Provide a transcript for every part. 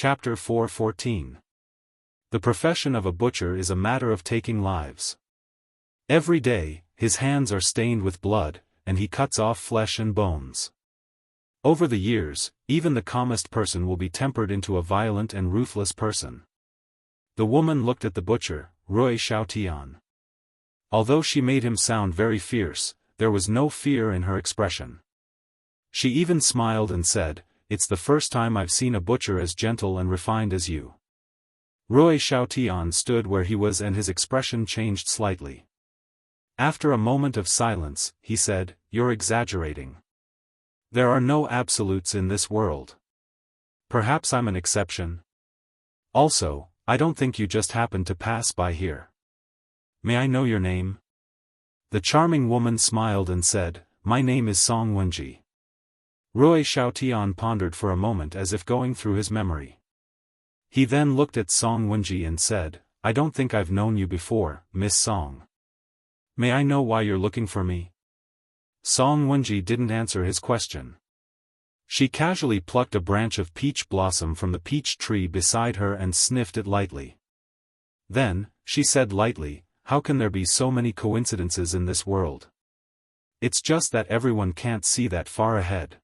Chapter 4:14. The profession of a butcher is a matter of taking lives. Every day, his hands are stained with blood, and he cuts off flesh and bones. Over the years, even the calmest person will be tempered into a violent and ruthless person. The woman looked at the butcher, Wuxia Xianxia. Although she made him sound very fierce, there was no fear in her expression. She even smiled and said, "It's the first time I've seen a butcher as gentle and refined as you." Wuxia Xianxia stood where he was and his expression changed slightly. After a moment of silence, he said, "You're exaggerating. There are no absolutes in this world. Perhaps I'm an exception. Also, I don't think you just happened to pass by here. May I know your name?" The charming woman smiled and said, "My name is Song Wenji." Wuxia Xianxia pondered for a moment as if going through his memory. He then looked at Song Wenji and said, "I don't think I've known you before, Miss Song. May I know why you're looking for me?" Song Wenji didn't answer his question. She casually plucked a branch of peach blossom from the peach tree beside her and sniffed it lightly. Then, she said lightly, "How can there be so many coincidences in this world? It's just that everyone can't see that far ahead.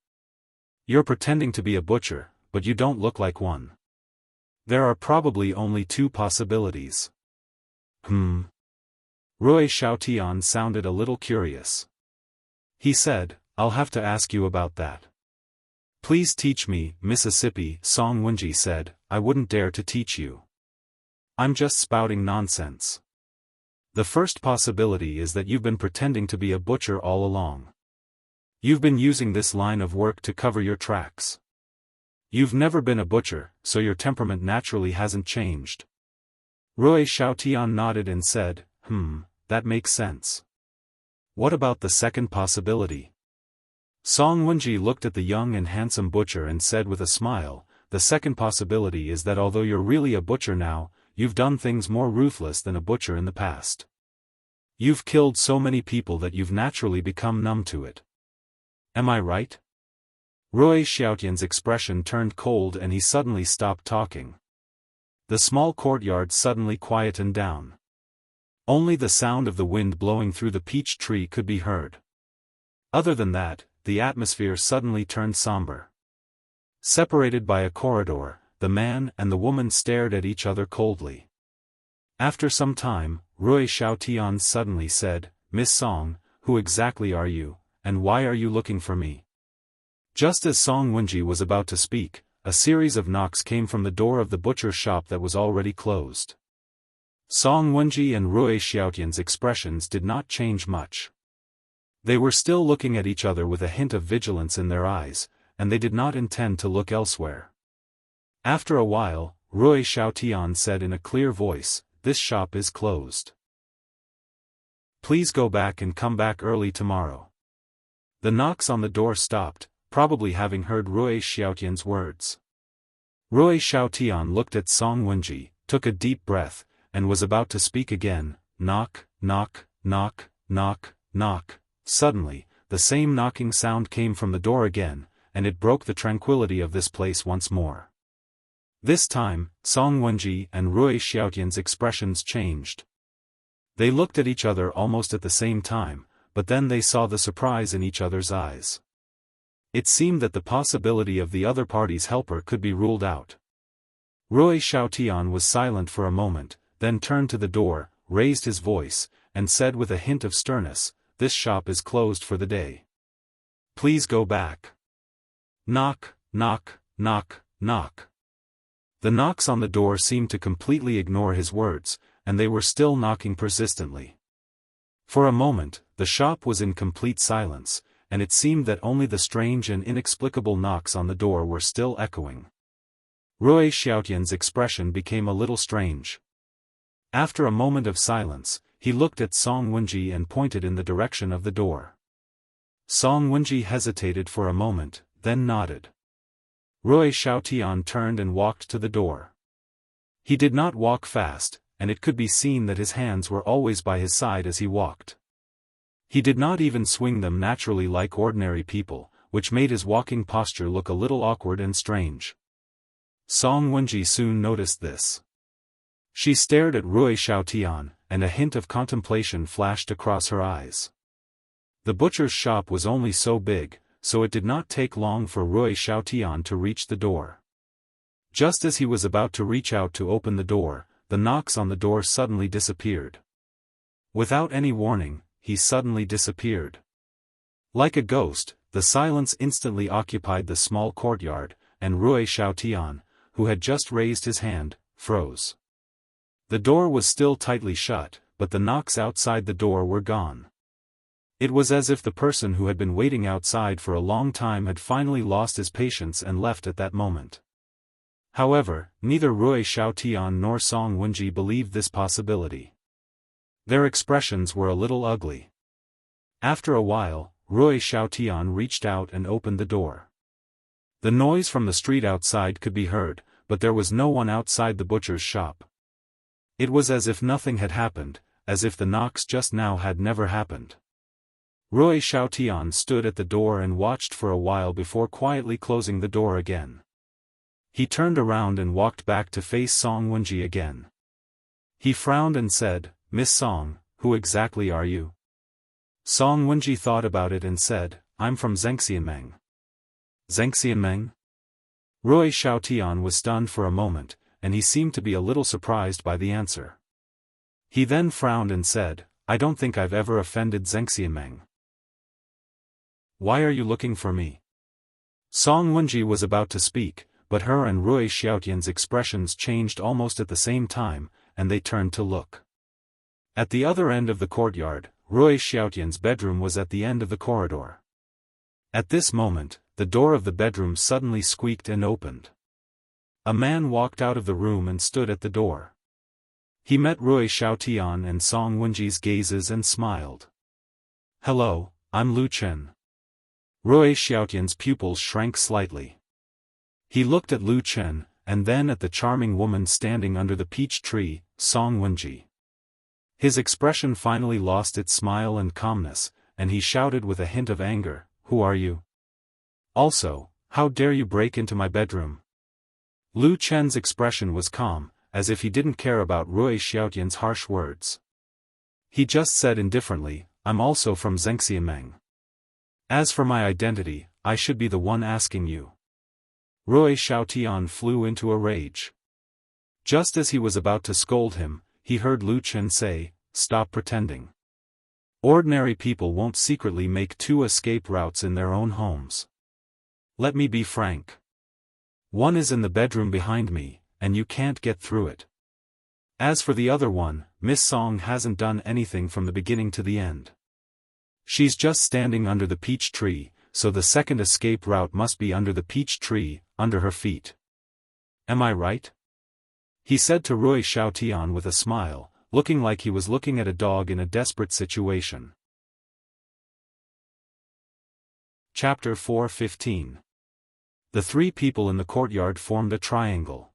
You're pretending to be a butcher, but you don't look like one. There are probably only two possibilities." Wuxia Xianxia sounded a little curious. He said, "I'll have to ask you about that." "Please teach me, Mississippi," Song Wenji said. "I wouldn't dare to teach you. I'm just spouting nonsense. The first possibility is that you've been pretending to be a butcher all along. You've been using this line of work to cover your tracks. You've never been a butcher, so your temperament naturally hasn't changed." Wuxia Xianxia nodded and said, That makes sense. What about the second possibility?" Song Wenji looked at the young and handsome butcher and said with a smile, "The second possibility is that although you're really a butcher now, you've done things more ruthless than a butcher in the past. You've killed so many people that you've naturally become numb to it. Am I right?" Wuxia Xianxia's expression turned cold and he suddenly stopped talking. The small courtyard suddenly quietened down. Only the sound of the wind blowing through the peach tree could be heard. Other than that, the atmosphere suddenly turned somber. Separated by a corridor, the man and the woman stared at each other coldly. After some time, Wuxia Xianxia suddenly said, "Miss Song, who exactly are you, and why are you looking for me?" Just as Song Wenji was about to speak, a series of knocks came from the door of the butcher shop that was already closed. Song Wenji and Wuxia Xianxia's expressions did not change much. They were still looking at each other with a hint of vigilance in their eyes, and they did not intend to look elsewhere. After a while, Wuxia Xianxia said in a clear voice, "This shop is closed. Please go back and come back early tomorrow." The knocks on the door stopped, probably having heard Wuxia Xianxia's words. Wuxia Xianxia looked at Song Wenji, took a deep breath, and was about to speak again. Knock, knock, knock, knock, knock. Suddenly, the same knocking sound came from the door again, and it broke the tranquility of this place once more. This time, Song Wenji and Wuxia Xianxia's expressions changed. They looked at each other almost at the same time, but then they saw the surprise in each other's eyes. It seemed that the possibility of the other party's helper could be ruled out. Wuxia Xianxia was silent for a moment, then turned to the door, raised his voice, and said with a hint of sternness, "This shop is closed for the day. Please go back." Knock, knock, knock, knock. The knocks on the door seemed to completely ignore his words, and they were still knocking persistently. For a moment, the shop was in complete silence, and it seemed that only the strange and inexplicable knocks on the door were still echoing. Wuxia Xianxia's expression became a little strange. After a moment of silence, he looked at Song Wenji and pointed in the direction of the door. Song Wenji hesitated for a moment, then nodded. Wuxia Xianxia turned and walked to the door. He did not walk fast, and it could be seen that his hands were always by his side as he walked. He did not even swing them naturally like ordinary people, which made his walking posture look a little awkward and strange. Song Wenji soon noticed this. She stared at Rui Xiaotian, and a hint of contemplation flashed across her eyes. The butcher's shop was only so big, so it did not take long for Rui Xiaotian to reach the door. Just as he was about to reach out to open the door, the knocks on the door suddenly disappeared. Without any warning, he suddenly disappeared. Like a ghost, the silence instantly occupied the small courtyard, and Rui Xiaotian, who had just raised his hand, froze. The door was still tightly shut, but the knocks outside the door were gone. It was as if the person who had been waiting outside for a long time had finally lost his patience and left at that moment. However, neither Rui Xiaotian nor Song Wenji believed this possibility. Their expressions were a little ugly. After a while, Rui Xiaotian reached out and opened the door. The noise from the street outside could be heard, but there was no one outside the butcher's shop. It was as if nothing had happened, as if the knocks just now had never happened. Rui Xiaotian stood at the door and watched for a while before quietly closing the door again. He turned around and walked back to face Song Wenji again. He frowned and said, "Miss Song, who exactly are you?" Song Wenji thought about it and said, "I'm from Zhengxianmeng." Zhengxianmeng? Rui Xiaotian was stunned for a moment, and he seemed to be a little surprised by the answer. He then frowned and said, "I don't think I've ever offended Zhengxianmeng. Why are you looking for me?" Song Wenji was about to speak, but her and Rui Xiaotian's expressions changed almost at the same time, and they turned to look. At the other end of the courtyard, Rui Xiaotian's bedroom was at the end of the corridor. At this moment, the door of the bedroom suddenly squeaked and opened. A man walked out of the room and stood at the door. He met Rui Xiaotian and Song Wenji's gazes and smiled. "Hello, I'm Lu Chen." Rui Xiaotian's pupils shrank slightly. He looked at Lu Chen, and then at the charming woman standing under the peach tree, Song Wenji. His expression finally lost its smile and calmness, and he shouted with a hint of anger, "Who are you? Also, how dare you break into my bedroom?" Lu Chen's expression was calm, as if he didn't care about Rui Xiaotian's harsh words. He just said indifferently, "I'm also from Zhengxianmeng. As for my identity, I should be the one asking you." Rui Xiaotian flew into a rage. Just as he was about to scold him, he heard Lu Chen say, "Stop pretending. Ordinary people won't secretly make 2 escape routes in their own homes. Let me be frank. One is in the bedroom behind me, and you can't get through it. As for the other one, Miss Song hasn't done anything from the beginning to the end. She's just standing under the peach tree, so the second escape route must be under the peach tree, under her feet. Am I right?" He said to Rui Xiaotian with a smile, looking like he was looking at a dog in a desperate situation. Chapter 4:15. The 3 people in the courtyard formed a triangle.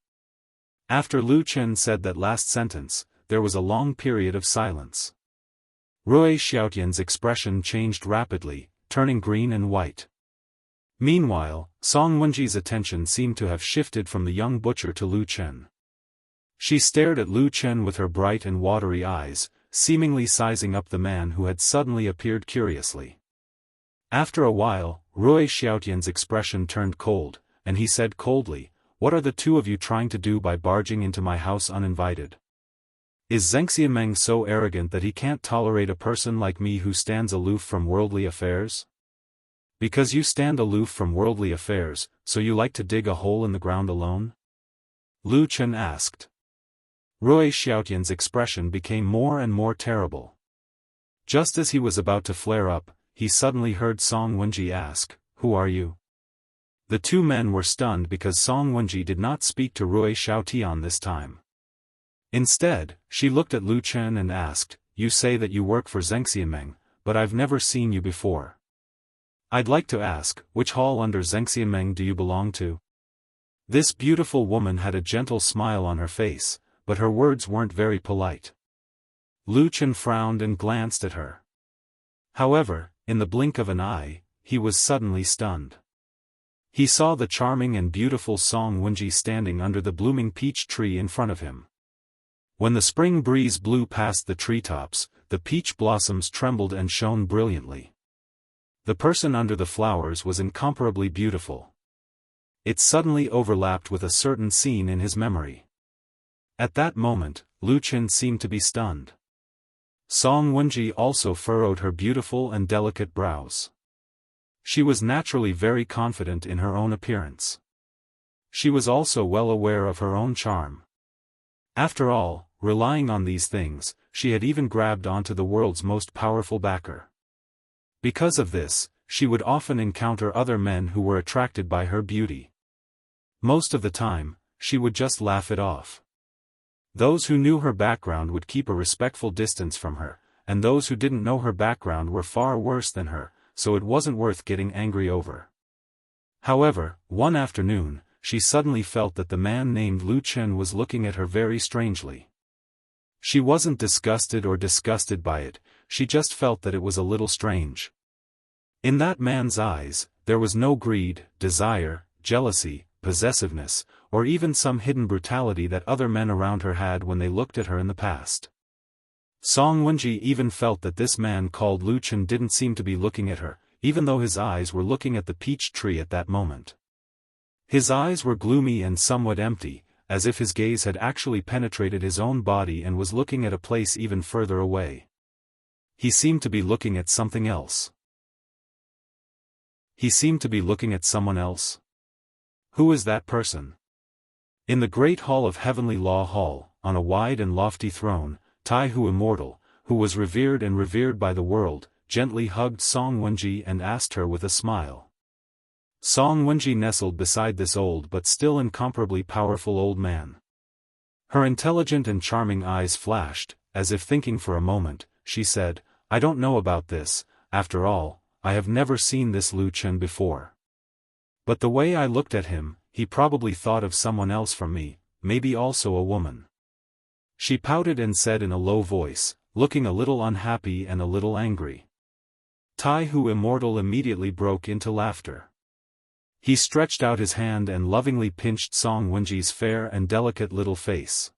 After Lu Chen said that last sentence, there was a long period of silence. Rui Xiaotian's expression changed rapidly, turning green and white. Meanwhile, Song Wenji's attention seemed to have shifted from the young butcher to Lu Chen. She stared at Lu Chen with her bright and watery eyes, seemingly sizing up the man who had suddenly appeared curiously. After a while, Rui Xiaotian's expression turned cold, and he said coldly, "What are the 2 of you trying to do by barging into my house uninvited? Is Zhengxianmeng so arrogant that he can't tolerate a person like me who stands aloof from worldly affairs? Because you stand aloof from worldly affairs, so you like to dig a hole in the ground alone?" Lu Chen asked. Rui Xiaotian's expression became more and more terrible. Just as he was about to flare up, he suddenly heard Song Wenji ask, "Who are you?" The 2 men were stunned because Song Wenji did not speak to Rui Xiaotian this time. Instead, she looked at Lu Chen and asked, "You say that you work for Zhengxianmeng, but I've never seen you before. I'd like to ask, which hall under Zhengxianmeng do you belong to?" This beautiful woman had a gentle smile on her face, but her words weren't very polite. Lu Chen frowned and glanced at her. However, in the blink of an eye, he was suddenly stunned. He saw the charming and beautiful Song Wenji standing under the blooming peach tree in front of him. When the spring breeze blew past the treetops, the peach blossoms trembled and shone brilliantly. The person under the flowers was incomparably beautiful. It suddenly overlapped with a certain scene in his memory. At that moment, Lu Qin seemed to be stunned. Song Wenji also furrowed her beautiful and delicate brows. She was naturally very confident in her own appearance. She was also well aware of her own charm. After all, relying on these things, she had even grabbed onto the world's most powerful backer. Because of this, she would often encounter other men who were attracted by her beauty. Most of the time, she would just laugh it off. Those who knew her background would keep a respectful distance from her, and those who didn't know her background were far worse than her, so it wasn't worth getting angry over. However, one afternoon, she suddenly felt that the man named Lu Qin was looking at her very strangely. She wasn't disgusted or disgusted by it, she just felt that it was a little strange. In that man's eyes, there was no greed, desire, jealousy, possessiveness, or even some hidden brutality that other men around her had when they looked at her in the past. Song Wenji even felt that this man called Lu Qin didn't seem to be looking at her, even though his eyes were looking at the peach tree at that moment. His eyes were gloomy and somewhat empty, as if his gaze had actually penetrated his own body and was looking at a place even further away. He seemed to be looking at something else. He seemed to be looking at someone else. Who is that person? In the great hall of Heavenly Law Hall, on a wide and lofty throne, Taihu Immortal, who was revered by the world, gently hugged Song Wenji and asked her with a smile. Song Wenji nestled beside this old but still incomparably powerful old man. Her intelligent and charming eyes flashed, as if thinking for a moment. She said, "I don't know about this, after all, I have never seen this Lu Qin before. But the way I looked at him, he probably thought of someone else from me, maybe also a woman." She pouted and said in a low voice, looking a little unhappy and a little angry. Taihu Immortal immediately broke into laughter. He stretched out his hand and lovingly pinched Song Wenji's fair and delicate little face.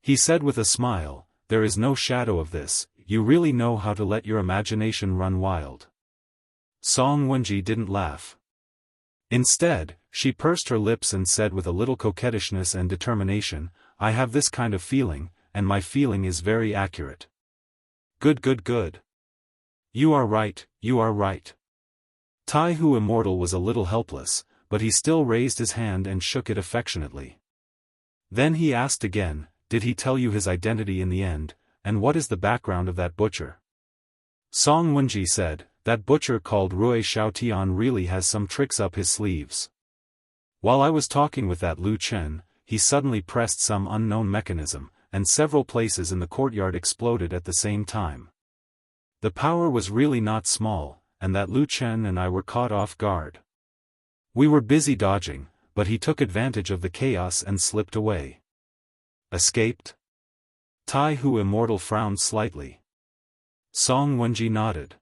He said with a smile, "There is no shadow of this, you really know how to let your imagination run wild." Song Wenji didn't laugh. Instead, she pursed her lips and said with a little coquettishness and determination, "I have this kind of feeling, and my feeling is very accurate." Good, good, good. You are right, you are right. Taihu Immortal was a little helpless, but he still raised his hand and shook it affectionately. Then he asked again, "Did he tell you his identity in the end, and what is the background of that butcher?" Song Wenji said, "That butcher called Rui Xiaotian really has some tricks up his sleeves. While I was talking with that Lu Qin, he suddenly pressed some unknown mechanism, and several places in the courtyard exploded at the same time. The power was really not small, and that Lu Qin and I were caught off guard. We were busy dodging, but he took advantage of the chaos and slipped away." Escaped? Taihu Immortal frowned slightly. Song Wenji nodded.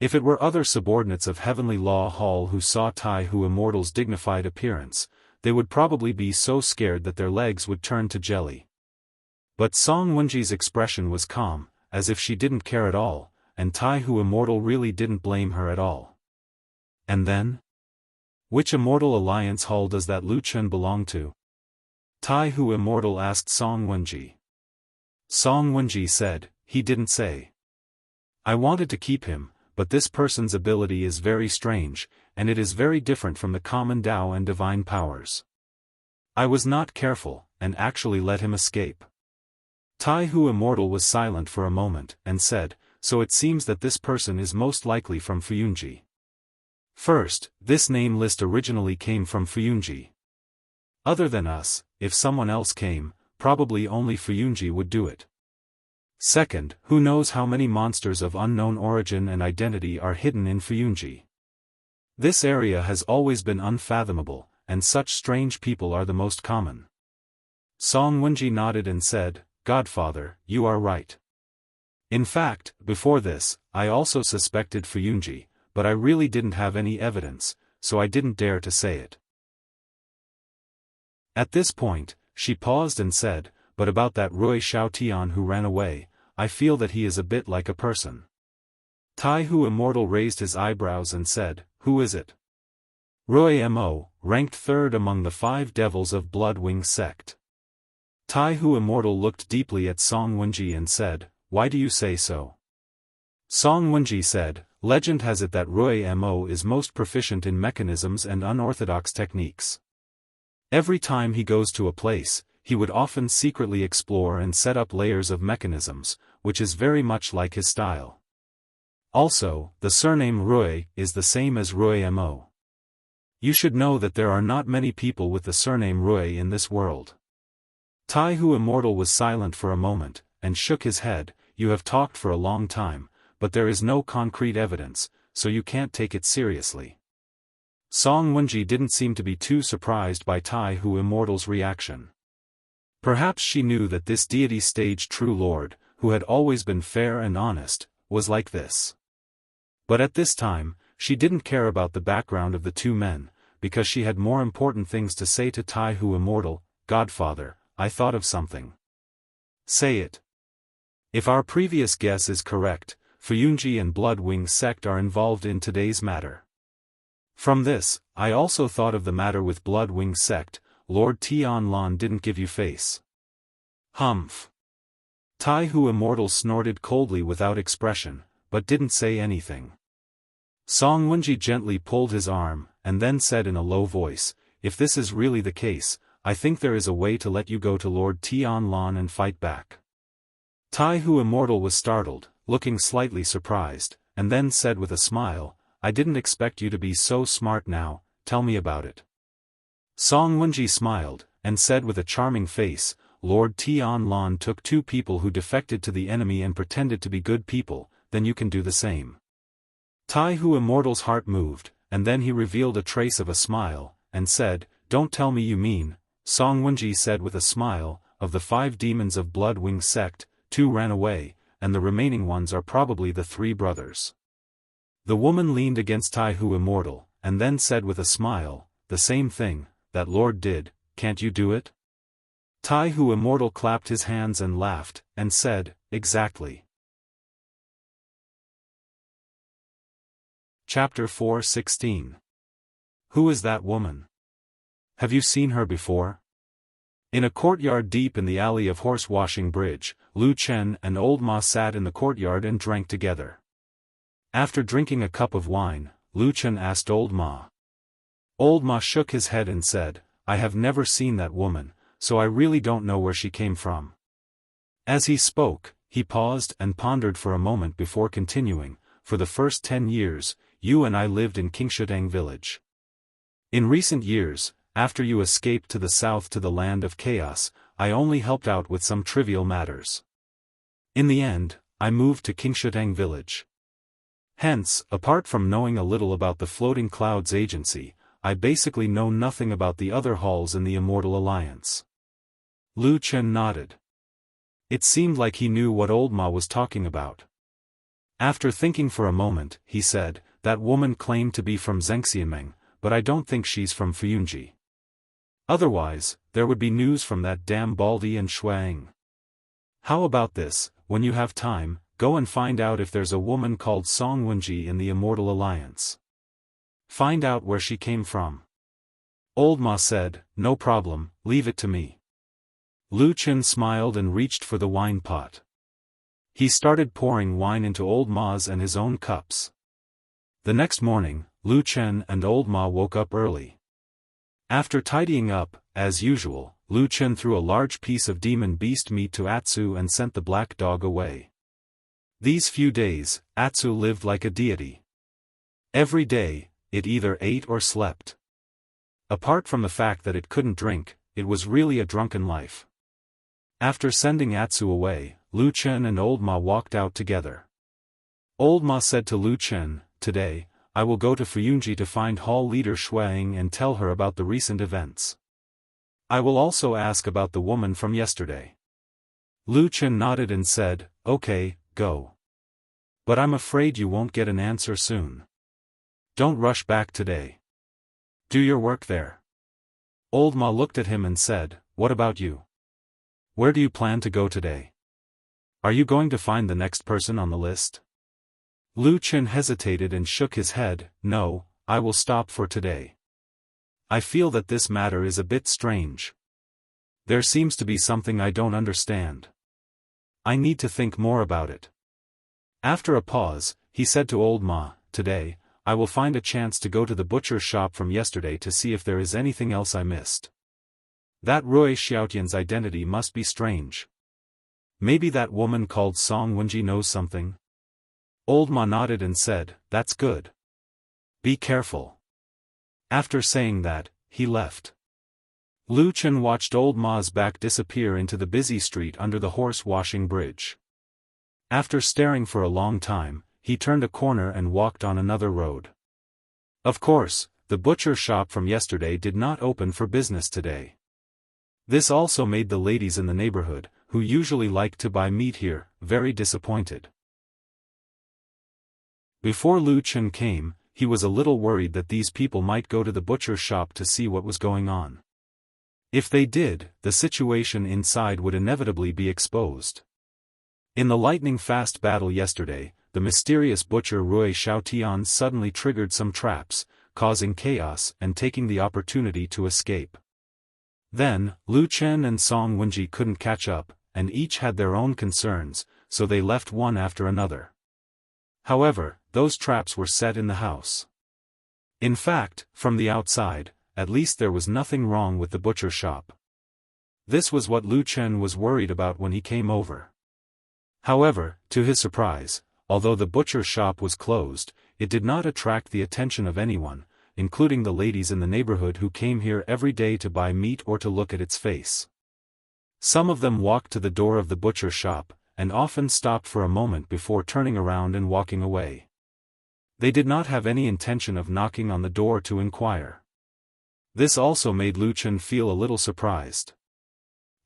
If it were other subordinates of Heavenly Law Hall who saw Taihu Immortal's dignified appearance, they would probably be so scared that their legs would turn to jelly. But Song Wenji's expression was calm, as if she didn't care at all, and Taihu Immortal really didn't blame her at all. And then? Which Immortal Alliance Hall does that Lu Qin belong to? Taihu Immortal asked Song Wenji. Song Wenji said, "He didn't say. I wanted to keep him, but this person's ability is very strange, and it is very different from the common Tao and divine powers. I was not careful, and actually let him escape." Taihu Immortal was silent for a moment, and said, "So it seems that this person is most likely from Fuyunji. First, this name list originally came from Fuyunji. Other than us, if someone else came, probably only Fuyunji would do it. Second, who knows how many monsters of unknown origin and identity are hidden in Fuyunji. This area has always been unfathomable, and such strange people are the most common." Song Wenji nodded and said, "Godfather, you are right. In fact, before this, I also suspected Fuyunji, but I really didn't have any evidence, so I didn't dare to say it. At this point, she paused and said, but about that Rui Xiaotian who ran away, I feel that he is a bit like a person. Taihu Immortal raised his eyebrows and said, who is it? Rui Mo, ranked third among the 5 devils of Bloodwing sect. Taihu Immortal looked deeply at Song Wenji and said, why do you say so? Song Wenji said, legend has it that Rui Mo is most proficient in mechanisms and unorthodox techniques. Every time he goes to a place, he would often secretly explore and set up layers of mechanisms, which is very much like his style. Also, the surname Rui is the same as Rui Mo. You should know that there are not many people with the surname Rui in this world. Taihu Immortal was silent for a moment, and shook his head. You have talked for a long time, but there is no concrete evidence, so you can't take it seriously. Song Wenji didn't seem to be too surprised by Taihu Immortal's reaction. Perhaps she knew that this deity stage true lord, who had always been fair and honest, was like this. But at this time, she didn't care about the background of the 2 men, because she had more important things to say to Taihu Immortal. Godfather, I thought of something. Say it. If our previous guess is correct, Fuyunji and Bloodwing sect are involved in today's matter. From this, I also thought of the matter with Bloodwing sect. Lord Tianlan didn't give you face. Humph. Taihu Immortal snorted coldly without expression, but didn't say anything. Song Wenji gently pulled his arm, and then said in a low voice, if this is really the case, I think there is a way to let you go to Lord Tianlan and fight back. Taihu Immortal was startled, looking slightly surprised, and then said with a smile, I didn't expect you to be so smart now, tell me about it. Song Wenji smiled, and said with a charming face, Lord Tianlan took 2 people who defected to the enemy and pretended to be good people, then you can do the same. Taihu Immortal's heart moved, and then he revealed a trace of a smile, and said, don't tell me you mean, Song Wenji said with a smile, of the 5 demons of Bloodwing sect, 2 ran away, and the remaining ones are probably the 3 brothers. The woman leaned against Taihu Immortal, and then said with a smile, the same thing, that Lord did, can't you do it? Taihu Immortal clapped his hands and laughed, and said, exactly. Chapter 4:16. Who is that woman? Have you seen her before? In a courtyard deep in the alley of Horse-Washing Bridge, Lu Chen and Old Ma sat in the courtyard and drank together. After drinking a cup of wine, Lu Chen asked Old Ma. Old Ma shook his head and said, I have never seen that woman, so I really don't know where she came from. As he spoke, he paused and pondered for a moment before continuing, for the first 10 years, you and I lived in Qingshudang village. In recent years, after you escaped to the south to the land of chaos, I only helped out with some trivial matters. In the end, I moved to Qingshudang village. Hence, apart from knowing a little about the Floating Clouds Agency, I basically know nothing about the other halls in the Immortal Alliance. Lu Chen nodded. It seemed like he knew what Old Ma was talking about. After thinking for a moment, he said, that woman claimed to be from Zhengxianmeng, but I don't think she's from Fuyunji. Otherwise, there would be news from that damn Baldi and Shuang. How about this, when you have time, go and find out if there's a woman called Song Wenji in the Immortal Alliance. Find out where she came from. Old Ma said, no problem, leave it to me. Lu Chen smiled and reached for the wine pot. He started pouring wine into Old Ma's and his own cups. The next morning, Lu Chen and Old Ma woke up early. After tidying up, as usual, Lu Chen threw a large piece of demon beast meat to Atsu and sent the black dog away. These few days, Atsu lived like a deity. Every day, it either ate or slept. Apart from the fact that it couldn't drink, it was really a drunken life. After sending Atsu away, Lu Chen and Old Ma walked out together. Old Ma said to Lu Chen, today, I will go to Fuyunji to find hall leader Shuang and tell her about the recent events. I will also ask about the woman from yesterday. Lu Chen nodded and said, okay, go. But I'm afraid you won't get an answer soon. Don't rush back today. Do your work there. Old Ma looked at him and said, what about you? Where do you plan to go today? Are you going to find the next person on the list? Lu Qin hesitated and shook his head. No, I will stop for today. I feel that this matter is a bit strange. There seems to be something I don't understand. I need to think more about it. After a pause, he said to Old Ma, today, I will find a chance to go to the butcher's shop from yesterday to see if there is anything else I missed. That Rui Xiaotian's identity must be strange. Maybe that woman called Song Wenji knows something? Old Ma nodded and said, that's good. Be careful. After saying that, he left. Lu Qin watched Old Ma's back disappear into the busy street under the horse-washing bridge. After staring for a long time, he turned a corner and walked on another road. Of course, the butcher shop from yesterday did not open for business today. This also made the ladies in the neighborhood, who usually liked to buy meat here, very disappointed. Before Lu Qin came, he was a little worried that these people might go to the butcher shop to see what was going on. If they did, the situation inside would inevitably be exposed. In the lightning-fast battle yesterday, the mysterious butcher Rui Xiaotian suddenly triggered some traps, causing chaos and taking the opportunity to escape. Then, Lu Qin and Song Wenji couldn't catch up, and each had their own concerns, so they left one after another. However, those traps were set in the house. In fact, from the outside, at least there was nothing wrong with the butcher shop. This was what Lu Qin was worried about when he came over. However, to his surprise, although the butcher shop was closed, it did not attract the attention of anyone, including the ladies in the neighborhood who came here every day to buy meat or to look at its face. Some of them walked to the door of the butcher shop, and often stopped for a moment before turning around and walking away. They did not have any intention of knocking on the door to inquire. This also made Lu Qin feel a little surprised.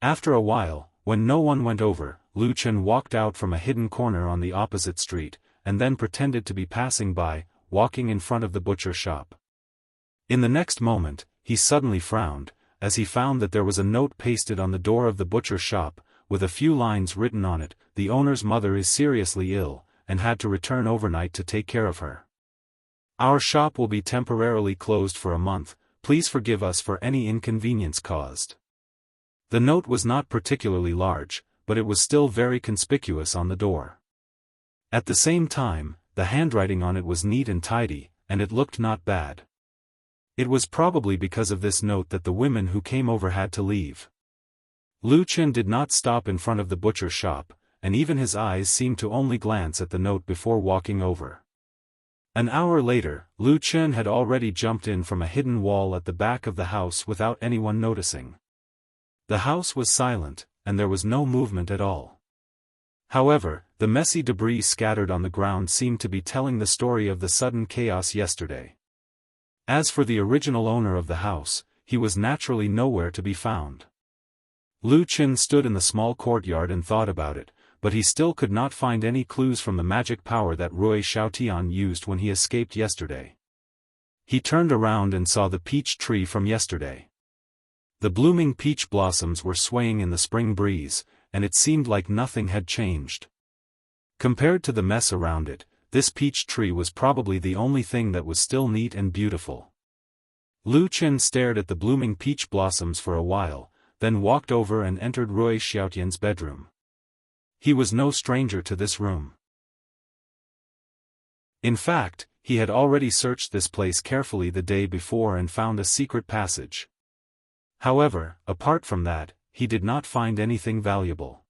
After a while, when no one went over, Lu Qin walked out from a hidden corner on the opposite street, and then pretended to be passing by, walking in front of the butcher shop. In the next moment, he suddenly frowned, as he found that there was a note pasted on the door of the butcher shop, with a few lines written on it. The owner's mother is seriously ill, and had to return overnight to take care of her. Our shop will be temporarily closed for a month, please forgive us for any inconvenience caused. The note was not particularly large, but it was still very conspicuous on the door. At the same time, the handwriting on it was neat and tidy, and it looked not bad. It was probably because of this note that the women who came over had to leave. Lu Qin did not stop in front of the butcher shop, and even his eyes seemed to only glance at the note before walking over. An hour later, Lu Qin had already jumped in from a hidden wall at the back of the house without anyone noticing. The house was silent, and there was no movement at all. However, the messy debris scattered on the ground seemed to be telling the story of the sudden chaos yesterday. As for the original owner of the house, he was naturally nowhere to be found. Lu Qin stood in the small courtyard and thought about it, but he still could not find any clues from the magic power that Rui Xiaotian used when he escaped yesterday. He turned around and saw the peach tree from yesterday. The blooming peach blossoms were swaying in the spring breeze, and it seemed like nothing had changed. Compared to the mess around it, this peach tree was probably the only thing that was still neat and beautiful. Lu Qin stared at the blooming peach blossoms for a while, then walked over and entered Rui Xiaotian's bedroom. He was no stranger to this room. In fact, he had already searched this place carefully the day before and found a secret passage. However, apart from that, he did not find anything valuable.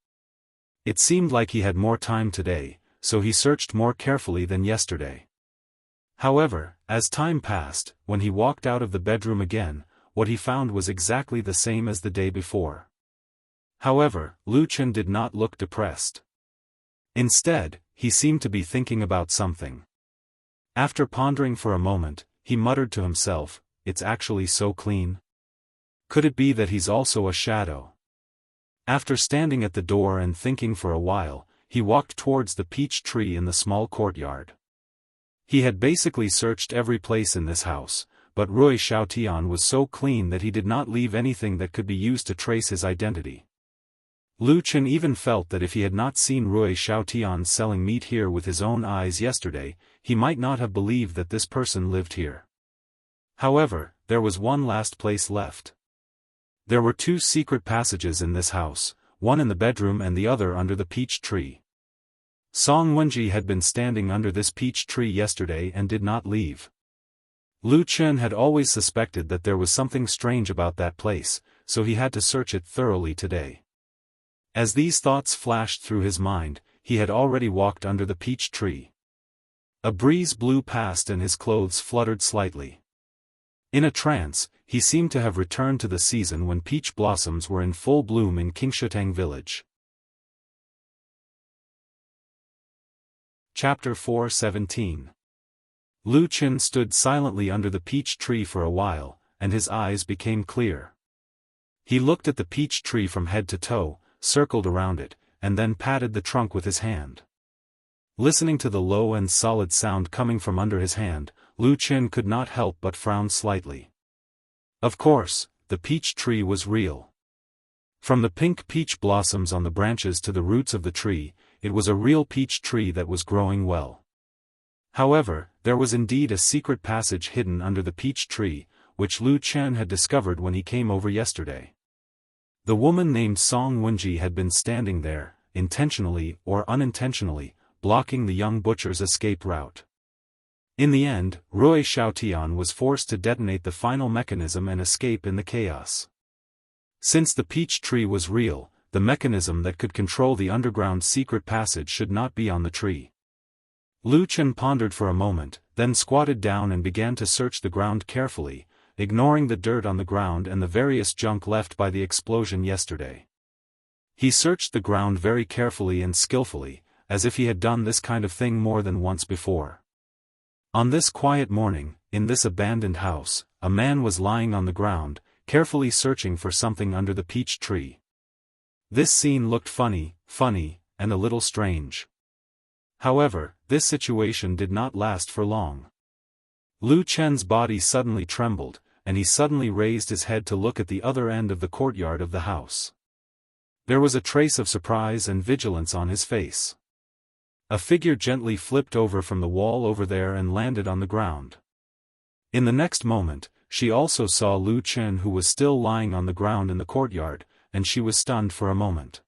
It seemed like he had more time today, so he searched more carefully than yesterday. However, as time passed, when he walked out of the bedroom again, what he found was exactly the same as the day before. However, Lu Qin did not look depressed. Instead, he seemed to be thinking about something. After pondering for a moment, he muttered to himself, "It's actually so clean. Could it be that he's also a shadow?" After standing at the door and thinking for a while, he walked towards the peach tree in the small courtyard. He had basically searched every place in this house, but Wuxia Xianxia was so clean that he did not leave anything that could be used to trace his identity. Lu Chen even felt that if he had not seen Wuxia Xianxia selling meat here with his own eyes yesterday, he might not have believed that this person lived here. However, there was one last place left. There were 2 secret passages in this house, one in the bedroom and the other under the peach tree. Song Wenji had been standing under this peach tree yesterday and did not leave. Lu Chen had always suspected that there was something strange about that place, so he had to search it thoroughly today. As these thoughts flashed through his mind, he had already walked under the peach tree. A breeze blew past and his clothes fluttered slightly. In a trance, he seemed to have returned to the season when peach blossoms were in full bloom in Qingshutang village. Chapter 4:17. Lu Chen stood silently under the peach tree for a while, and his eyes became clear. He looked at the peach tree from head to toe, circled around it, and then patted the trunk with his hand. Listening to the low and solid sound coming from under his hand, Lu Chen could not help but frown slightly. Of course, the peach tree was real. From the pink peach blossoms on the branches to the roots of the tree, it was a real peach tree that was growing well. However, there was indeed a secret passage hidden under the peach tree, which Lu Chen had discovered when he came over yesterday. The woman named Song Wenji had been standing there, intentionally or unintentionally, blocking the young butcher's escape route. In the end, Wuxia Xianxia was forced to detonate the final mechanism and escape in the chaos. Since the peach tree was real, the mechanism that could control the underground secret passage should not be on the tree. Lu Chen pondered for a moment, then squatted down and began to search the ground carefully, ignoring the dirt on the ground and the various junk left by the explosion yesterday. He searched the ground very carefully and skillfully, as if he had done this kind of thing more than once before. On this quiet morning, in this abandoned house, a man was lying on the ground, carefully searching for something under the peach tree. This scene looked funny, and a little strange. However, this situation did not last for long. Lu Chen's body suddenly trembled, and he suddenly raised his head to look at the other end of the courtyard of the house. There was a trace of surprise and vigilance on his face. A figure gently flipped over from the wall over there and landed on the ground. In the next moment, she also saw Lu Chen, who was still lying on the ground in the courtyard, and she was stunned for a moment.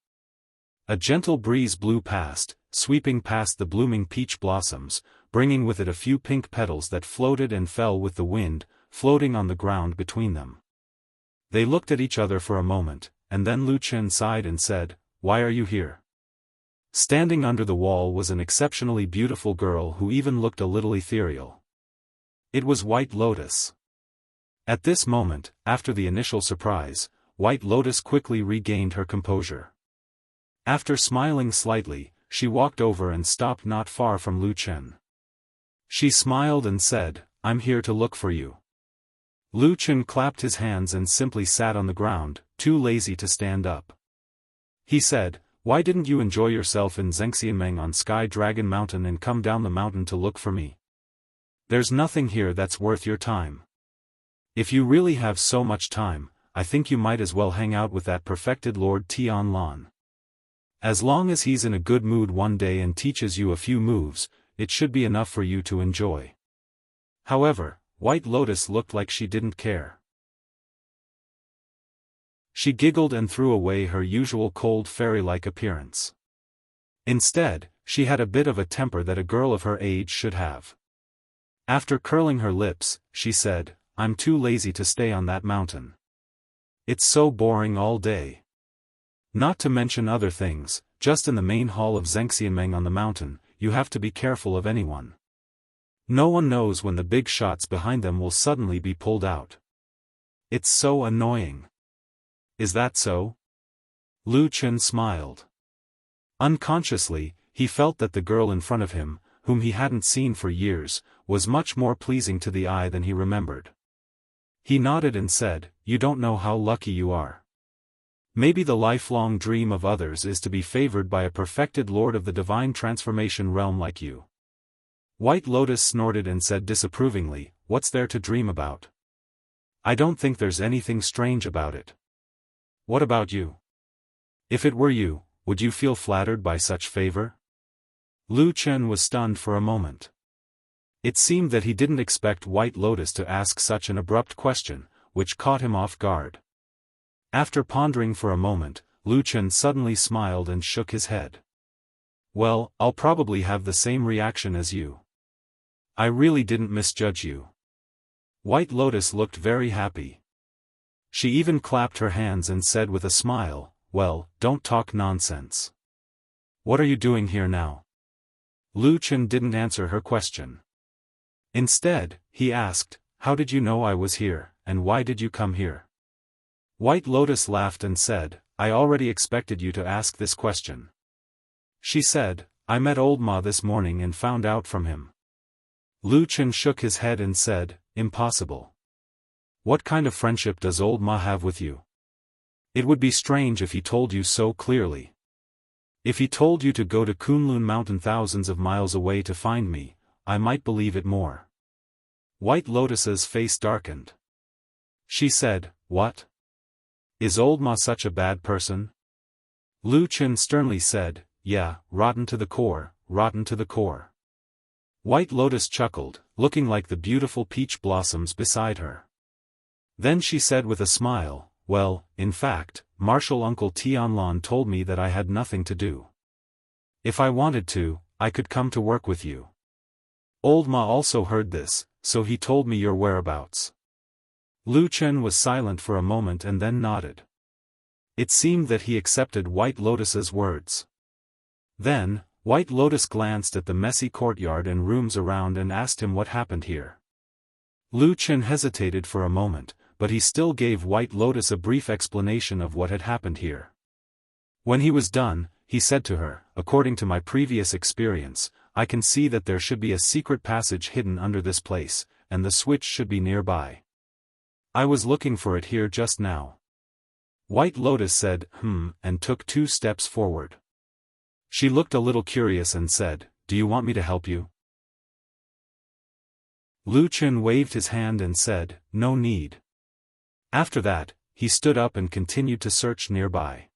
A gentle breeze blew past, sweeping past the blooming peach blossoms, bringing with it a few pink petals that floated and fell with the wind, floating on the ground between them. They looked at each other for a moment, and then Lu Chen sighed and said, "Why are you here?" Standing under the wall was an exceptionally beautiful girl who even looked a little ethereal. It was White Lotus. At this moment, after the initial surprise, White Lotus quickly regained her composure. After smiling slightly, she walked over and stopped not far from Lu Chen. She smiled and said, "I'm here to look for you." Lu Chen clapped his hands and simply sat on the ground, too lazy to stand up. He said, "Why didn't you enjoy yourself in Zhengxianmeng on Sky Dragon Mountain and come down the mountain to look for me? There's nothing here that's worth your time. If you really have so much time, I think you might as well hang out with that perfected Lord Tianlan. As long as he's in a good mood one day and teaches you a few moves, it should be enough for you to enjoy." However, White Lotus looked like she didn't care. She giggled and threw away her usual cold fairy-like appearance. Instead, she had a bit of a temper that a girl of her age should have. After curling her lips, she said, "I'm too lazy to stay on that mountain. It's so boring all day. Not to mention other things, just in the main hall of Zhengxianmeng on the mountain, you have to be careful of anyone. No one knows when the big shots behind them will suddenly be pulled out. It's so annoying." "Is that so?" Lu Chen smiled. Unconsciously, he felt that the girl in front of him, whom he hadn't seen for years, was much more pleasing to the eye than he remembered. He nodded and said, "You don't know how lucky you are. Maybe the lifelong dream of others is to be favored by a perfected lord of the divine transformation realm like you." White Lotus snorted and said disapprovingly, "What's there to dream about? I don't think there's anything strange about it. What about you? If it were you, would you feel flattered by such favor? Lu Chen was stunned for a moment. It seemed that he didn't expect White Lotus to ask such an abrupt question, which caught him off guard. After pondering for a moment, Lu Chen suddenly smiled and shook his head. Well, I'll probably have the same reaction as you. I really didn't misjudge you. White Lotus looked very happy. She even clapped her hands and said with a smile, well, don't talk nonsense. What are you doing here now? Lu Chen didn't answer her question. Instead, he asked, how did you know I was here, and why did you come here? White Lotus laughed and said, I already expected you to ask this question. She said, I met Old Ma this morning and found out from him. Lu Chen shook his head and said, impossible. What kind of friendship does Old Ma have with you? It would be strange if he told you so clearly. If he told you to go to Kunlun Mountain thousands of miles away to find me, I might believe it more. White Lotus's face darkened. She said, what? Is Old Ma such a bad person? Lu Chen sternly said, yeah, rotten to the core, rotten to the core. White Lotus chuckled, looking like the beautiful peach blossoms beside her. Then she said with a smile, well, in fact, Martial Uncle Tianlan told me that I had nothing to do. If I wanted to, I could come to work with you. Old Ma also heard this, so he told me your whereabouts. Lu Chen was silent for a moment and then nodded. It seemed that he accepted White Lotus's words. Then, White Lotus glanced at the messy courtyard and rooms around and asked him what happened here. Lu Chen hesitated for a moment, but he still gave White Lotus a brief explanation of what had happened here. When he was done, he said to her, according to my previous experience, I can see that there should be a secret passage hidden under this place, and the switch should be nearby. I was looking for it here just now. White Lotus said, and took 2 steps forward. She looked a little curious and said, do you want me to help you? Lu Chen waved his hand and said, no need. After that, he stood up and continued to search nearby.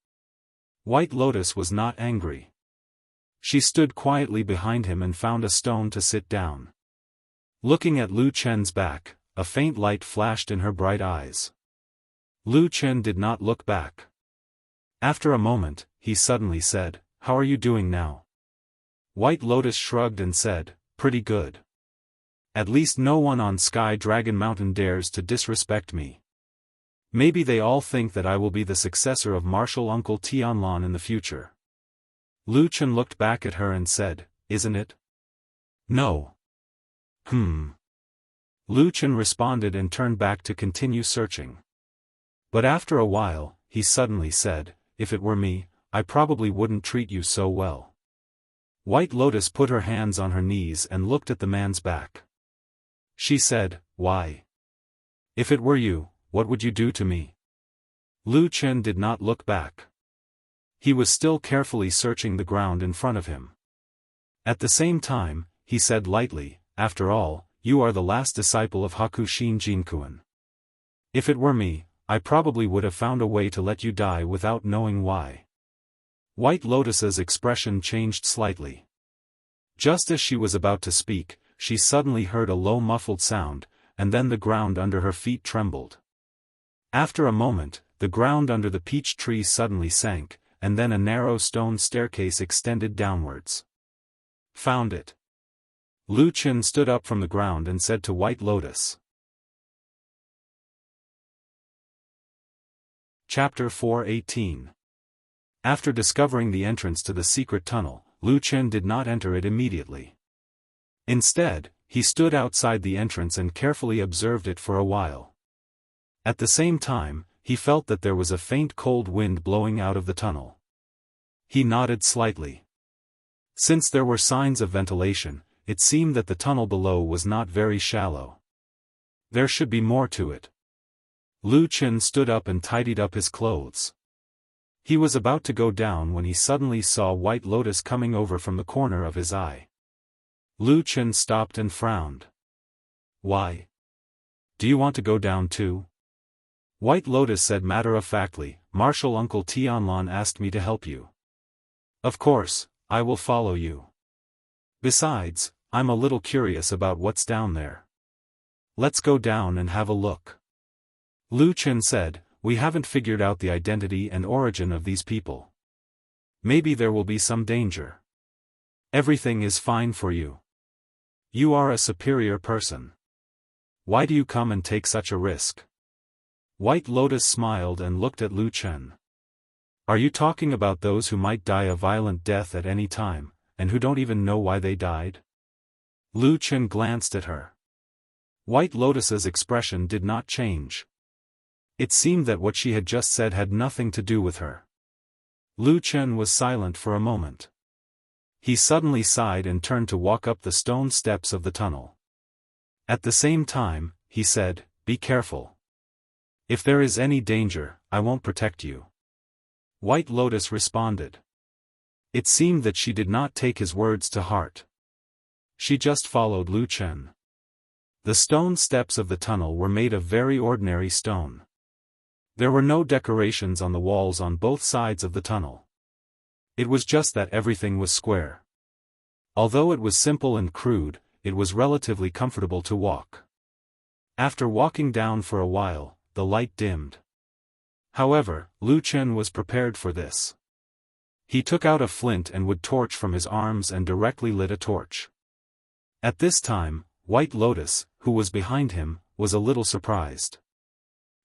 White Lotus was not angry. She stood quietly behind him and found a stone to sit down. Looking at Lu Chen's back, a faint light flashed in her bright eyes. Lu Chen did not look back. After a moment, he suddenly said, how are you doing now? White Lotus shrugged and said, pretty good. At least no one on Sky Dragon Mountain dares to disrespect me. Maybe they all think that I will be the successor of Martial Uncle Tianlan in the future. Lu Chen looked back at her and said, isn't it? No. Lu Chen responded and turned back to continue searching. But after a while, he suddenly said, if it were me, I probably wouldn't treat you so well. White Lotus put her hands on her knees and looked at the man's back. She said, why? If it were you, what would you do to me? Lu Chen did not look back. He was still carefully searching the ground in front of him. At the same time, he said lightly, after all, you are the last disciple of Hakushin Jinkuan. If it were me, I probably would have found a way to let you die without knowing why. White Lotus's expression changed slightly. Just as she was about to speak, she suddenly heard a low muffled sound, and then the ground under her feet trembled. After a moment, the ground under the peach tree suddenly sank, and then a narrow stone staircase extended downwards. Found it. Lu Chen stood up from the ground and said to White Lotus. Chapter 4:18. After discovering the entrance to the secret tunnel, Lu Chen did not enter it immediately. Instead, he stood outside the entrance and carefully observed it for a while. At the same time, he felt that there was a faint cold wind blowing out of the tunnel. He nodded slightly. Since there were signs of ventilation, it seemed that the tunnel below was not very shallow. There should be more to it. Lu Chen stood up and tidied up his clothes. He was about to go down when he suddenly saw White Lotus coming over from the corner of his eye. Lu Chen stopped and frowned. Why? Do you want to go down too? White Lotus said matter-of-factly, Martial Uncle Tianlan asked me to help you. Of course, I will follow you. Besides, I'm a little curious about what's down there. Let's go down and have a look. Lu Chen said, we haven't figured out the identity and origin of these people. Maybe there will be some danger. Everything is fine for you. You are a superior person. Why do you come and take such a risk? White Lotus smiled and looked at Lu Chen. Are you talking about those who might die a violent death at any time, and who don't even know why they died? Lu Chen glanced at her. White Lotus's expression did not change. It seemed that what she had just said had nothing to do with her. Lu Chen was silent for a moment. He suddenly sighed and turned to walk up the stone steps of the tunnel. At the same time, he said, be careful. If there is any danger, I won't protect you. White Lotus responded. It seemed that she did not take his words to heart. She just followed Lu Chen. The stone steps of the tunnel were made of very ordinary stone. There were no decorations on the walls on both sides of the tunnel. It was just that everything was square. Although it was simple and crude, it was relatively comfortable to walk. After walking down for a while, the light dimmed. However, Lu Chen was prepared for this. He took out a flint and wood torch from his arms and directly lit a torch. At this time, White Lotus, who was behind him, was a little surprised.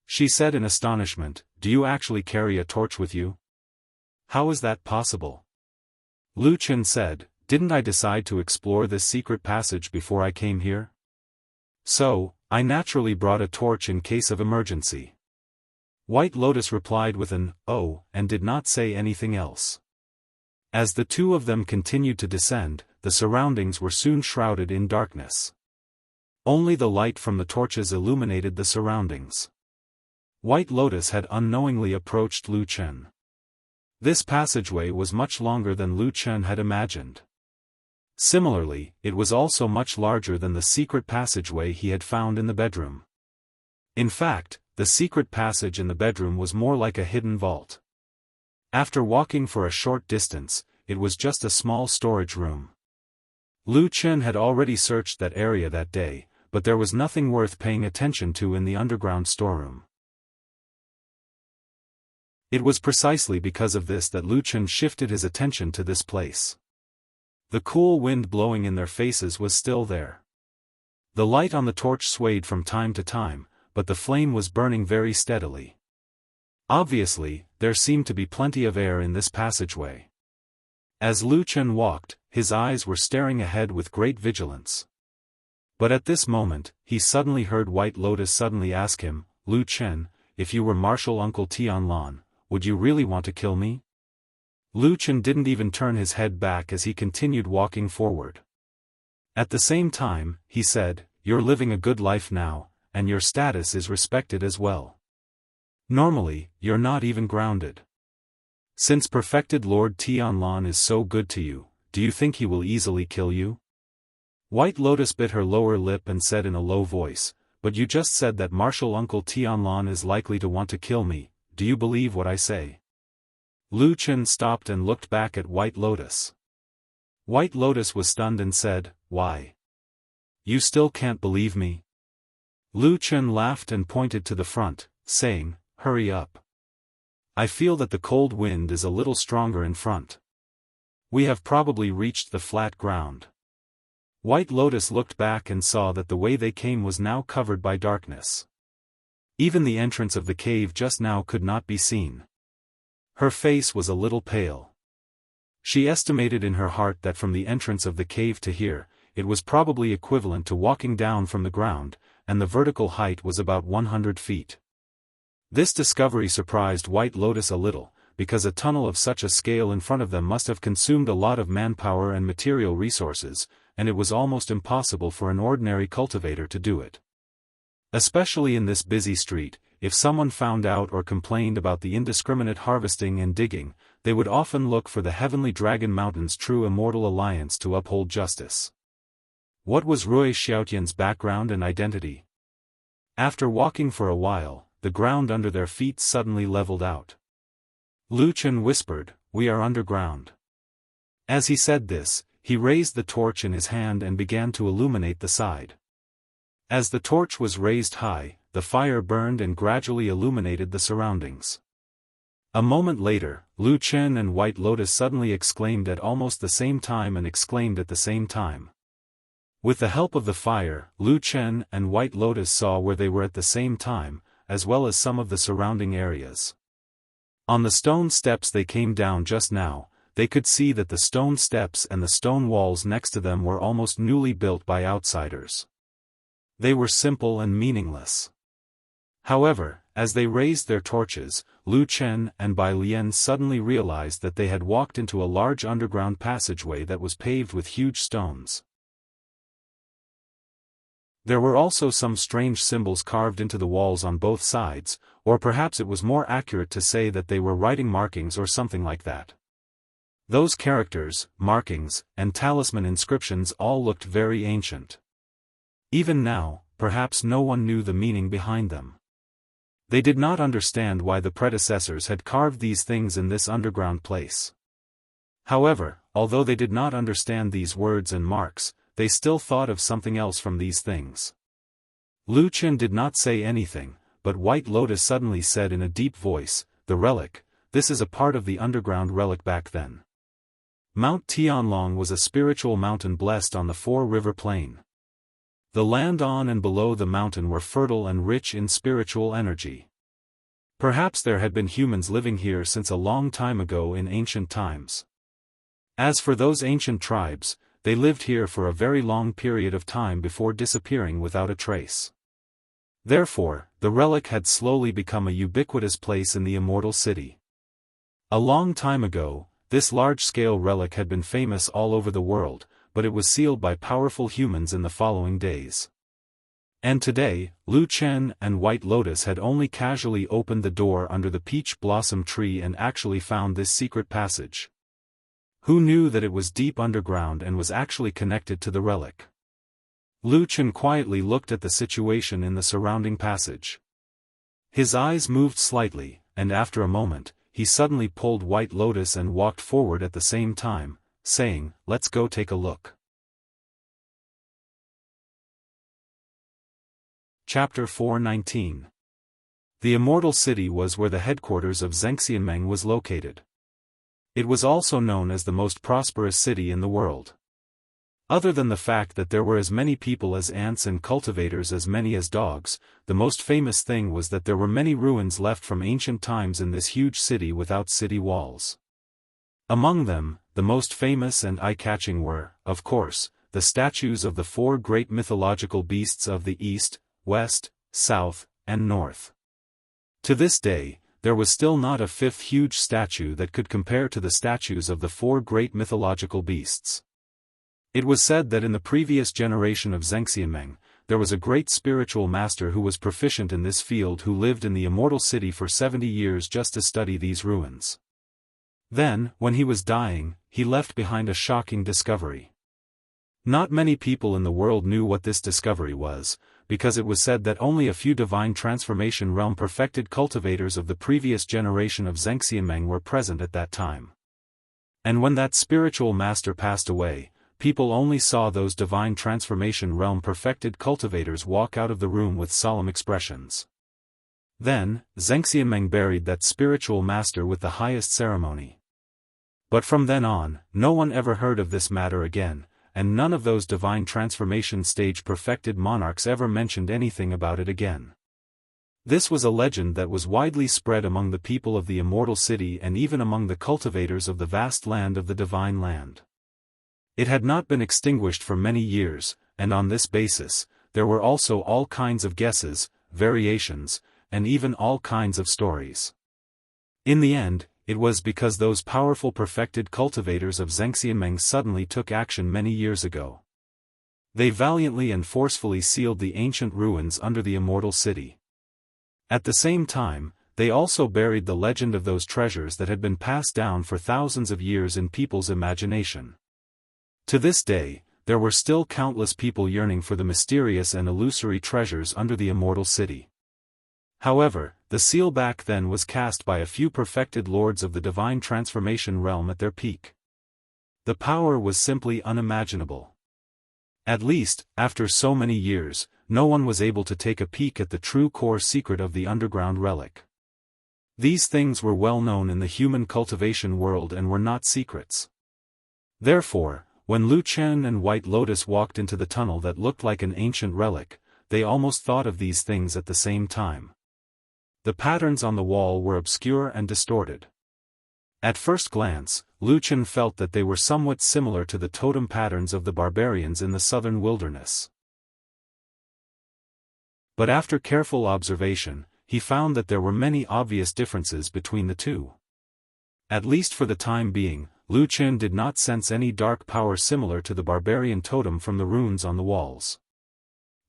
She said in astonishment, do you actually carry a torch with you? How is that possible? Lu Chen said, didn't I decide to explore this secret passage before I came here? So, I naturally brought a torch in case of emergency. White Lotus replied with an, oh, and did not say anything else. As the two of them continued to descend, the surroundings were soon shrouded in darkness. Only the light from the torches illuminated the surroundings. White Lotus had unknowingly approached Lu Chen. This passageway was much longer than Lu Chen had imagined. Similarly, it was also much larger than the secret passageway he had found in the bedroom. In fact, the secret passage in the bedroom was more like a hidden vault. After walking for a short distance, it was just a small storage room. Lu Chen had already searched that area that day, but there was nothing worth paying attention to in the underground storeroom. It was precisely because of this that Lu Chen shifted his attention to this place. The cool wind blowing in their faces was still there. The light on the torch swayed from time to time, but the flame was burning very steadily. Obviously, there seemed to be plenty of air in this passageway. As Lu Chen walked, his eyes were staring ahead with great vigilance. But at this moment, he suddenly heard White Lotus suddenly ask him, Lu Chen, if you were Martial Uncle Tianlan, would you really want to kill me? Lu Chen didn't even turn his head back as he continued walking forward. At the same time, he said, you're living a good life now, and your status is respected as well. Normally, you're not even grounded. Since perfected Lord Tianlan is so good to you, do you think he will easily kill you? White Lotus bit her lower lip and said in a low voice, but you just said that Martial Uncle Tianlan is likely to want to kill me, do you believe what I say? Lu Chen stopped and looked back at White Lotus. White Lotus was stunned and said, why? You still can't believe me? Lu Chen laughed and pointed to the front, saying, hurry up. I feel that the cold wind is a little stronger in front. We have probably reached the flat ground. White Lotus looked back and saw that the way they came was now covered by darkness. Even the entrance of the cave just now could not be seen. Her face was a little pale. She estimated in her heart that from the entrance of the cave to here, it was probably equivalent to walking down from the ground, and the vertical height was about 100 feet. This discovery surprised White Lotus a little, because a tunnel of such a scale in front of them must have consumed a lot of manpower and material resources, and it was almost impossible for an ordinary cultivator to do it. Especially in this busy street, if someone found out or complained about the indiscriminate harvesting and digging, they would often look for the Heavenly Dragon Mountain's true Immortal Alliance to uphold justice. What was Rui Xiaotian's background and identity? After walking for a while, the ground under their feet suddenly leveled out. Lu Chen whispered, "We are underground." As he said this, he raised the torch in his hand and began to illuminate the side. As the torch was raised high, the fire burned and gradually illuminated the surroundings. A moment later, Lu Chen and White Lotus suddenly exclaimed at almost the same time and exclaimed at the same time. With the help of the fire, Lu Chen and White Lotus saw where they were at the same time, as well as some of the surrounding areas. On the stone steps they came down just now, they could see that the stone steps and the stone walls next to them were almost newly built by outsiders. They were simple and meaningless. However, as they raised their torches, Lu Chen and Bai Lian suddenly realized that they had walked into a large underground passageway that was paved with huge stones. There were also some strange symbols carved into the walls on both sides, or perhaps it was more accurate to say that they were writing markings or something like that. Those characters, markings, and talisman inscriptions all looked very ancient. Even now, perhaps no one knew the meaning behind them. They did not understand why the predecessors had carved these things in this underground place. However, although they did not understand these words and marks, they still thought of something else from these things. Lu Chen did not say anything, but White Lotus suddenly said in a deep voice, "The relic, this is a part of the underground relic back then." Mount Tianlong was a spiritual mountain blessed on the four-river plain. The land on and below the mountain were fertile and rich in spiritual energy. Perhaps there had been humans living here since a long time ago in ancient times. As for those ancient tribes, they lived here for a very long period of time before disappearing without a trace. Therefore, the relic had slowly become a ubiquitous place in the Immortal City. A long time ago, this large-scale relic had been famous all over the world, but it was sealed by powerful humans in the following days. And today, Lu Chen and White Lotus had only casually opened the door under the peach blossom tree and actually found this secret passage. Who knew that it was deep underground and was actually connected to the relic? Lu Chen quietly looked at the situation in the surrounding passage. His eyes moved slightly, and after a moment, he suddenly pulled White Lotus and walked forward at the same time, saying, "Let's go take a look." Chapter 419. The Immortal City was where the headquarters of Zhengxianmeng was located. It was also known as the most prosperous city in the world. Other than the fact that there were as many people as ants and cultivators as many as dogs, the most famous thing was that there were many ruins left from ancient times in this huge city without city walls. Among them, the most famous and eye-catching were, of course, the statues of the four great mythological beasts of the East, West, South, and North. To this day, there was still not a fifth huge statue that could compare to the statues of the four great mythological beasts. It was said that in the previous generation of Zhengxianmeng, there was a great spiritual master who was proficient in this field who lived in the Immortal City for 70 years just to study these ruins. Then, when he was dying, he left behind a shocking discovery. Not many people in the world knew what this discovery was, because it was said that only a few divine transformation realm perfected cultivators of the previous generation of Zhengxianmeng were present at that time. And when that spiritual master passed away, people only saw those divine transformation realm perfected cultivators walk out of the room with solemn expressions. Then, Zhengxianmeng buried that spiritual master with the highest ceremony. But from then on, no one ever heard of this matter again, and none of those divine transformation stage perfected monarchs ever mentioned anything about it again. This was a legend that was widely spread among the people of the Immortal City and even among the cultivators of the vast land of the Divine Land. It had not been extinguished for many years, and on this basis, there were also all kinds of guesses, variations, and even all kinds of stories. In the end, it was because those powerful perfected cultivators of Zhengxianmeng suddenly took action many years ago. They valiantly and forcefully sealed the ancient ruins under the Immortal City. At the same time, they also buried the legend of those treasures that had been passed down for thousands of years in people's imagination. To this day, there were still countless people yearning for the mysterious and illusory treasures under the Immortal City. However, the seal back then was cast by a few perfected lords of the divine transformation realm at their peak. The power was simply unimaginable. At least, after so many years, no one was able to take a peek at the true core secret of the underground relic. These things were well known in the human cultivation world and were not secrets. Therefore, when Lu Chen and White Lotus walked into the tunnel that looked like an ancient relic, they almost thought of these things at the same time. The patterns on the wall were obscure and distorted. At first glance, Lu Chen felt that they were somewhat similar to the totem patterns of the barbarians in the southern wilderness. But after careful observation, he found that there were many obvious differences between the two. At least for the time being, Lu Chen did not sense any dark power similar to the barbarian totem from the runes on the walls.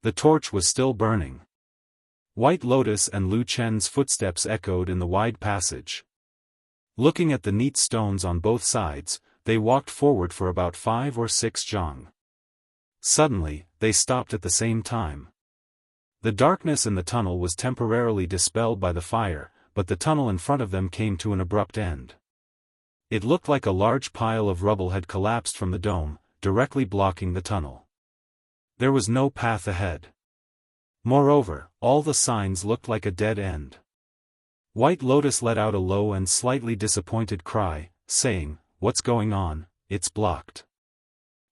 The torch was still burning. White Lotus and Lu Chen's footsteps echoed in the wide passage. Looking at the neat stones on both sides, they walked forward for about 5 or 6 zhang. Suddenly, they stopped at the same time. The darkness in the tunnel was temporarily dispelled by the fire, but the tunnel in front of them came to an abrupt end. It looked like a large pile of rubble had collapsed from the dome, directly blocking the tunnel. There was no path ahead. Moreover, all the signs looked like a dead end. White Lotus let out a low and slightly disappointed cry, saying, "What's going on? It's blocked."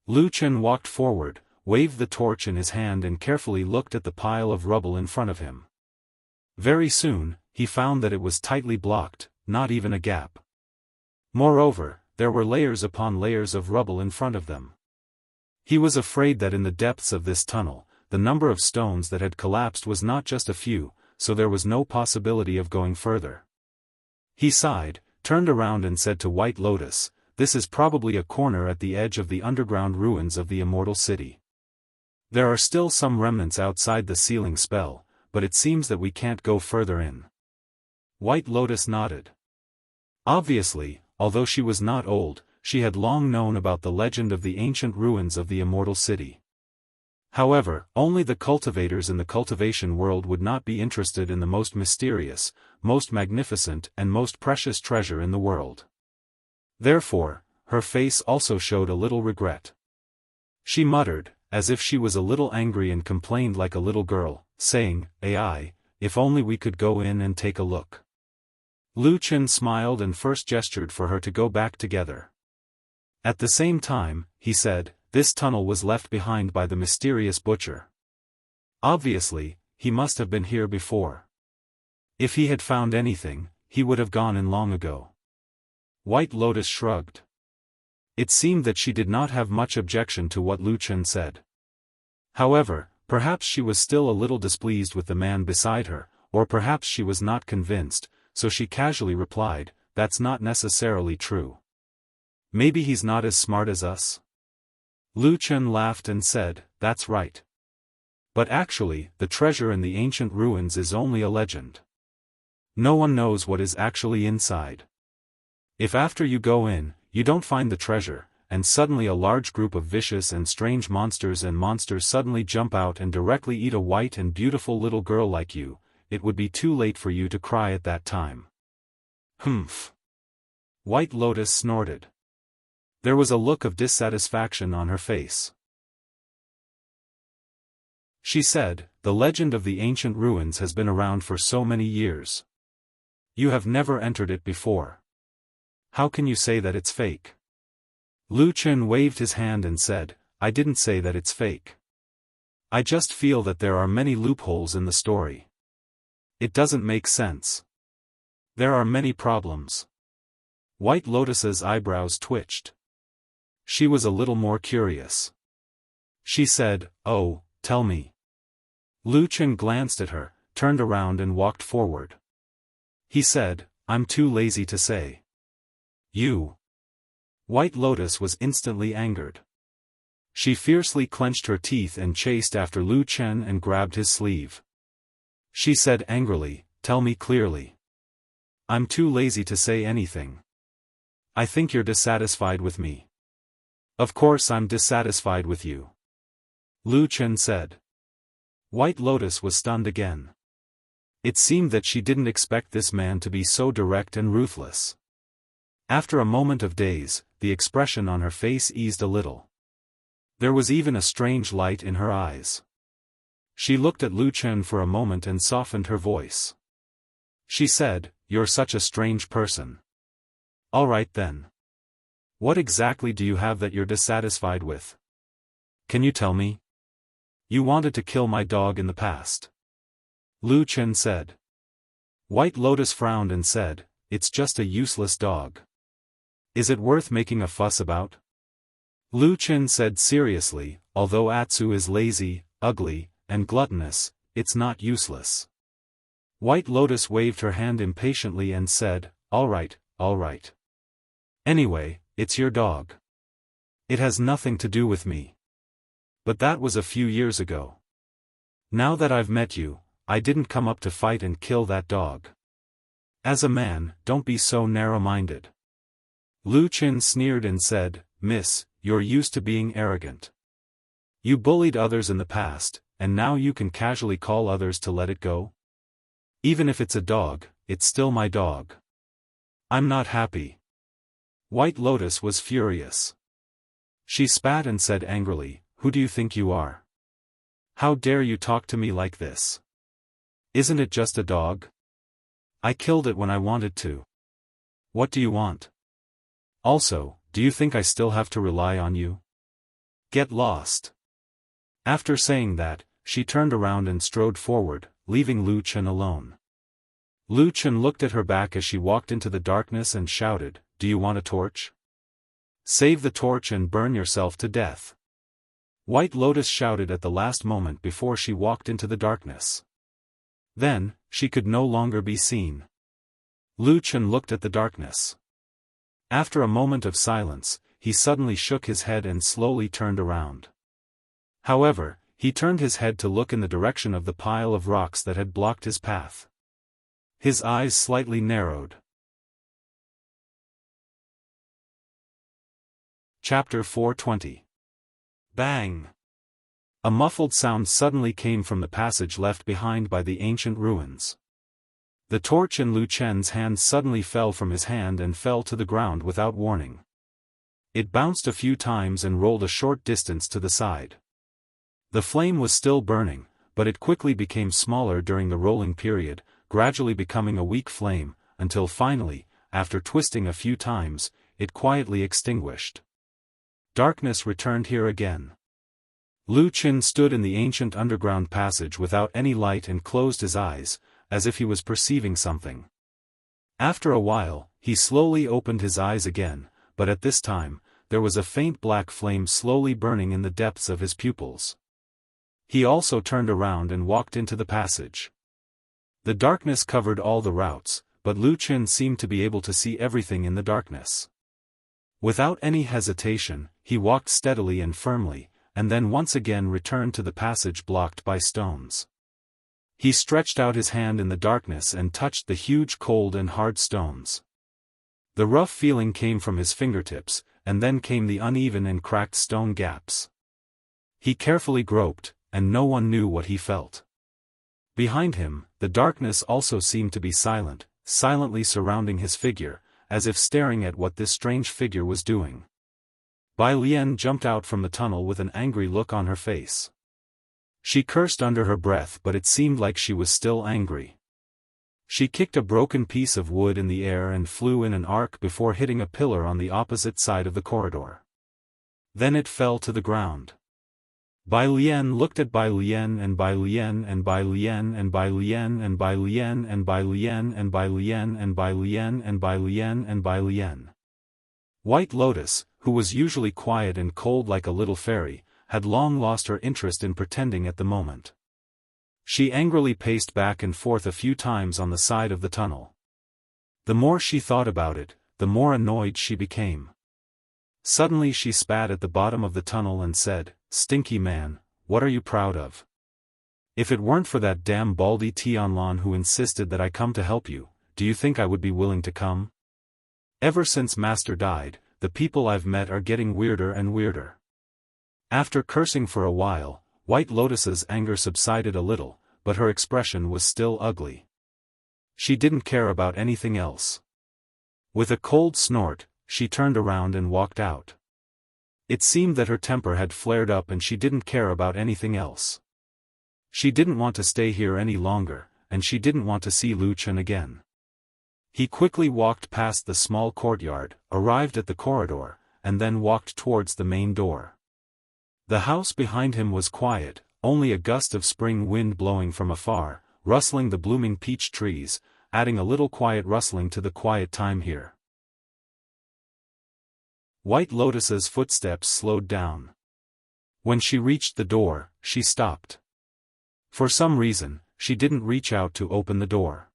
Lu Chen walked forward, waved the torch in his hand and carefully looked at the pile of rubble in front of him. Very soon, he found that it was tightly blocked, not even a gap. Moreover, there were layers upon layers of rubble in front of them. He was afraid that in the depths of this tunnel, the number of stones that had collapsed was not just a few, so there was no possibility of going further. He sighed, turned around and said to White Lotus, "This is probably a corner at the edge of the underground ruins of the Immortal City. There are still some remnants outside the sealing spell, but it seems that we can't go further in." White Lotus nodded. Obviously, although she was not old, she had long known about the legend of the ancient ruins of the Immortal City. However, only the cultivators in the cultivation world would not be interested in the most mysterious, most magnificent and most precious treasure in the world. Therefore, her face also showed a little regret. She muttered, as if she was a little angry and complained like a little girl, saying, "Ai, if only we could go in and take a look." Lu Chen smiled and first gestured for her to go back together. At the same time, he said, "This tunnel was left behind by the mysterious butcher. Obviously, he must have been here before. If he had found anything, he would have gone in long ago." White Lotus shrugged. It seemed that she did not have much objection to what Lu Chen said. However, perhaps she was still a little displeased with the man beside her, or perhaps she was not convinced, so she casually replied, "That's not necessarily true. Maybe he's not as smart as us." Lu Chen laughed and said, "That's right. But actually, the treasure in the ancient ruins is only a legend. No one knows what is actually inside. If after you go in, you don't find the treasure, and suddenly a large group of vicious and strange monsters suddenly jump out and directly eat a white and beautiful little girl like you, it would be too late for you to cry at that time." "Humph." White Lotus snorted. There was a look of dissatisfaction on her face. She said, "The legend of the ancient ruins has been around for so many years. You have never entered it before. How can you say that it's fake?" Lu Chen waved his hand and said, "I didn't say that it's fake. I just feel that there are many loopholes in the story. It doesn't make sense. There are many problems." White Lotus's eyebrows twitched. She was a little more curious. She said, "Oh, tell me." Lu Chen glanced at her, turned around and walked forward. He said, "I'm too lazy to say." "You." White Lotus was instantly angered. She fiercely clenched her teeth and chased after Lu Chen and grabbed his sleeve. She said angrily, "Tell me clearly. I'm too lazy to say anything. I think you're dissatisfied with me." "Of course I'm dissatisfied with you," Lu Chen said. White Lotus was stunned again. It seemed that she didn't expect this man to be so direct and ruthless. After a moment of daze, the expression on her face eased a little. There was even a strange light in her eyes. She looked at Lu Chen for a moment and softened her voice. She said, "You're such a strange person. All right then. What exactly do you have that you're dissatisfied with? Can you tell me? You wanted to kill my dog in the past." Lu Chen said. White Lotus frowned and said, "It's just a useless dog. Is it worth making a fuss about?" Lu Chen said seriously, "Although Atsu is lazy, ugly, and gluttonous, it's not useless." White Lotus waved her hand impatiently and said, all right. Anyway, it's your dog. It has nothing to do with me. But that was a few years ago. Now that I've met you, I didn't come up to fight and kill that dog. As a man, don't be so narrow-minded." Lu Chen sneered and said, "Miss, you're used to being arrogant. You bullied others in the past, and now you can casually call others to let it go? Even if it's a dog, it's still my dog. I'm not happy." White Lotus was furious. She spat and said angrily, "Who do you think you are? How dare you talk to me like this? Isn't it just a dog? I killed it when I wanted to. What do you want? Also, do you think I still have to rely on you? Get lost." After saying that, she turned around and strode forward, leaving Lu Chen alone. Lu Chen looked at her back as she walked into the darkness and shouted, "Do you want a torch? Save the torch and burn yourself to death." White Lotus shouted at the last moment before she walked into the darkness. Then, she could no longer be seen. Lu Chen looked at the darkness. After a moment of silence, he suddenly shook his head and slowly turned around. However, he turned his head to look in the direction of the pile of rocks that had blocked his path. His eyes slightly narrowed. Chapter 420. Bang! A muffled sound suddenly came from the passage left behind by the ancient ruins. The torch in Lu Chen's hand suddenly fell from his hand and fell to the ground without warning. It bounced a few times and rolled a short distance to the side. The flame was still burning, but it quickly became smaller during the rolling period, gradually becoming a weak flame, until finally, after twisting a few times, it quietly extinguished. Darkness returned here again. Lu Chen stood in the ancient underground passage without any light and closed his eyes, as if he was perceiving something. After a while, he slowly opened his eyes again, but at this time, there was a faint black flame slowly burning in the depths of his pupils. He also turned around and walked into the passage. The darkness covered all the routes, but Lu Chen seemed to be able to see everything in the darkness. Without any hesitation, he walked steadily and firmly, and then once again returned to the passage blocked by stones. He stretched out his hand in the darkness and touched the huge cold and hard stones. The rough feeling came from his fingertips, and then came the uneven and cracked stone gaps. He carefully groped, and no one knew what he felt. Behind him, the darkness also seemed to be silent, silently surrounding his figure, as if staring at what this strange figure was doing. Bai Lian jumped out from the tunnel with an angry look on her face. She cursed under her breath, but it seemed like she was still angry. She kicked a broken piece of wood in the air and flew in an arc before hitting a pillar on the opposite side of the corridor. Then it fell to the ground. Bai Lian looked at Bai Lian and Bai Lian and Bai Lian and Bai Lian and Bai Lian and Bai Lian and Bai Lian and Bai Lian and Bai Lian and Bai Lian. White Lotus, who was usually quiet and cold like a little fairy, had long lost her interest in pretending at the moment. She angrily paced back and forth a few times on the side of the tunnel. The more she thought about it, the more annoyed she became. Suddenly she spat at the bottom of the tunnel and said, "Stinky man, what are you proud of? If it weren't for that damn baldy Tianlan who insisted that I come to help you, do you think I would be willing to come? Ever since Master died, the people I've met are getting weirder and weirder." After cursing for a while, White Lotus's anger subsided a little, but her expression was still ugly. She didn't care about anything else. With a cold snort, she turned around and walked out. It seemed that her temper had flared up and she didn't care about anything else. She didn't want to stay here any longer, and she didn't want to see Lu Chen again. He quickly walked past the small courtyard, arrived at the corridor, and then walked towards the main door. The house behind him was quiet, only a gust of spring wind blowing from afar, rustling the blooming peach trees, adding a little quiet rustling to the quiet time here. White Lotus's footsteps slowed down. When she reached the door, she stopped. For some reason, she didn't reach out to open the door.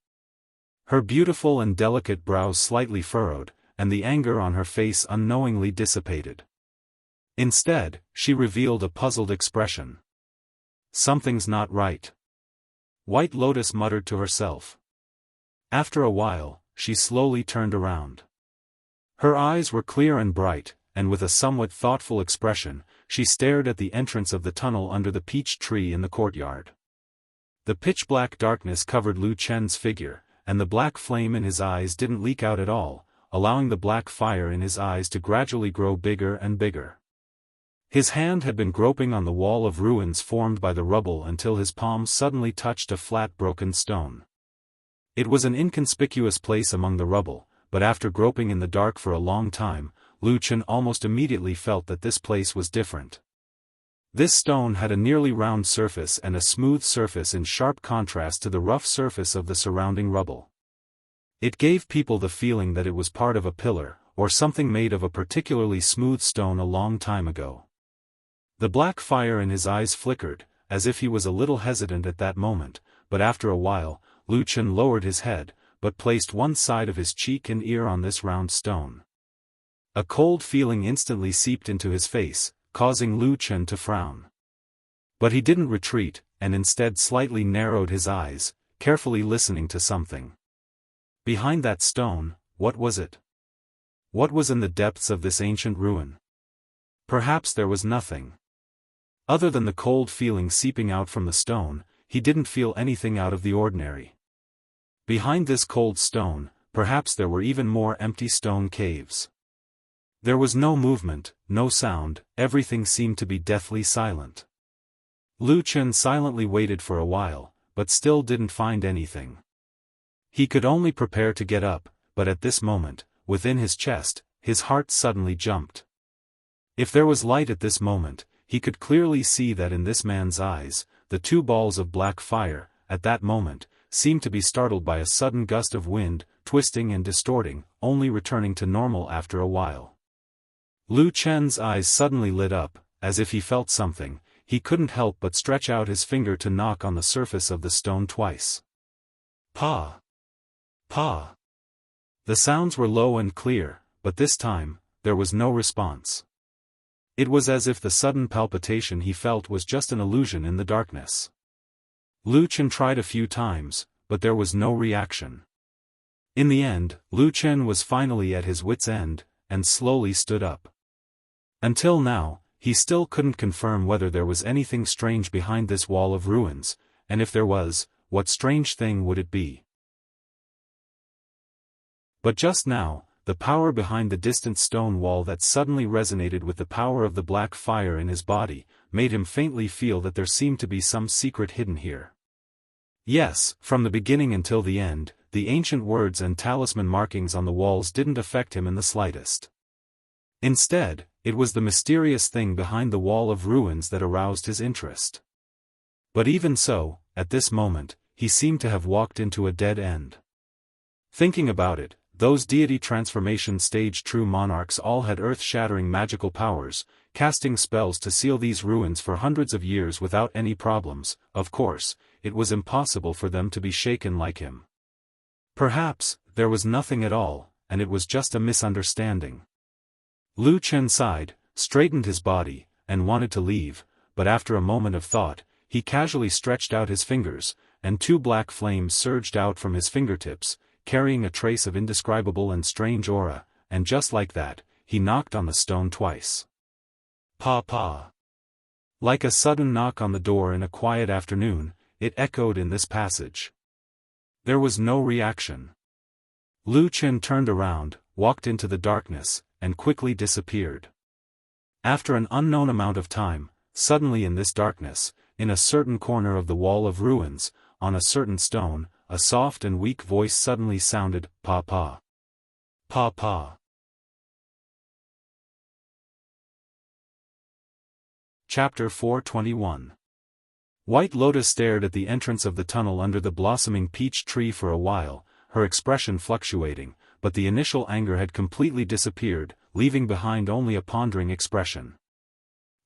Her beautiful and delicate brows slightly furrowed, and the anger on her face unknowingly dissipated. Instead, she revealed a puzzled expression. "Something's not right," White Lotus muttered to herself. After a while, she slowly turned around. Her eyes were clear and bright, and with a somewhat thoughtful expression, she stared at the entrance of the tunnel under the peach tree in the courtyard. The pitch-black darkness covered Lu Chen's figure, and the black flame in his eyes didn't leak out at all, allowing the black fire in his eyes to gradually grow bigger and bigger. His hand had been groping on the wall of ruins formed by the rubble until his palm suddenly touched a flat broken stone. It was an inconspicuous place among the rubble, but after groping in the dark for a long time, Lu Chen almost immediately felt that this place was different. This stone had a nearly round surface and a smooth surface in sharp contrast to the rough surface of the surrounding rubble. It gave people the feeling that it was part of a pillar, or something made of a particularly smooth stone a long time ago. The black fire in his eyes flickered, as if he was a little hesitant at that moment, but after a while, Lu Chen lowered his head, but placed one side of his cheek and ear on this round stone. A cold feeling instantly seeped into his face, causing Lu Chen to frown. But he didn't retreat, and instead slightly narrowed his eyes, carefully listening to something. Behind that stone, what was it? What was in the depths of this ancient ruin? Perhaps there was nothing. Other than the cold feeling seeping out from the stone, he didn't feel anything out of the ordinary. Behind this cold stone, perhaps there were even more empty stone caves. There was no movement, no sound, everything seemed to be deathly silent. Lu Chen silently waited for a while, but still didn't find anything. He could only prepare to get up, but at this moment, within his chest, his heart suddenly jumped. If there was light at this moment, he could clearly see that in this man's eyes, the two balls of black fire, at that moment, seemed to be startled by a sudden gust of wind, twisting and distorting, only returning to normal after a while. Lu Chen's eyes suddenly lit up, as if he felt something. He couldn't help but stretch out his finger to knock on the surface of the stone twice. Pa! Pa! The sounds were low and clear, but this time, there was no response. It was as if the sudden palpitation he felt was just an illusion in the darkness. Lu Chen tried a few times, but there was no reaction. In the end, Lu Chen was finally at his wit's end, and slowly stood up. Until now, he still couldn't confirm whether there was anything strange behind this wall of ruins, and if there was, what strange thing would it be? But just now, the power behind the distant stone wall that suddenly resonated with the power of the black fire in his body, made him faintly feel that there seemed to be some secret hidden here. Yes, from the beginning until the end, the ancient words and talisman markings on the walls didn't affect him in the slightest. Instead, it was the mysterious thing behind the wall of ruins that aroused his interest. But even so, at this moment, he seemed to have walked into a dead end. Thinking about it, those deity transformation stage true monarchs all had earth-shattering magical powers, casting spells to seal these ruins for hundreds of years without any problems. Of course, it was impossible for them to be shaken like him. Perhaps, there was nothing at all, and it was just a misunderstanding. Lu Chen sighed, straightened his body, and wanted to leave, but after a moment of thought, he casually stretched out his fingers, and two black flames surged out from his fingertips, carrying a trace of indescribable and strange aura, and just like that, he knocked on the stone twice. Pa pa. Like a sudden knock on the door in a quiet afternoon, it echoed in this passage. There was no reaction. Lu Chen turned around, walked into the darkness, and quickly disappeared. After an unknown amount of time, suddenly in this darkness, in a certain corner of the wall of ruins, on a certain stone, a soft and weak voice suddenly sounded, "Pa pa. Pa pa." Chapter 421. White Lotus stared at the entrance of the tunnel under the blossoming peach tree for a while, her expression fluctuating, but the initial anger had completely disappeared, leaving behind only a pondering expression.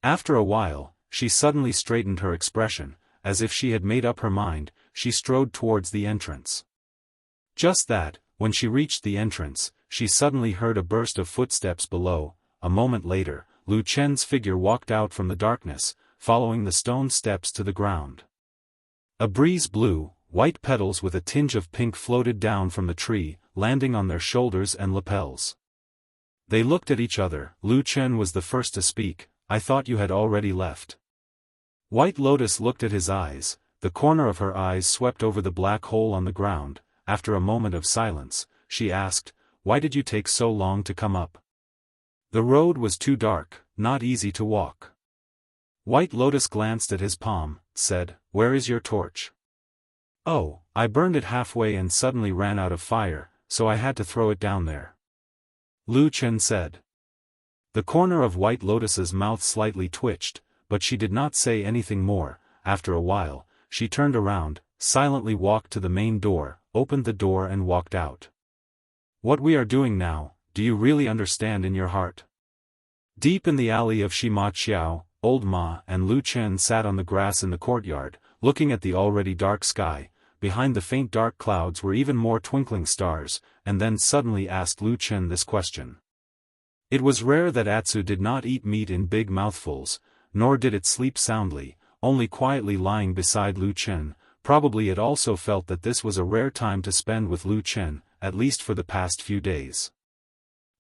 After a while, she suddenly straightened her expression, as if she had made up her mind. She strode towards the entrance. Just that, when she reached the entrance, she suddenly heard a burst of footsteps below. A moment later, Lu Chen's figure walked out from the darkness, following the stone steps to the ground. A breeze blew, white petals with a tinge of pink floated down from the tree, landing on their shoulders and lapels. They looked at each other. Lu Chen was the first to speak. "I thought you had already left." White Lotus looked at his eyes. The corner of her eyes swept over the black hole on the ground. After a moment of silence, she asked, "Why did you take so long to come up?" "The road was too dark, not easy to walk." White Lotus glanced at his palm, said, "Where is your torch?" "Oh, I burned it halfway and suddenly ran out of fire, so I had to throw it down there," Lu Chen said. The corner of White Lotus's mouth slightly twitched, but she did not say anything more. After a while, she turned around, silently walked to the main door, opened the door and walked out. "What we are doing now, do you really understand in your heart?" Deep in the alley of Shima Qiao, Old Ma and Lu Chen sat on the grass in the courtyard, looking at the already dark sky. Behind the faint dark clouds were even more twinkling stars, and then suddenly asked Lu Chen this question. It was rare that Atsu did not eat meat in big mouthfuls, nor did it sleep soundly, only quietly lying beside Lu Chen. Probably it also felt that this was a rare time to spend with Lu Chen, at least for the past few days.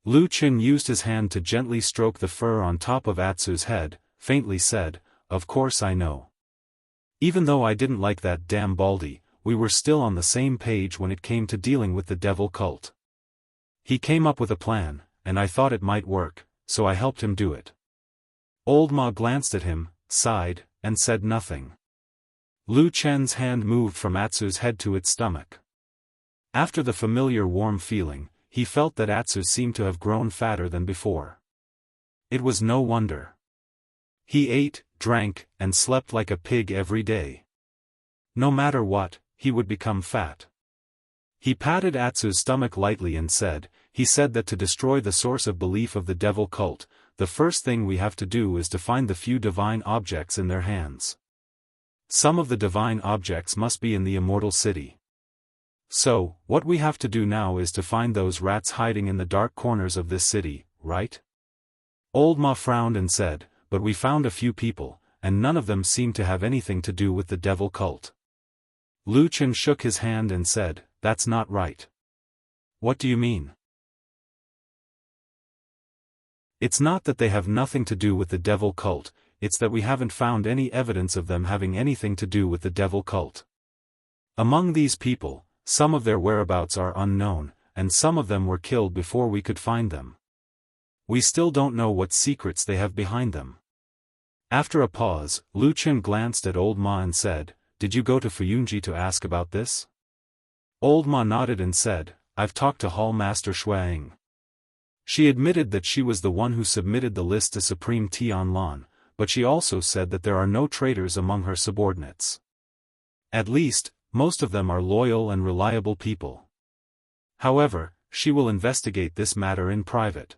Lu Chen used his hand to gently stroke the fur on top of Atsu's head, faintly said, "Of course I know. Even though I didn't like that damn Baldy, we were still on the same page when it came to dealing with the devil cult. He came up with a plan, and I thought it might work, so I helped him do it." Old Ma glanced at him, sighed, and said nothing. Lu Chen's hand moved from Atsu's head to its stomach. After the familiar warm feeling, he felt that Atsu seemed to have grown fatter than before. It was no wonder. He ate, drank, and slept like a pig every day. No matter what, he would become fat. He patted Atsu's stomach lightly and said, "He said that to destroy the source of belief of the devil cult, the first thing we have to do is to find the few divine objects in their hands. Some of the divine objects must be in the Immortal City. So, what we have to do now is to find those rats hiding in the dark corners of this city, right?" Old Ma frowned and said, "But we found a few people, and none of them seemed to have anything to do with the devil cult." Lu Chen shook his hand and said, "That's not right." "What do you mean?" "It's not that they have nothing to do with the devil cult, it's that we haven't found any evidence of them having anything to do with the devil cult. Among these people, some of their whereabouts are unknown, and some of them were killed before we could find them. We still don't know what secrets they have behind them." After a pause, Lu Chen glanced at Old Ma and said, "Did you go to Fuyunji to ask about this?" Old Ma nodded and said, "I've talked to Hall Master Shuang." She admitted that she was the one who submitted the list to Supreme Tian Lan, but she also said that there are no traitors among her subordinates. At least, most of them are loyal and reliable people. However, she will investigate this matter in private.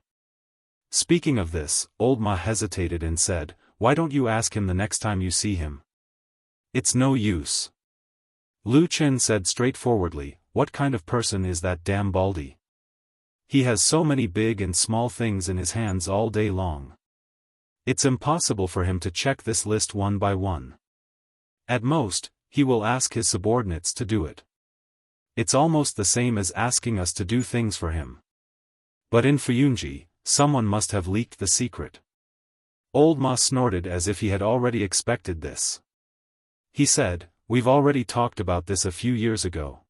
Speaking of this, Old Ma hesitated and said, "Why don't you ask him the next time you see him?" "It's no use." Lu Chen said straightforwardly, "What kind of person is that damn Baldy? He has so many big and small things in his hands all day long. It's impossible for him to check this list one by one. At most, he will ask his subordinates to do it. It's almost the same as asking us to do things for him. But in Fuyunji, someone must have leaked the secret." Old Ma snorted as if he had already expected this. He said, "We've already talked about this a few years ago.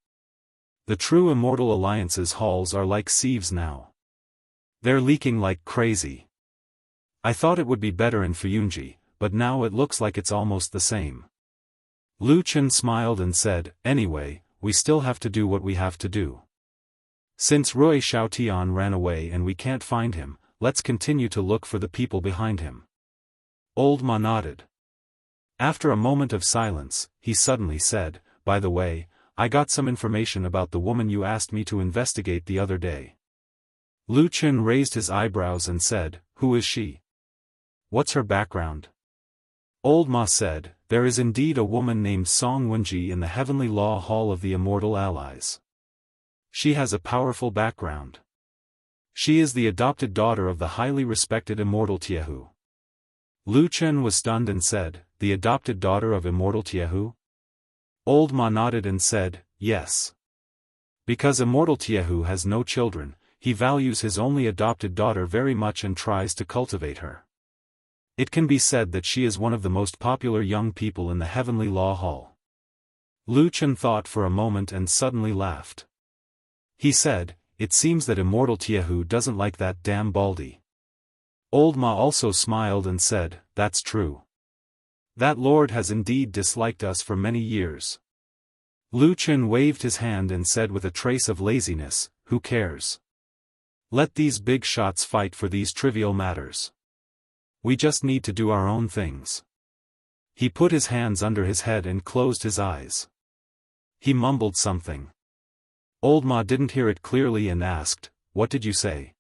The true Immortal Alliance's halls are like sieves now. They're leaking like crazy. I thought it would be better in Fuyunji, but now it looks like it's almost the same. Lu Chen smiled and said, anyway, we still have to do what we have to do. Since Rui Xiaotian ran away and we can't find him, let's continue to look for the people behind him. Old Ma nodded. After a moment of silence, he suddenly said, by the way, I got some information about the woman you asked me to investigate the other day. Lu Chen raised his eyebrows and said, who is she? What's her background? Old Ma said, there is indeed a woman named Song Wenji in the Heavenly Law Hall of the Immortal Allies. She has a powerful background. She is the adopted daughter of the highly respected Immortal Jianghu. Lu Chen was stunned and said, the adopted daughter of Immortal Jianghu? Old Ma nodded and said, yes. Because Immortal Jianghu has no children, he values his only adopted daughter very much and tries to cultivate her. It can be said that she is one of the most popular young people in the Heavenly Law Hall. Lu Chen thought for a moment and suddenly laughed. He said, it seems that Immortal Jianghu doesn't like that damn Baldy. Old Ma also smiled and said, that's true. That lord has indeed disliked us for many years. Lu Chen waved his hand and said with a trace of laziness, who cares? Let these big shots fight for these trivial matters. We just need to do our own things. He put his hands under his head and closed his eyes. He mumbled something. Old Ma didn't hear it clearly and asked, what did you say?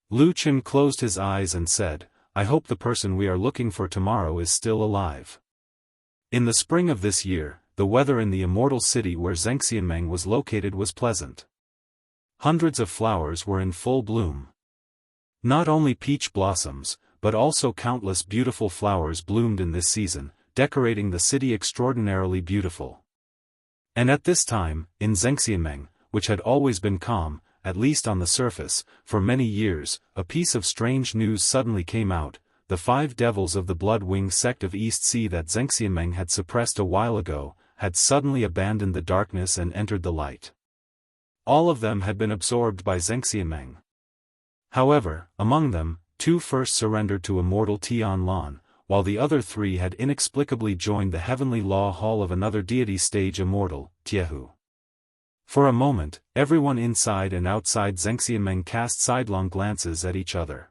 Lu Chen closed his eyes and said, I hope the person we are looking for tomorrow is still alive. In the spring of this year, the weather in the immortal city where Zhengxianmeng was located was pleasant. Hundreds of flowers were in full bloom. Not only peach blossoms, but also countless beautiful flowers bloomed in this season, decorating the city extraordinarily beautiful. And at this time, in Zhengxianmeng, which had always been calm, at least on the surface, for many years, a piece of strange news suddenly came out. The 5 devils of the Blood-Wing sect of East Sea that Zhengxianmeng had suppressed a while ago, had suddenly abandoned the darkness and entered the light. All of them had been absorbed by Zhengxianmeng. However, among them, 2 first surrendered to Immortal Tianlan, while the other 3 had inexplicably joined the Heavenly Law Hall of another deity stage Immortal, Jianghu. For a moment, everyone inside and outside Zhengxianmeng cast sidelong glances at each other.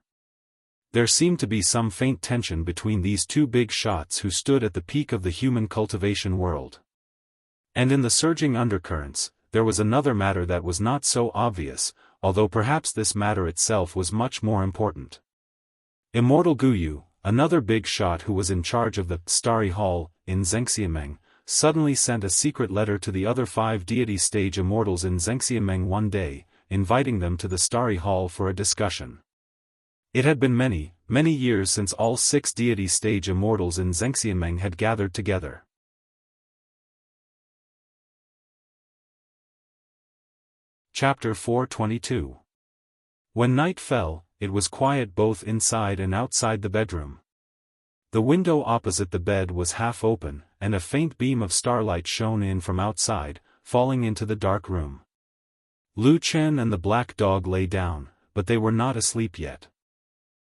There seemed to be some faint tension between these 2 big shots who stood at the peak of the human cultivation world. And in the surging undercurrents, there was another matter that was not so obvious, although perhaps this matter itself was much more important. Immortal Guyu, another big shot who was in charge of the Starry Hall in Zhengxianmeng, suddenly sent a secret letter to the other 5 deity stage immortals in Zhengxianmeng one day, inviting them to the Starry Hall for a discussion. It had been many, many years since all 6 deity stage immortals in Zhengxianmeng had gathered together. Chapter 422. When night fell, it was quiet both inside and outside the bedroom. The window opposite the bed was half open, and a faint beam of starlight shone in from outside, falling into the dark room. Lu Chen and the black dog lay down, but they were not asleep yet.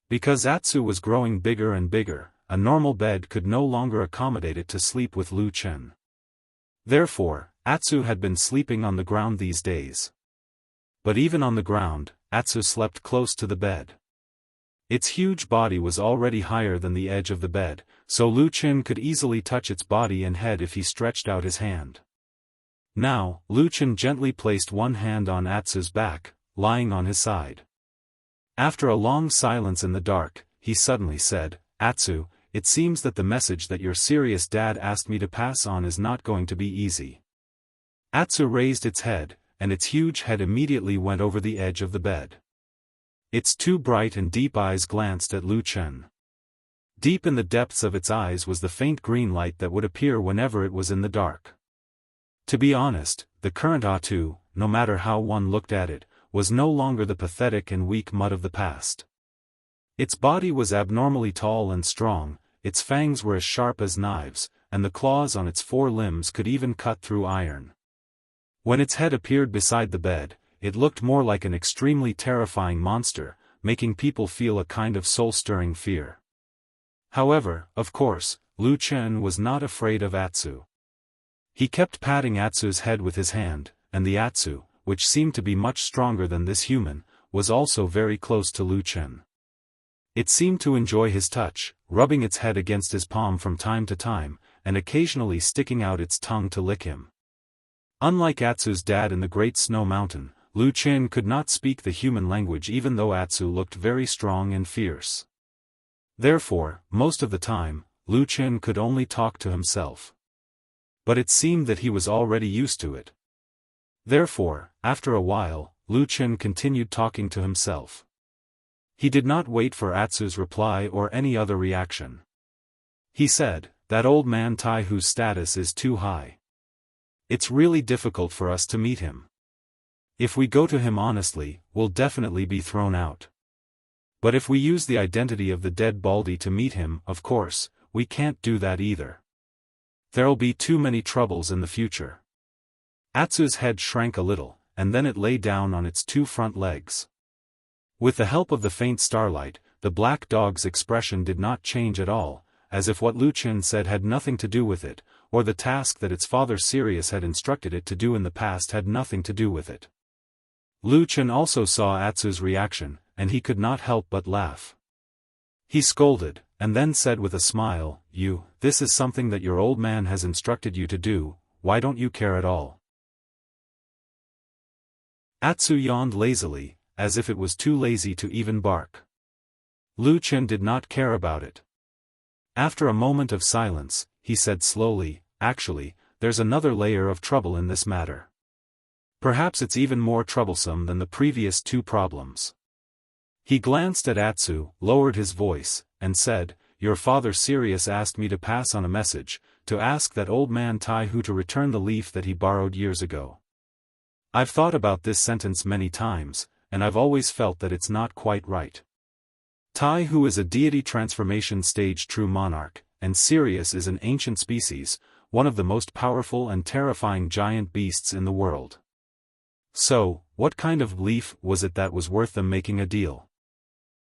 Because Atsu was growing bigger and bigger, a normal bed could no longer accommodate it to sleep with Lu Chen. Therefore, Atsu had been sleeping on the ground these days. But even on the ground, Atsu slept close to the bed. Its huge body was already higher than the edge of the bed, so Lu Chen could easily touch its body and head if he stretched out his hand. Now, Lu Chen gently placed one hand on Atsu's back, lying on his side. After a long silence in the dark, he suddenly said, Atsu, it seems that the message that your serious dad asked me to pass on is not going to be easy. Atsu raised its head, and its huge head immediately went over the edge of the bed. Its 2 bright and deep eyes glanced at Lu Chen. Deep in the depths of its eyes was the faint green light that would appear whenever it was in the dark. To be honest, the current Atsu, no matter how one looked at it, was no longer the pathetic and weak mud of the past. Its body was abnormally tall and strong, its fangs were as sharp as knives, and the claws on its 4 limbs could even cut through iron. When its head appeared beside the bed, it looked more like an extremely terrifying monster, making people feel a kind of soul-stirring fear. However, of course, Lu Chen was not afraid of Atsu. He kept patting Atsu's head with his hand, and the Atsu, which seemed to be much stronger than this human, was also very close to Lu Chen. It seemed to enjoy his touch, rubbing its head against his palm from time to time, and occasionally sticking out its tongue to lick him. Unlike Atsu's dad in the Great Snow Mountain, Lu Chen could not speak the human language even though Atsu looked very strong and fierce. Therefore, most of the time, Lu Chen could only talk to himself. But it seemed that he was already used to it. Therefore, after a while, Lu Chen continued talking to himself. He did not wait for Atsu's reply or any other reaction. He said, "That old man Tai Hu's status is too high. It's really difficult for us to meet him. If we go to him honestly, we'll definitely be thrown out. But if we use the identity of the dead Baldy to meet him, of course, we can't do that either. There'll be too many troubles in the future." Atsu's head shrank a little, and then it lay down on its two front legs. With the help of the faint starlight, the black dog's expression did not change at all, as if what Lu Chen said had nothing to do with it, or the task that its father Sirius had instructed it to do in the past had nothing to do with it. Lu Chen also saw Atsu's reaction, and he could not help but laugh. He scolded, and then said with a smile, "This is something that your old man has instructed you to do, why don't you care at all?" Atsu yawned lazily, as if it was too lazy to even bark. Lu Chen did not care about it. After a moment of silence, he said slowly, "Actually, there's another layer of trouble in this matter. Perhaps it's even more troublesome than the previous two problems." He glanced at Atsu, lowered his voice, and said, "Your father Sirius asked me to pass on a message, to ask that old man Tai Hu to return the leaf that he borrowed years ago. I've thought about this sentence many times, and I've always felt that it's not quite right. Tai Hu is a deity transformation stage true monarch, and Sirius is an ancient species, one of the most powerful and terrifying giant beasts in the world. So, what kind of leaf was it that was worth them making a deal?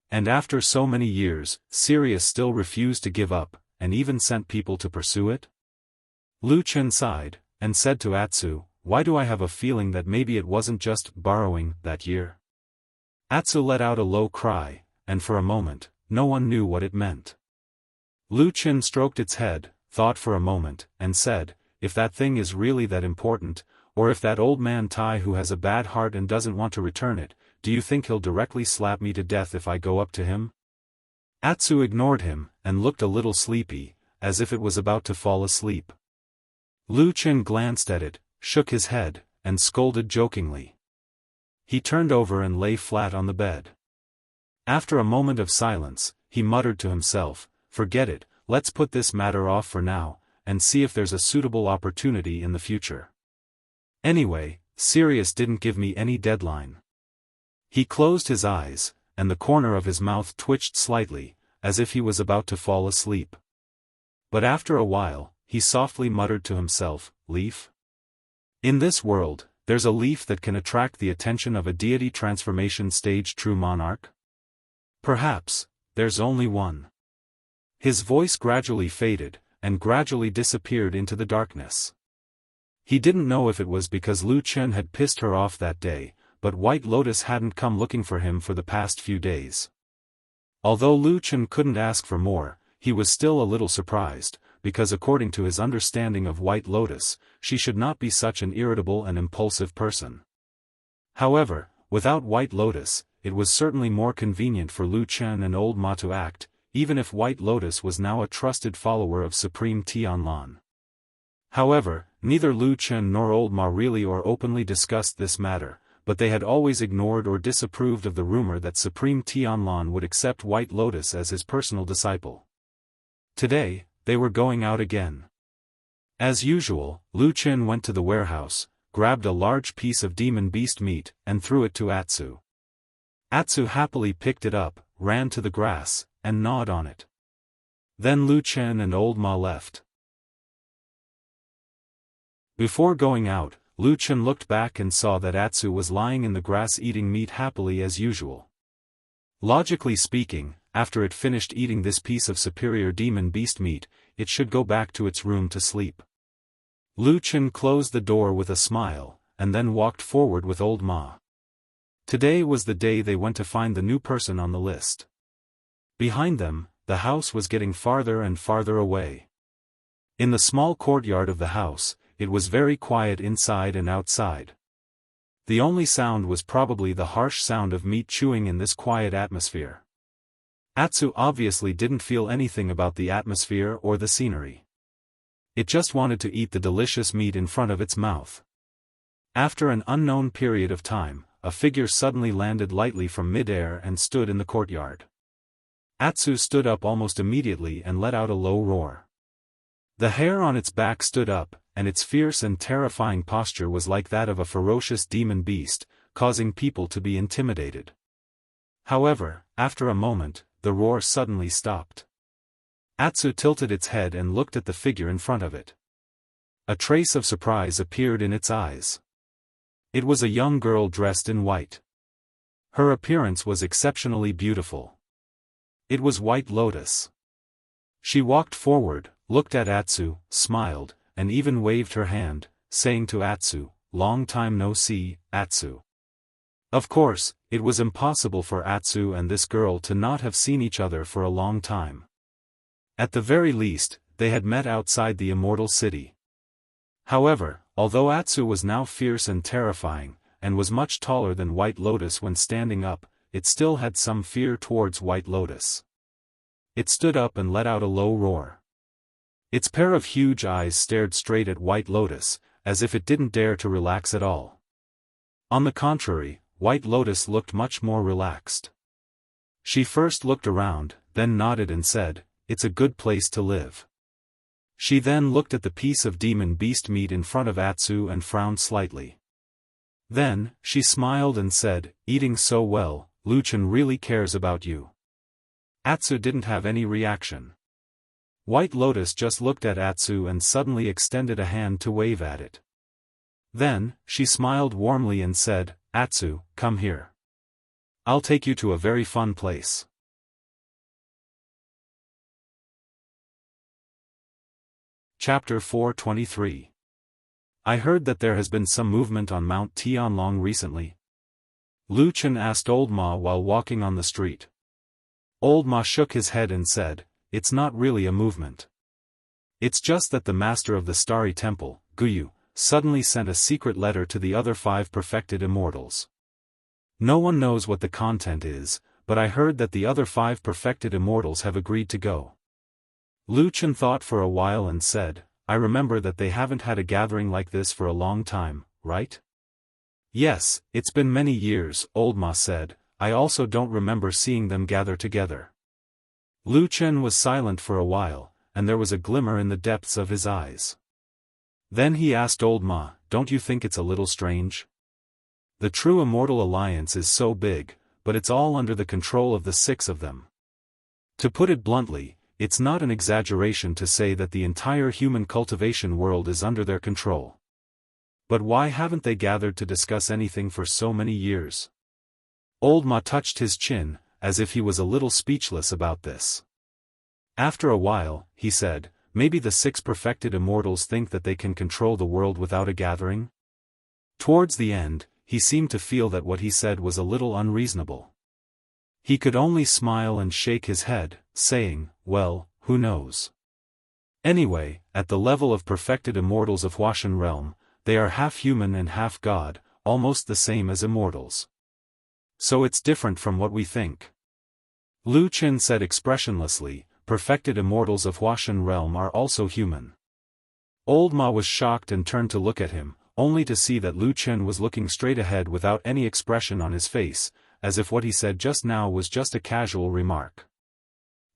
And after so many years, Sirius still refused to give up, and even sent people to pursue it?" Lu Chen sighed, and said to Atsu, "Why do I have a feeling that maybe it wasn't just borrowing that year?" Atsu let out a low cry, and for a moment, no one knew what it meant. Lu Chen stroked its head, thought for a moment, and said, "If that thing is really that important, or if that old man Tai Hu has a bad heart and doesn't want to return it, do you think he'll directly slap me to death if I go up to him?" Atsu ignored him, and looked a little sleepy, as if it was about to fall asleep. Lu Chen glanced at it, shook his head, and scolded jokingly. He turned over and lay flat on the bed. After a moment of silence, he muttered to himself, "Forget it, let's put this matter off for now, and see if there's a suitable opportunity in the future. Anyway, Sirius didn't give me any deadline." He closed his eyes, and the corner of his mouth twitched slightly, as if he was about to fall asleep. But after a while, he softly muttered to himself, "Leaf? In this world, there's a leaf that can attract the attention of a deity transformation stage true monarch? Perhaps, there's only one." His voice gradually faded, and gradually disappeared into the darkness. He didn't know if it was because Lu Chen had pissed her off that day, but White Lotus hadn't come looking for him for the past few days. Although Lu Chen couldn't ask for more, he was still a little surprised, because according to his understanding of White Lotus, she should not be such an irritable and impulsive person. However, without White Lotus, it was certainly more convenient for Lu Chen and Old Ma to act, even if White Lotus was now a trusted follower of Supreme Tianlan. However, neither Lu Chen nor Old Ma really or openly discussed this matter, but they had always ignored or disapproved of the rumor that Supreme Tianlan would accept White Lotus as his personal disciple. Today, they were going out again. As usual, Lu Chen went to the warehouse, grabbed a large piece of demon beast meat, and threw it to Atsu. Atsu happily picked it up, ran to the grass, and gnawed on it. Then Lu Chen and Old Ma left. Before going out, Lu Chen looked back and saw that Atsu was lying in the grass eating meat happily as usual. Logically speaking, after it finished eating this piece of superior demon beast meat, it should go back to its room to sleep. Lu Chen closed the door with a smile, and then walked forward with old Ma. Today was the day they went to find the new person on the list. Behind them, the house was getting farther and farther away. In the small courtyard of the house, it was very quiet inside and outside. The only sound was probably the harsh sound of meat chewing in this quiet atmosphere. Atsu obviously didn't feel anything about the atmosphere or the scenery. It just wanted to eat the delicious meat in front of its mouth. After an unknown period of time, a figure suddenly landed lightly from mid-air and stood in the courtyard. Atsu stood up almost immediately and let out a low roar. The hair on its back stood up, and its fierce and terrifying posture was like that of a ferocious demon beast, causing people to be intimidated. However, after a moment, the roar suddenly stopped. Atsu tilted its head and looked at the figure in front of it. A trace of surprise appeared in its eyes. It was a young girl dressed in white. Her appearance was exceptionally beautiful. It was White Lotus. She walked forward, looked at Atsu, smiled, and even waved her hand, saying to Atsu, "Long time no see, Atsu." Of course, it was impossible for Atsu and this girl to not have seen each other for a long time. At the very least, they had met outside the Immortal City. However, although Atsu was now fierce and terrifying, and was much taller than White Lotus when standing up, it still had some fear towards White Lotus. It stood up and let out a low roar. Its pair of huge eyes stared straight at White Lotus, as if it didn't dare to relax at all. On the contrary, White Lotus looked much more relaxed. She first looked around, then nodded and said, "It's a good place to live." She then looked at the piece of demon beast meat in front of Atsu and frowned slightly. Then, she smiled and said, "Eating so well, Lu Chen really cares about you." Atsu didn't have any reaction. White Lotus just looked at Atsu and suddenly extended a hand to wave at it. Then, she smiled warmly and said, "Atsu, come here. I'll take you to a very fun place." Chapter 423. I heard that there has been some movement on Mount Tianlong recently. Lu Chen asked Old Ma while walking on the street. Old Ma shook his head and said, "It's not really a movement. It's just that the master of the Starry Temple, Guyu, suddenly sent a secret letter to the other 5 perfected immortals. No one knows what the content is, but I heard that the other 5 perfected immortals have agreed to go." Lu Chen thought for a while and said, "I remember that they haven't had a gathering like this for a long time, right?" "Yes, it's been many years," Old Ma said. "I also don't remember seeing them gather together." Lu Chen was silent for a while, and there was a glimmer in the depths of his eyes. Then he asked Old Ma, "Don't you think it's a little strange? The true Immortal Alliance is so big, but it's all under the control of the 6 of them. To put it bluntly, it's not an exaggeration to say that the entire human cultivation world is under their control. But why haven't they gathered to discuss anything for so many years?" Old Ma touched his chin, as if he was a little speechless about this. After a while, he said, "Maybe the 6 perfected immortals think that they can control the world without a gathering?" Towards the end, he seemed to feel that what he said was a little unreasonable. He could only smile and shake his head, saying, "Well, who knows? Anyway, at the level of perfected immortals of Huashan realm, they are half human and half god, almost the same as immortals. So it's different from what we think." Lu Chen said expressionlessly, "Perfected immortals of Huashan realm are also human." Old Ma was shocked and turned to look at him, only to see that Lu Chen was looking straight ahead without any expression on his face, as if what he said just now was just a casual remark.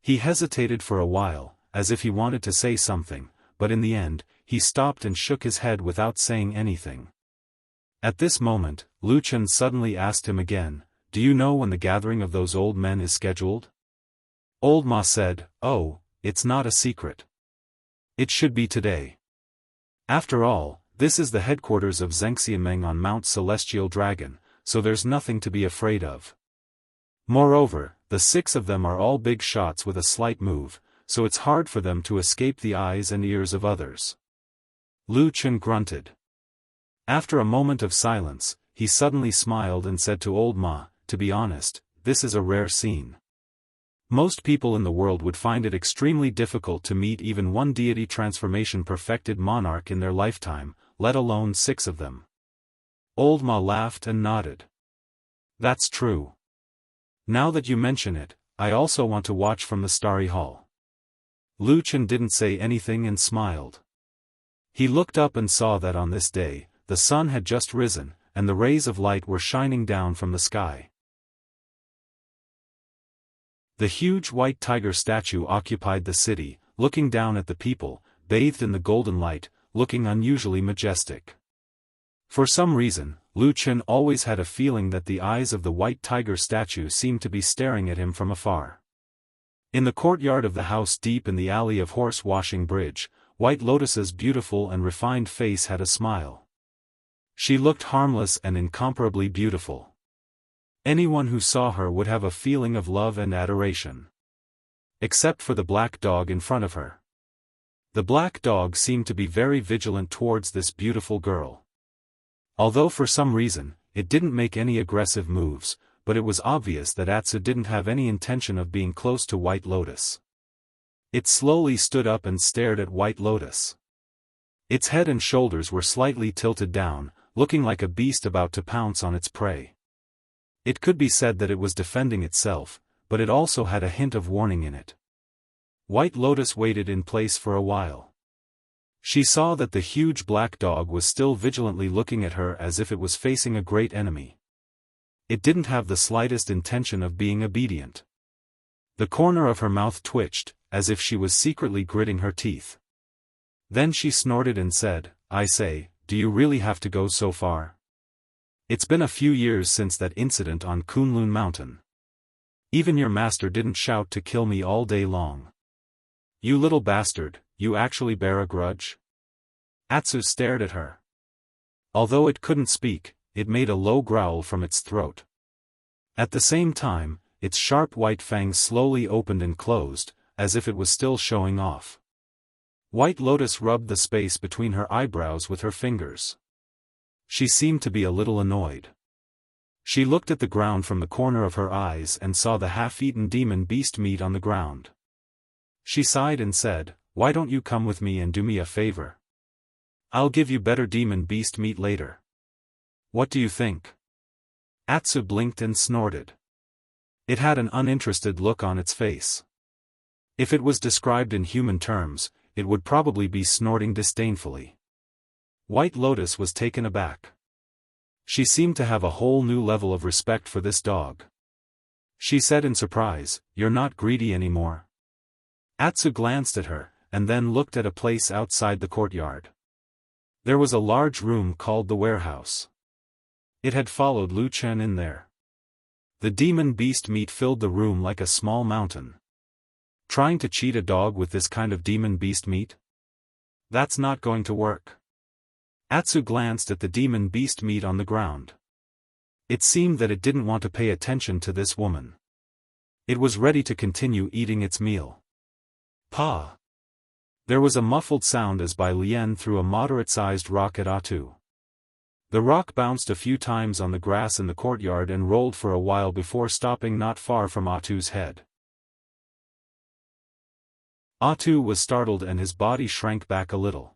He hesitated for a while, as if he wanted to say something, but in the end, he stopped and shook his head without saying anything. At this moment, Lu Chen suddenly asked him again, "Do you know when the gathering of those old men is scheduled?" Old Ma said, "Oh, it's not a secret. It should be today. After all, this is the headquarters of Xianxia on Mount Celestial Dragon, so there's nothing to be afraid of. Moreover, the 6 of them are all big shots with a slight move, so it's hard for them to escape the eyes and ears of others. Lu Chen grunted. After a moment of silence, he suddenly smiled and said to old Ma, to be honest, this is a rare scene. Most people in the world would find it extremely difficult to meet even one deity transformation perfected monarch in their lifetime, let alone 6 of them. Old Ma laughed and nodded. That's true. Now that you mention it, I also want to watch from the Starry Hall. Lu Chen didn't say anything and smiled. He looked up and saw that on this day, the sun had just risen, and the rays of light were shining down from the sky. The huge white tiger statue occupied the city, looking down at the people, bathed in the golden light, looking unusually majestic. For some reason, Lu Chen always had a feeling that the eyes of the white tiger statue seemed to be staring at him from afar. In the courtyard of the house deep in the alley of Horse Washing Bridge, White Lotus's beautiful and refined face had a smile. She looked harmless and incomparably beautiful. Anyone who saw her would have a feeling of love and adoration. Except for the black dog in front of her. The black dog seemed to be very vigilant towards this beautiful girl. Although for some reason, it didn't make any aggressive moves, but it was obvious that Atsu didn't have any intention of being close to White Lotus. It slowly stood up and stared at White Lotus. Its head and shoulders were slightly tilted down, looking like a beast about to pounce on its prey. It could be said that it was defending itself, but it also had a hint of warning in it. White Lotus waited in place for a while. She saw that the huge black dog was still vigilantly looking at her as if it was facing a great enemy. It didn't have the slightest intention of being obedient. The corner of her mouth twitched, as if she was secretly gritting her teeth. Then she snorted and said, I say, do you really have to go so far? It's been a few years since that incident on Kunlun Mountain. Even your master didn't shout to kill me all day long. You little bastard, you actually bear a grudge? Atsu stared at her. Although it couldn't speak, it made a low growl from its throat. At the same time, its sharp white fangs slowly opened and closed, as if it was still showing off. White Lotus rubbed the space between her eyebrows with her fingers. She seemed to be a little annoyed. She looked at the ground from the corner of her eyes and saw the half-eaten demon beast meat on the ground. She sighed and said, why don't you come with me and do me a favor? I'll give you better demon beast meat later. What do you think? Atsu blinked and snorted. It had an uninterested look on its face. If it was described in human terms, it would probably be snorting disdainfully. White Lotus was taken aback. She seemed to have a whole new level of respect for this dog. She said in surprise, you're not greedy anymore. Atsu glanced at her, and then looked at a place outside the courtyard. There was a large room called the warehouse. It had followed Lu Chen in there. The demon beast meat filled the room like a small mountain. Trying to cheat a dog with this kind of demon beast meat? That's not going to work. Atsu glanced at the demon beast meat on the ground. It seemed that it didn't want to pay attention to this woman. It was ready to continue eating its meal. Pa! There was a muffled sound as Bai Lian threw a moderate-sized rock at Atsu. The rock bounced a few times on the grass in the courtyard and rolled for a while before stopping not far from Atsu's head. Atsu was startled and his body shrank back a little.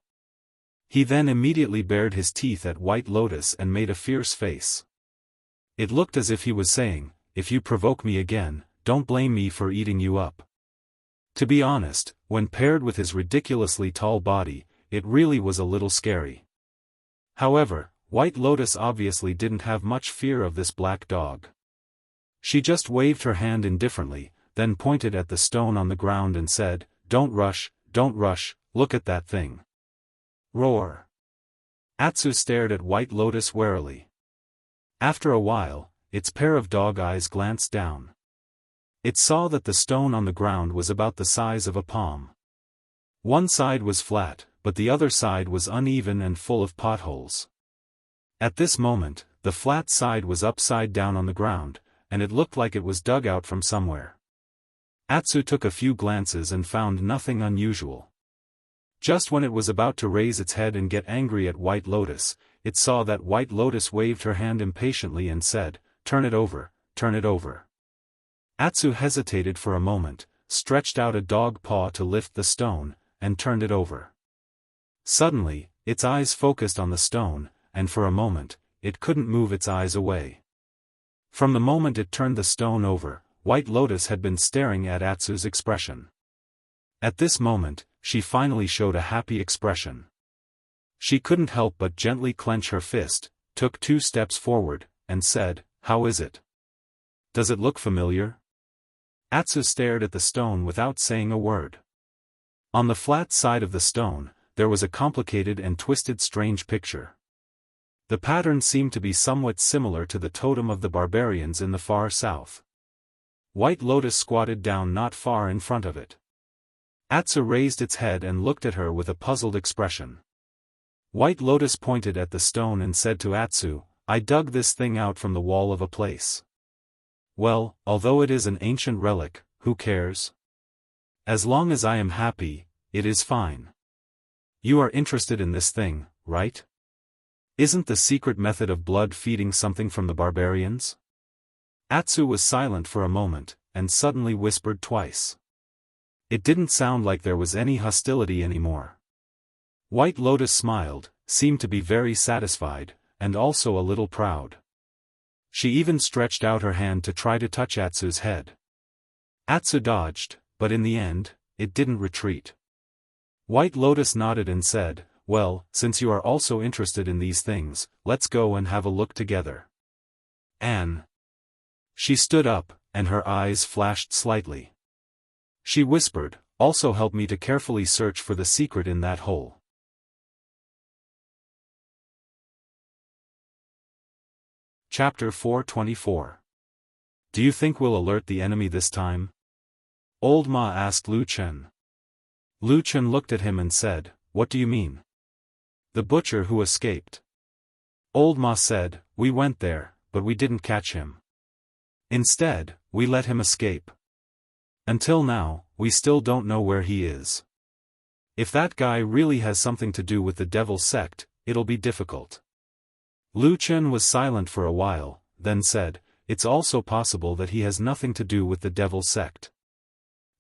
He then immediately bared his teeth at White Lotus and made a fierce face. It looked as if he was saying, if you provoke me again, don't blame me for eating you up. To be honest, when paired with his ridiculously tall body, it really was a little scary. However, White Lotus obviously didn't have much fear of this black dog. She just waved her hand indifferently, then pointed at the stone on the ground and said, don't rush, look at that thing. Roar. Atsu stared at White Lotus warily. After a while, its pair of dog eyes glanced down. It saw that the stone on the ground was about the size of a palm. One side was flat, but the other side was uneven and full of potholes. At this moment, the flat side was upside down on the ground, and it looked like it was dug out from somewhere. Atsu took a few glances and found nothing unusual. Just when it was about to raise its head and get angry at White Lotus, it saw that White Lotus waved her hand impatiently and said, "Turn it over, turn it over." Atsu hesitated for a moment, stretched out a dog paw to lift the stone, and turned it over. Suddenly, its eyes focused on the stone, and for a moment, it couldn't move its eyes away. From the moment it turned the stone over, White Lotus had been staring at Atsu's expression. At this moment, she finally showed a happy expression. She couldn't help but gently clench her fist, took 2 steps forward, and said, "How is it? Does it look familiar?" Atsu stared at the stone without saying a word. On the flat side of the stone, there was a complicated and twisted strange picture. The pattern seemed to be somewhat similar to the totem of the barbarians in the far south. White Lotus squatted down not far in front of it. Atsu raised its head and looked at her with a puzzled expression. White Lotus pointed at the stone and said to Atsu, "I dug this thing out from the wall of a place. Well, although it is an ancient relic, who cares? As long as I am happy, it is fine. You are interested in this thing, right? Isn't the secret method of blood feeding something from the barbarians?" Atsu was silent for a moment, and suddenly whispered twice. It didn't sound like there was any hostility anymore. White Lotus smiled, seemed to be very satisfied, and also a little proud. She even stretched out her hand to try to touch Atsu's head. Atsu dodged, but in the end, it didn't retreat. White Lotus nodded and said, "Well, since you are also interested in these things, let's go and have a look together." Anne. She stood up, and her eyes flashed slightly. She whispered, "Also help me to carefully search for the secret in that hole." Chapter 424. Do you think we'll alert the enemy this time? Old Ma asked Lu Chen. Lu Chen looked at him and said, "What do you mean?" "The butcher who escaped." Old Ma said, "We went there, but we didn't catch him. Instead, we let him escape. Until now, we still don't know where he is. If that guy really has something to do with the devil sect, it'll be difficult." Lu Chen was silent for a while, then said, "It's also possible that he has nothing to do with the devil sect.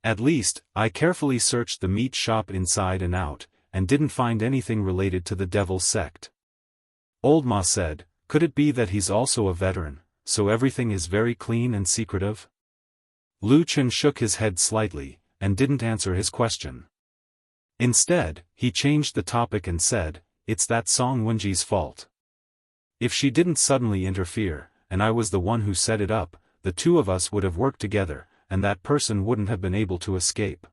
At least, I carefully searched the meat shop inside and out, and didn't find anything related to the devil sect." Old Ma said, "Could it be that he's also a veteran, so everything is very clean and secretive?" Lu Chen shook his head slightly, and didn't answer his question. Instead, he changed the topic and said, "It's that Song Wenji's fault. If she didn't suddenly interfere, and I was the one who set it up, the two of us would have worked together, and that person wouldn't have been able to escape."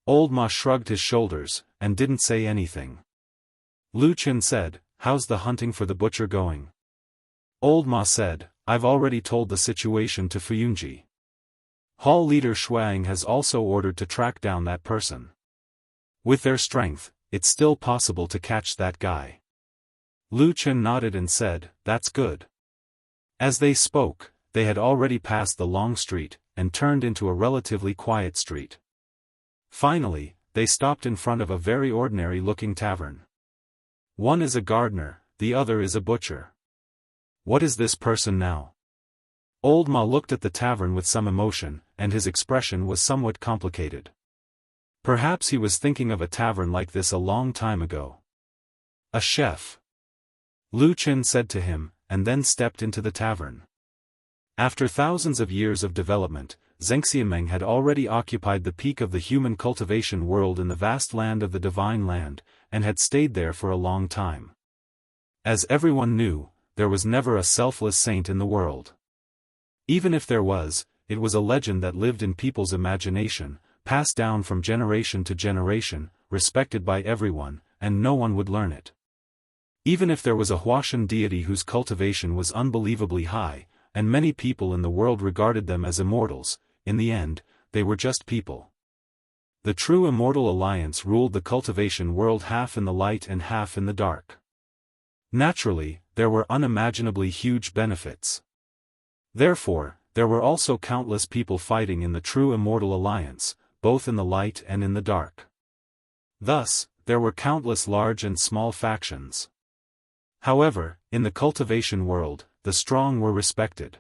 Old Ma shrugged his shoulders, and didn't say anything. Lu Chen said, "How's the hunting for the butcher going?" Old Ma said, "I've already told the situation to Fuyunji. Hall leader Shuang has also ordered to track down that person. With their strength, it's still possible to catch that guy." Lu Chen nodded and said, "That's good." As they spoke, they had already passed the long street, and turned into a relatively quiet street. Finally, they stopped in front of a very ordinary-looking tavern. One is a gardener, the other is a butcher. What is this person now? Old Ma looked at the tavern with some emotion, and his expression was somewhat complicated. Perhaps he was thinking of a tavern like this a long time ago. "A chef," Lu Chen said to him, and then stepped into the tavern. After thousands of years of development, Zhengxiameng had already occupied the peak of the human cultivation world in the vast land of the Divine Land, and had stayed there for a long time. As everyone knew, there was never a selfless saint in the world. Even if there was, it was a legend that lived in people's imagination, passed down from generation to generation, respected by everyone, and no one would learn it. Even if there was a Huashan deity whose cultivation was unbelievably high, and many people in the world regarded them as immortals, in the end, they were just people. The true Immortal Alliance ruled the cultivation world half in the light and half in the dark. Naturally, there were unimaginably huge benefits. Therefore, there were also countless people fighting in the true Immortal Alliance, both in the light and in the dark. Thus, there were countless large and small factions. However, in the cultivation world, the strong were respected.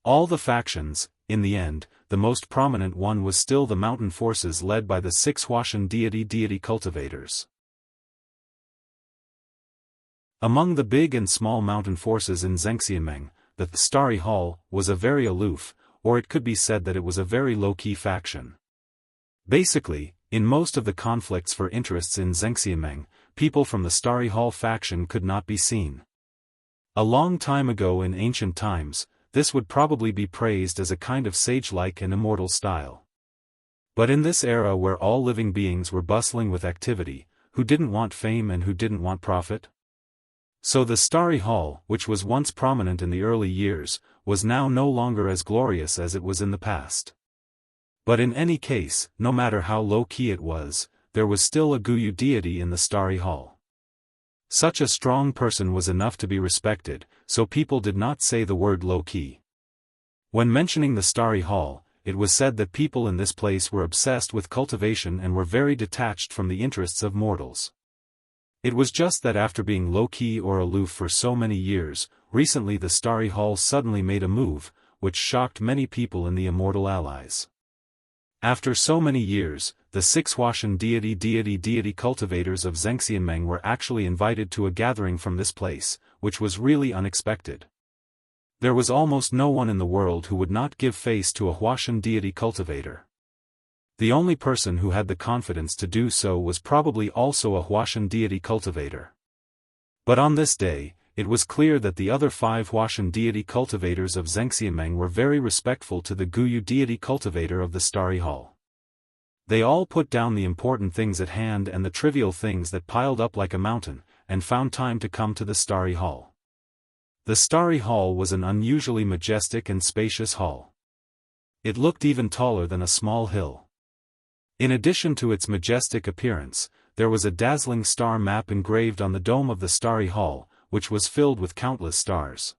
All the factions, in the end, the most prominent one was still the mountain forces led by the 6 Huashan deity cultivators. Among the big and small mountain forces in Zhengxianmeng, the Starry Hall was a very aloof, or it could be said that it was a very low-key faction. Basically, in most of the conflicts for interests in Zhengxianmeng, people from the Starry Hall faction could not be seen. A long time ago in ancient times, this would probably be praised as a kind of sage-like and immortal style. But in this era where all living beings were bustling with activity, who didn't want fame and who didn't want profit? So the Starry Hall, which was once prominent in the early years, was now no longer as glorious as it was in the past. But in any case, no matter how low-key it was, there was still a Guyu deity in the Starry Hall. Such a strong person was enough to be respected, so people did not say the word low-key. When mentioning the Starry Hall, it was said that people in this place were obsessed with cultivation and were very detached from the interests of mortals. It was just that after being low-key or aloof for so many years, recently the Starry Hall suddenly made a move, which shocked many people in the Immortal Allies. After so many years, the 6 Huashan deity cultivators of Zhengxianmeng were actually invited to a gathering from this place, which was really unexpected. There was almost no one in the world who would not give face to a Huashan deity cultivator. The only person who had the confidence to do so was probably also a Huashan deity cultivator. But on this day, it was clear that the other 5 Huashan deity cultivators of Zhengxianmeng were very respectful to the Guyu deity cultivator of the Starry Hall. They all put down the important things at hand and the trivial things that piled up like a mountain, and found time to come to the Starry Hall. The Starry Hall was an unusually majestic and spacious hall. It looked even taller than a small hill. In addition to its majestic appearance, there was a dazzling star map engraved on the dome of the Starry Hall, which was filled with countless stars.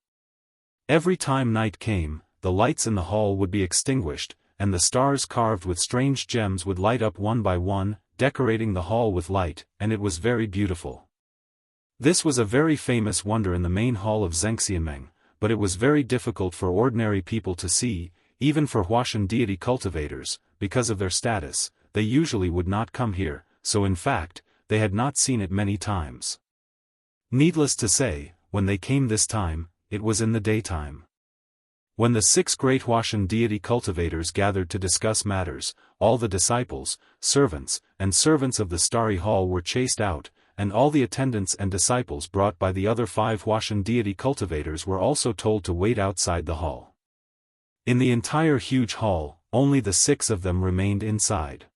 Every time night came, the lights in the hall would be extinguished, and the stars carved with strange gems would light up one by one, decorating the hall with light, and it was very beautiful. This was a very famous wonder in the main hall of Zhengxianmeng, but it was very difficult for ordinary people to see, even for Huashan deity cultivators, because of their status. They usually would not come here, so in fact, they had not seen it many times. Needless to say, when they came this time, it was in the daytime. When the 6 great Huashan deity cultivators gathered to discuss matters, all the disciples, servants, and servants of the Starry Hall were chased out, and all the attendants and disciples brought by the other 5 Huashan deity cultivators were also told to wait outside the hall. In the entire huge hall, only the 6 of them remained inside.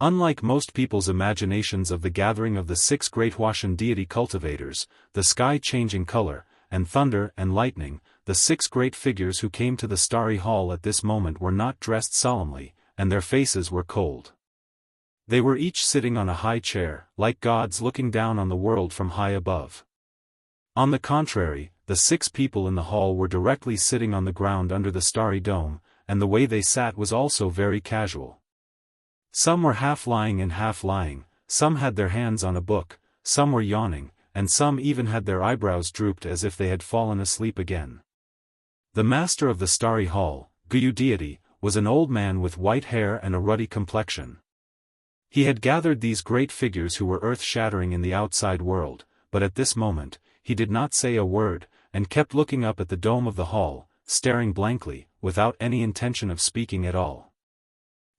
Unlike most people's imaginations of the gathering of the 6 great Huashan deity cultivators, the sky changing color, and thunder and lightning, the 6 great figures who came to the Starry Hall at this moment were not dressed solemnly, and their faces were cold. They were each sitting on a high chair, like gods looking down on the world from high above. On the contrary, the 6 people in the hall were directly sitting on the ground under the starry dome, and the way they sat was also very casual. Some were half lying and half lying, some had their hands on a book, some were yawning, and some even had their eyebrows drooped as if they had fallen asleep again. The master of the Starry Hall, Guyu deity, was an old man with white hair and a ruddy complexion. He had gathered these great figures who were earth-shattering in the outside world, but at this moment, he did not say a word, and kept looking up at the dome of the hall, staring blankly, without any intention of speaking at all.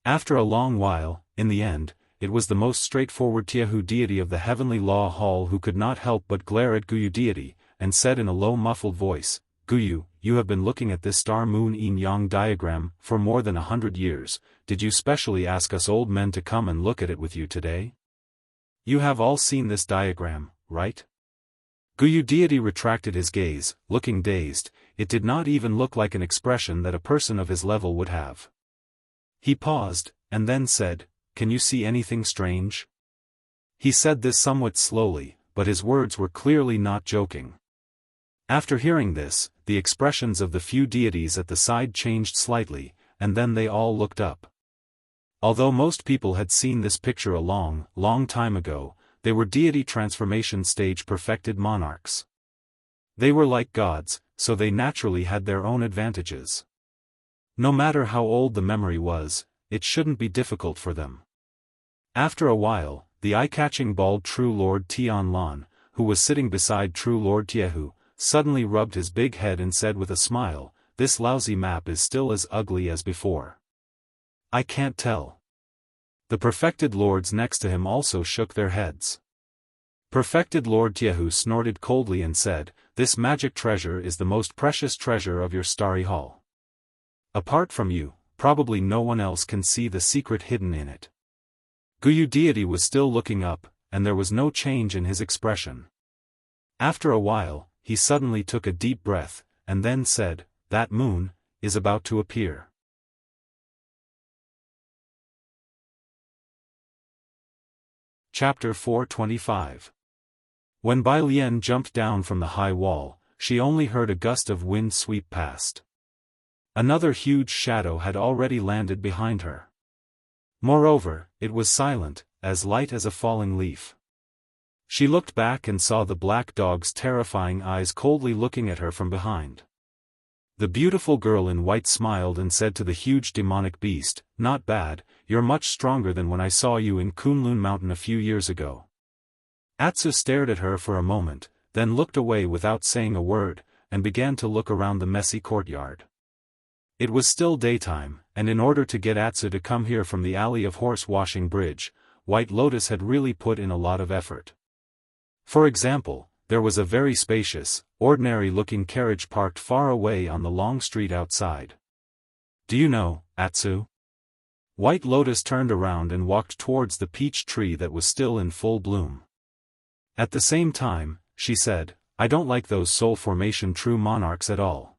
After a long while, in the end, it was the most straightforward Jianghu deity of the heavenly law hall who could not help but glare at Guyu deity, and said in a low muffled voice, "Guyu, you have been looking at this star-moon yin-yang diagram for more than 100 years, did you specially ask us old men to come and look at it with you today? You have all seen this diagram, right?" Guyu deity retracted his gaze, looking dazed. It did not even look like an expression that a person of his level would have. He paused, and then said, "Can you see anything strange?" He said this somewhat slowly, but his words were clearly not joking. After hearing this, the expressions of the few deities at the side changed slightly, and then they all looked up. Although most people had seen this picture a long, long time ago, they were deity transformation stage perfected monarchs. They were like gods, so they naturally had their own advantages. No matter how old the memory was, it shouldn't be difficult for them. After a while, the eye-catching bald True Lord Tianlan, who was sitting beside True Lord Jianghu, suddenly rubbed his big head and said with a smile, "This lousy map is still as ugly as before. I can't tell." The perfected lords next to him also shook their heads. Perfected Lord Jianghu snorted coldly and said, "This magic treasure is the most precious treasure of your starry hall. Apart from you, probably no one else can see the secret hidden in it." Guyu deity was still looking up, and there was no change in his expression. After a while, he suddenly took a deep breath, and then said, "That moon is about to appear." Chapter 425. When Bai Lian jumped down from the high wall, she only heard a gust of wind sweep past. Another huge shadow had already landed behind her. Moreover, it was silent, as light as a falling leaf. She looked back and saw the black dog's terrifying eyes coldly looking at her from behind. The beautiful girl in white smiled and said to the huge demonic beast, "Not bad, you're much stronger than when I saw you in Kunlun Mountain a few years ago." Atsu stared at her for a moment, then looked away without saying a word, and began to look around the messy courtyard. It was still daytime, and in order to get Atsu to come here from the alley of Horse-Washing Bridge, White Lotus had really put in a lot of effort. For example, there was a very spacious, ordinary-looking carriage parked far away on the long street outside. "Do you know, Atsu?" White Lotus turned around and walked towards the peach tree that was still in full bloom. At the same time, she said, "I don't like those soul formation true monarchs at all."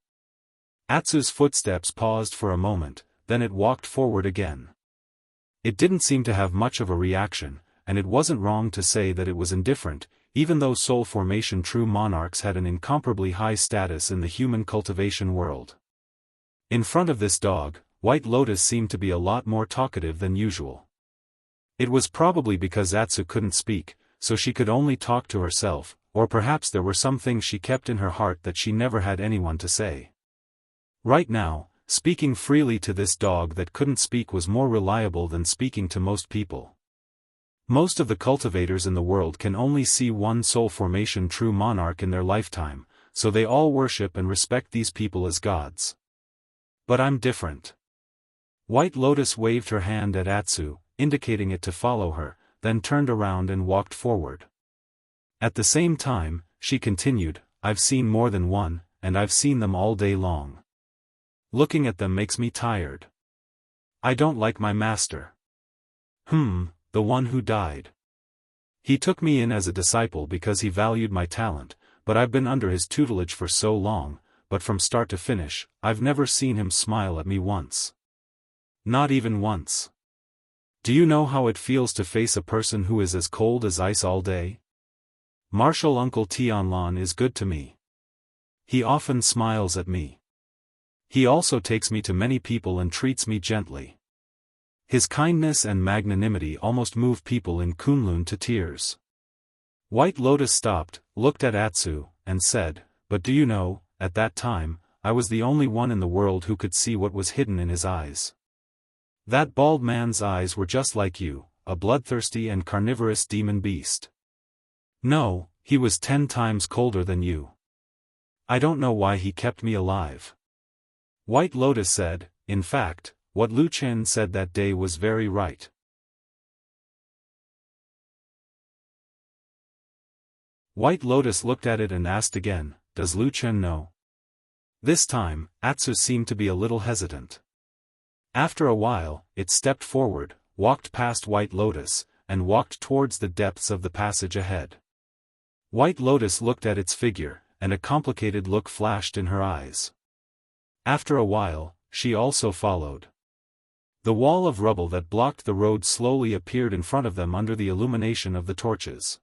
Atsu's footsteps paused for a moment, then it walked forward again. It didn't seem to have much of a reaction, and it wasn't wrong to say that it was indifferent, even though soul formation true monarchs had an incomparably high status in the human cultivation world. In front of this dog, White Lotus seemed to be a lot more talkative than usual. It was probably because Atsu couldn't speak, so she could only talk to herself, or perhaps there were some things she kept in her heart that she never had anyone to say. Right now, speaking freely to this dog that couldn't speak was more reliable than speaking to most people. Most of the cultivators in the world can only see one soul formation true monarch in their lifetime, so they all worship and respect these people as gods. But I'm different. White Lotus waved her hand at Atsu, indicating it to follow her, then turned around and walked forward. At the same time, she continued, "I've seen more than one, and I've seen them all day long. Looking at them makes me tired. I don't like my master. The one who died. He took me in as a disciple because he valued my talent, but I've been under his tutelage for so long, but from start to finish, I've never seen him smile at me once. Not even once. Do you know how it feels to face a person who is as cold as ice all day? Martial Uncle Tianlan is good to me. He often smiles at me. He also takes me to many people and treats me gently. His kindness and magnanimity almost move people in Kunlun to tears." White Lotus stopped, looked at Atsu, and said, "But do you know, at that time, I was the only one in the world who could see what was hidden in his eyes. That bald man's eyes were just like you, a bloodthirsty and carnivorous demon beast. No, he was 10 times colder than you. I don't know why he kept me alive." White Lotus said, "In fact, what Lu Chen said that day was very right." White Lotus looked at it and asked again, "Does Lu Chen know?" This time, Atsu seemed to be a little hesitant. After a while, it stepped forward, walked past White Lotus, and walked towards the depths of the passage ahead. White Lotus looked at its figure, and a complicated look flashed in her eyes. After a while, she also followed. The wall of rubble that blocked the road slowly appeared in front of them under the illumination of the torches.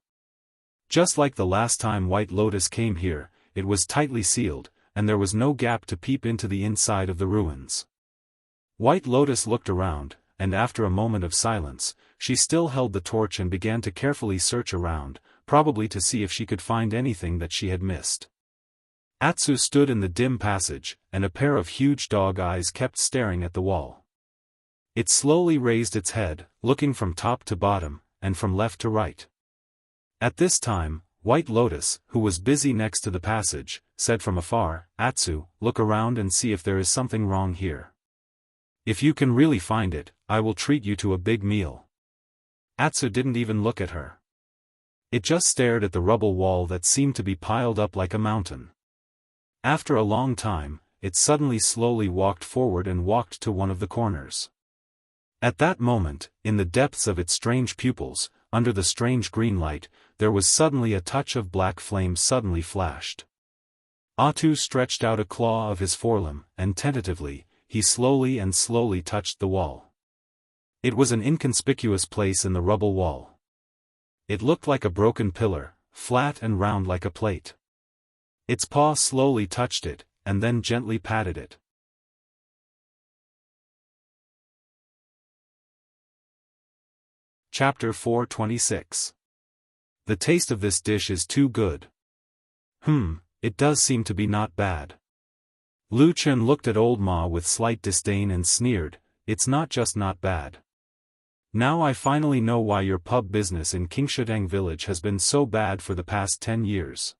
Just like the last time White Lotus came here, it was tightly sealed, and there was no gap to peep into the inside of the ruins. White Lotus looked around, and after a moment of silence, she still held the torch and began to carefully search around, probably to see if she could find anything that she had missed. Atsu stood in the dim passage, and a pair of huge dog eyes kept staring at the wall. It slowly raised its head, looking from top to bottom, and from left to right. At this time, White Lotus, who was busy next to the passage, said from afar, "Atsu, look around and see if there is something wrong here. If you can really find it, I will treat you to a big meal." Atsu didn't even look at her. It just stared at the rubble wall that seemed to be piled up like a mountain. After a long time, it suddenly slowly walked forward and walked to one of the corners. At that moment, in the depths of its strange pupils, under the strange green light, there was suddenly a touch of black flame suddenly flashed. Atsu stretched out a claw of his forelimb, and tentatively, he slowly touched the wall. It was an inconspicuous place in the rubble wall. It looked like a broken pillar, flat and round like a plate. Its paw slowly touched it, and then gently patted it. Chapter 426. The taste of this dish is too good. It does seem to be not bad. Lu Chen looked at old Ma with slight disdain and sneered, "It's not just not bad. Now I finally know why your pub business in Qingshideng village has been so bad for the past 10 years.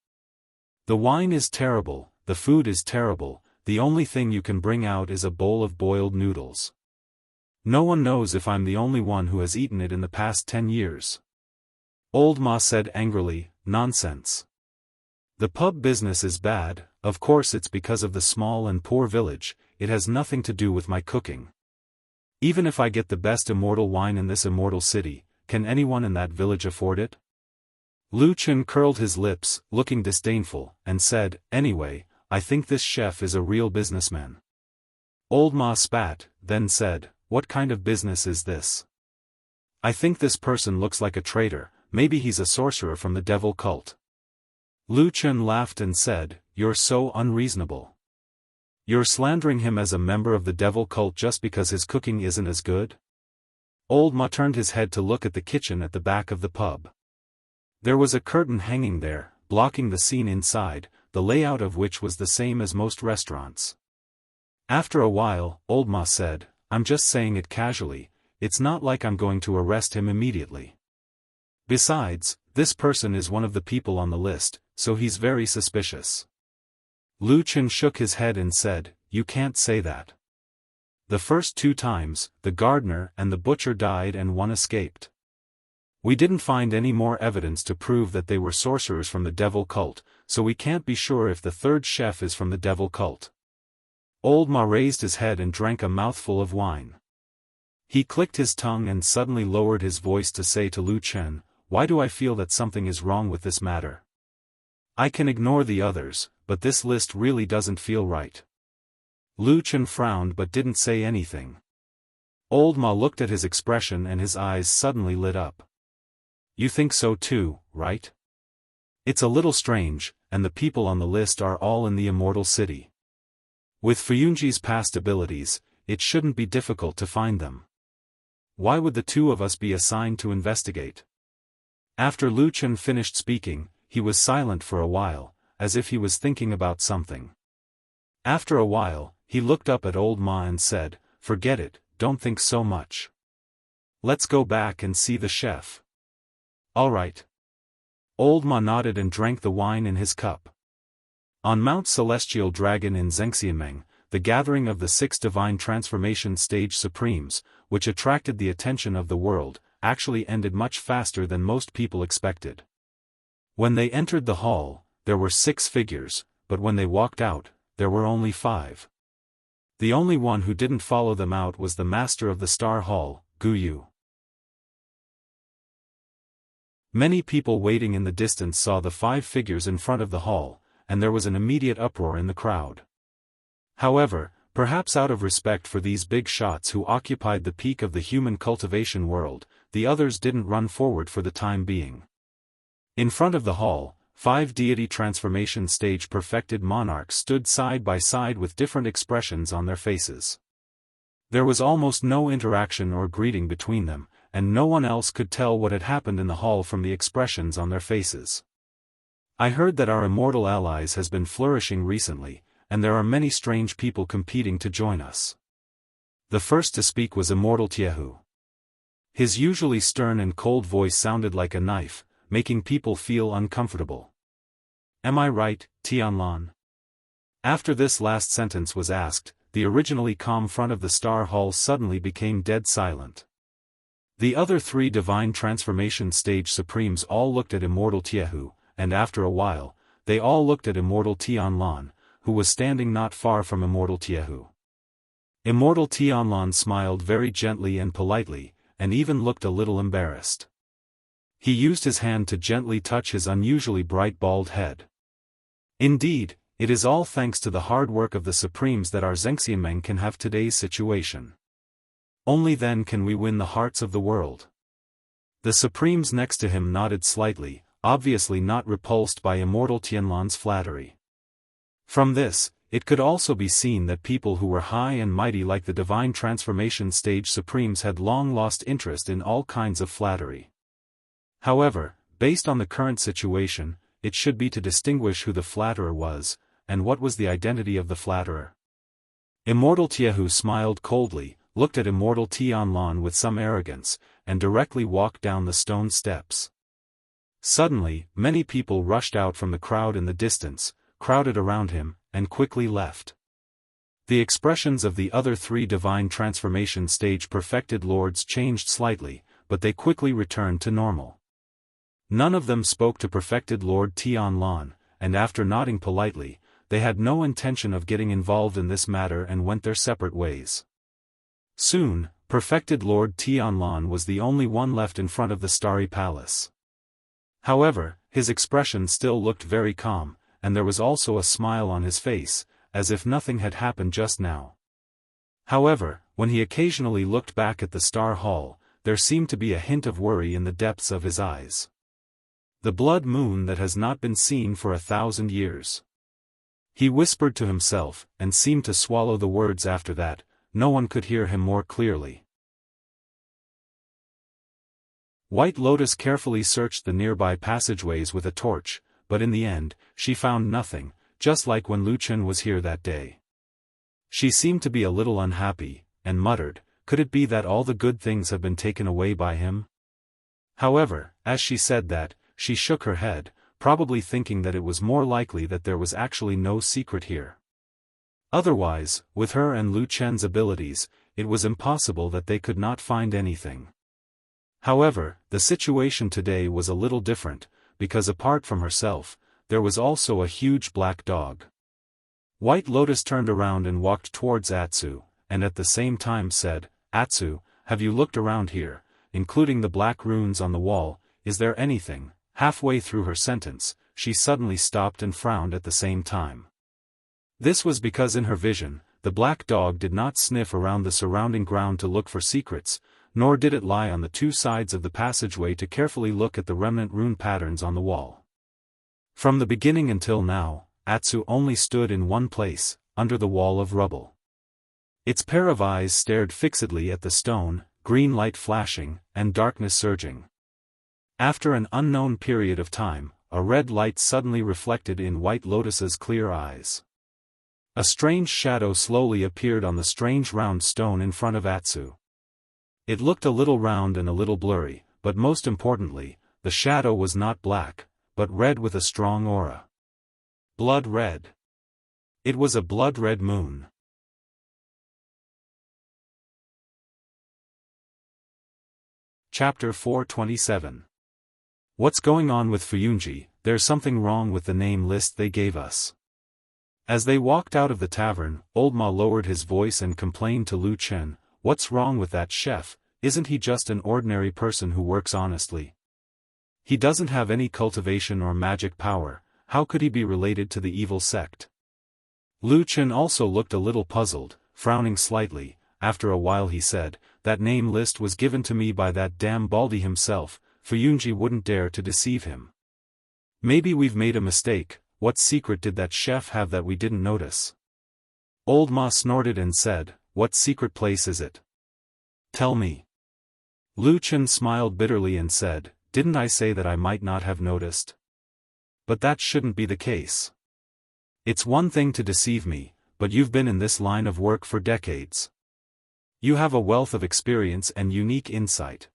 The wine is terrible, the food is terrible, the only thing you can bring out is a bowl of boiled noodles. No one knows if I'm the only one who has eaten it in the past 10 years. Old Ma said angrily, "Nonsense. The pub business is bad, of course it's because of the small and poor village, it has nothing to do with my cooking. Even if I get the best immortal wine in this immortal city, can anyone in that village afford it?" Lu Chen curled his lips, looking disdainful, and said, "Anyway, I think this chef is a real businessman." Old Ma spat, then said, "What kind of business is this? I think this person looks like a traitor, maybe he's a sorcerer from the devil cult." Lu Chen laughed and said, "You're so unreasonable. You're slandering him as a member of the devil cult just because his cooking isn't as good?" Old Ma turned his head to look at the kitchen at the back of the pub. There was a curtain hanging there, blocking the scene inside, the layout of which was the same as most restaurants. After a while, Old Ma said, "I'm just saying it casually, it's not like I'm going to arrest him immediately. Besides, this person is one of the people on the list, so he's very suspicious." Lu Chen shook his head and said, "You can't say that. The first 2 times, the gardener and the butcher died and one escaped. We didn't find any more evidence to prove that they were sorcerers from the devil cult, so we can't be sure if the third chef is from the devil cult." Old Ma raised his head and drank a mouthful of wine. He clicked his tongue and suddenly lowered his voice to say to Lu Chen, "Why do I feel that something is wrong with this matter? I can ignore the others, but this list really doesn't feel right." Lu Chen frowned but didn't say anything. Old Ma looked at his expression and his eyes suddenly lit up. "You think so too, right? It's a little strange, and the people on the list are all in the Immortal City. With Fuyunji's past abilities, it shouldn't be difficult to find them. Why would the 2 of us be assigned to investigate?" After Lu Chen finished speaking, he was silent for a while, as if he was thinking about something. After a while, he looked up at Old Ma and said, "Forget it, don't think so much. Let's go back and see the chef." "All right." Old Ma nodded and drank the wine in his cup. On Mount Celestial Dragon in Zhengxianmeng, the gathering of the 6 divine transformation stage supremes, which attracted the attention of the world, actually ended much faster than most people expected. When they entered the hall, there were 6 figures, but when they walked out, there were only 5. The only one who didn't follow them out was the master of the Star Hall, Guyu. Many people waiting in the distance saw the 5 figures in front of the hall, and there was an immediate uproar in the crowd. However, Perhaps out of respect for these big shots who occupied the peak of the human cultivation world, the others didn't run forward for the time being. In front of the hall, 5 deity transformation stage perfected monarchs stood side by side with different expressions on their faces. There was almost no interaction or greeting between them, and no one else could tell what had happened in the hall from the expressions on their faces. I heard that our immortal allies has been flourishing recently, and there are many strange people competing to join us. The first to speak was Immortal Jianghu. His usually stern and cold voice sounded like a knife, making people feel uncomfortable. Am I right, Tianlan? After this last sentence was asked, the originally calm front of the Star Hall suddenly became dead silent. The other 3 divine transformation stage supremes all looked at Immortal Jianghu, and after a while, they all looked at Immortal Tianlan, who was standing not far from Immortal Jianghu. Immortal Tianlan smiled very gently and politely, and even looked a little embarrassed. He used his hand to gently touch his unusually bright bald head. Indeed, it is all thanks to the hard work of the Supremes that our Xianxianmen can have today's situation. Only then can we win the hearts of the world. The Supremes next to him nodded slightly, obviously not repulsed by Immortal Tianlan's flattery. From this, it could also be seen that people who were high and mighty like the divine transformation stage Supremes had long lost interest in all kinds of flattery. However, based on the current situation, it should be to distinguish who the flatterer was, and what was the identity of the flatterer. Immortal Jianghu smiled coldly, looked at Immortal Tianlan with some arrogance, and directly walked down the stone steps. Suddenly, many people rushed out from the crowd in the distance, crowded around him, and quickly left. The expressions of the other 3 divine transformation stage perfected lords changed slightly, but they quickly returned to normal. None of them spoke to perfected Lord Tianlan, and after nodding politely, they had no intention of getting involved in this matter and went their separate ways. Soon, perfected Lord Tianlan was the only one left in front of the Starry Palace. However, his expression still looked very calm, and there was also a smile on his face, as if nothing had happened just now. However, when he occasionally looked back at the Star Hall, there seemed to be a hint of worry in the depths of his eyes. The blood moon that has not been seen for 1,000 years. He whispered to himself, and seemed to swallow the words after that. No one could hear him more clearly. White Lotus carefully searched the nearby passageways with a torch, but in the end, she found nothing, just like when Lu Chen was here that day. She seemed to be a little unhappy, and muttered, could it be that all the good things have been taken away by him? However, as she said that, she shook her head, probably thinking that it was more likely that there was actually no secret here. Otherwise, with her and Lu Chen's abilities, it was impossible that they could not find anything. However, the situation today was a little different, because apart from herself, there was also a huge black dog. White Lotus turned around and walked towards Atsu, and at the same time said, Atsu, have you looked around here, including the black runes on the wall, is there anything? Halfway through her sentence, she suddenly stopped and frowned at the same time. This was because in her vision, the black dog did not sniff around the surrounding ground to look for secrets, nor did it lie on the 2 sides of the passageway to carefully look at the remnant rune patterns on the wall. From the beginning until now, Atsu only stood in one place, under the wall of rubble. Its pair of eyes stared fixedly at the stone, green light flashing, and darkness surging. After an unknown period of time, a red light suddenly reflected in White Lotus's clear eyes. A strange shadow slowly appeared on the strange round stone in front of Atsu. It looked a little round and a little blurry, but most importantly, the shadow was not black, but red with a strong aura. Blood red. It was a blood-red moon. Chapter 427. What's going on with Fuyunji? There's something wrong with the name list they gave us. As they walked out of the tavern, Old Ma lowered his voice and complained to Lu Chen, what's wrong with that chef? Isn't he just an ordinary person who works honestly? He doesn't have any cultivation or magic power, how could he be related to the evil sect? Lu Chen also looked a little puzzled, frowning slightly. After a while he said, "That name list was given to me by that damn Baldy himself, Fuyunji wouldn't dare to deceive him. Maybe we've made a mistake. What secret did that chef have that we didn't notice?" Old Ma snorted and said, "What secret place is it? Tell me." Lu Chen smiled bitterly and said, "Didn't I say that I might not have noticed? But that shouldn't be the case. It's one thing to deceive me, but you've been in this line of work for decades. You have a wealth of experience and unique insight.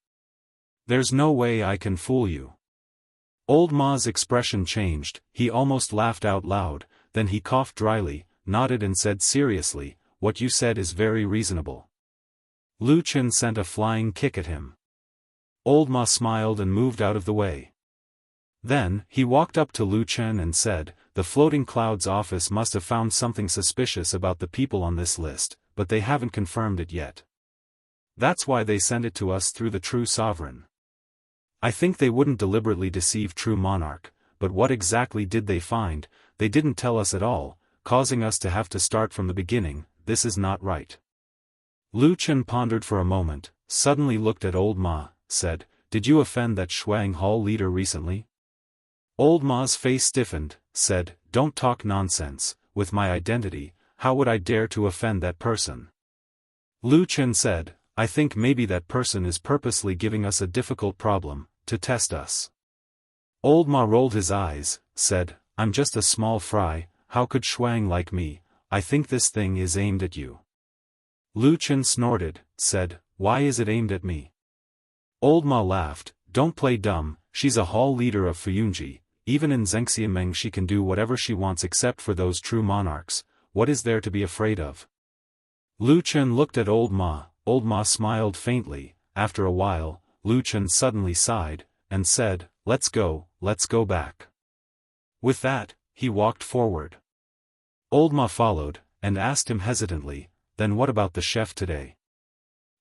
There's no way I can fool you." Old Ma's expression changed, he almost laughed out loud, then he coughed dryly, nodded and said seriously, "What you said is very reasonable." Lu Chen sent a flying kick at him. Old Ma smiled and moved out of the way. Then, he walked up to Lu Chen and said, "The Floating Clouds office must have found something suspicious about the people on this list, but they haven't confirmed it yet. That's why they sent it to us through the True Sovereign. I think they wouldn't deliberately deceive True Monarch, but what exactly did they find? They didn't tell us at all, causing us to have to start from the beginning. This is not right." Lu Chen pondered for a moment, suddenly looked at Old Ma, said, "Did you offend that Shuang Hall leader recently?" Old Ma's face stiffened, said, "Don't talk nonsense. With my identity, how would I dare to offend that person?" Lu Chen said, "I think maybe that person is purposely giving us a difficult problem, to test us." Old Ma rolled his eyes, said, "I'm just a small fry, how could Shuang like me? I think this thing is aimed at you." Lu Chen snorted, said, "Why is it aimed at me?" Old Ma laughed, "Don't play dumb, she's a hall leader of Fuyunji, even in Zhengxiameng she can do whatever she wants except for those true monarchs, what is there to be afraid of?" Lu Chen looked at Old Ma smiled faintly. After a while, Lu Chen suddenly sighed, and said, let's go back." With that, he walked forward. Old Ma followed, and asked him hesitantly, "Then what about the chef today?"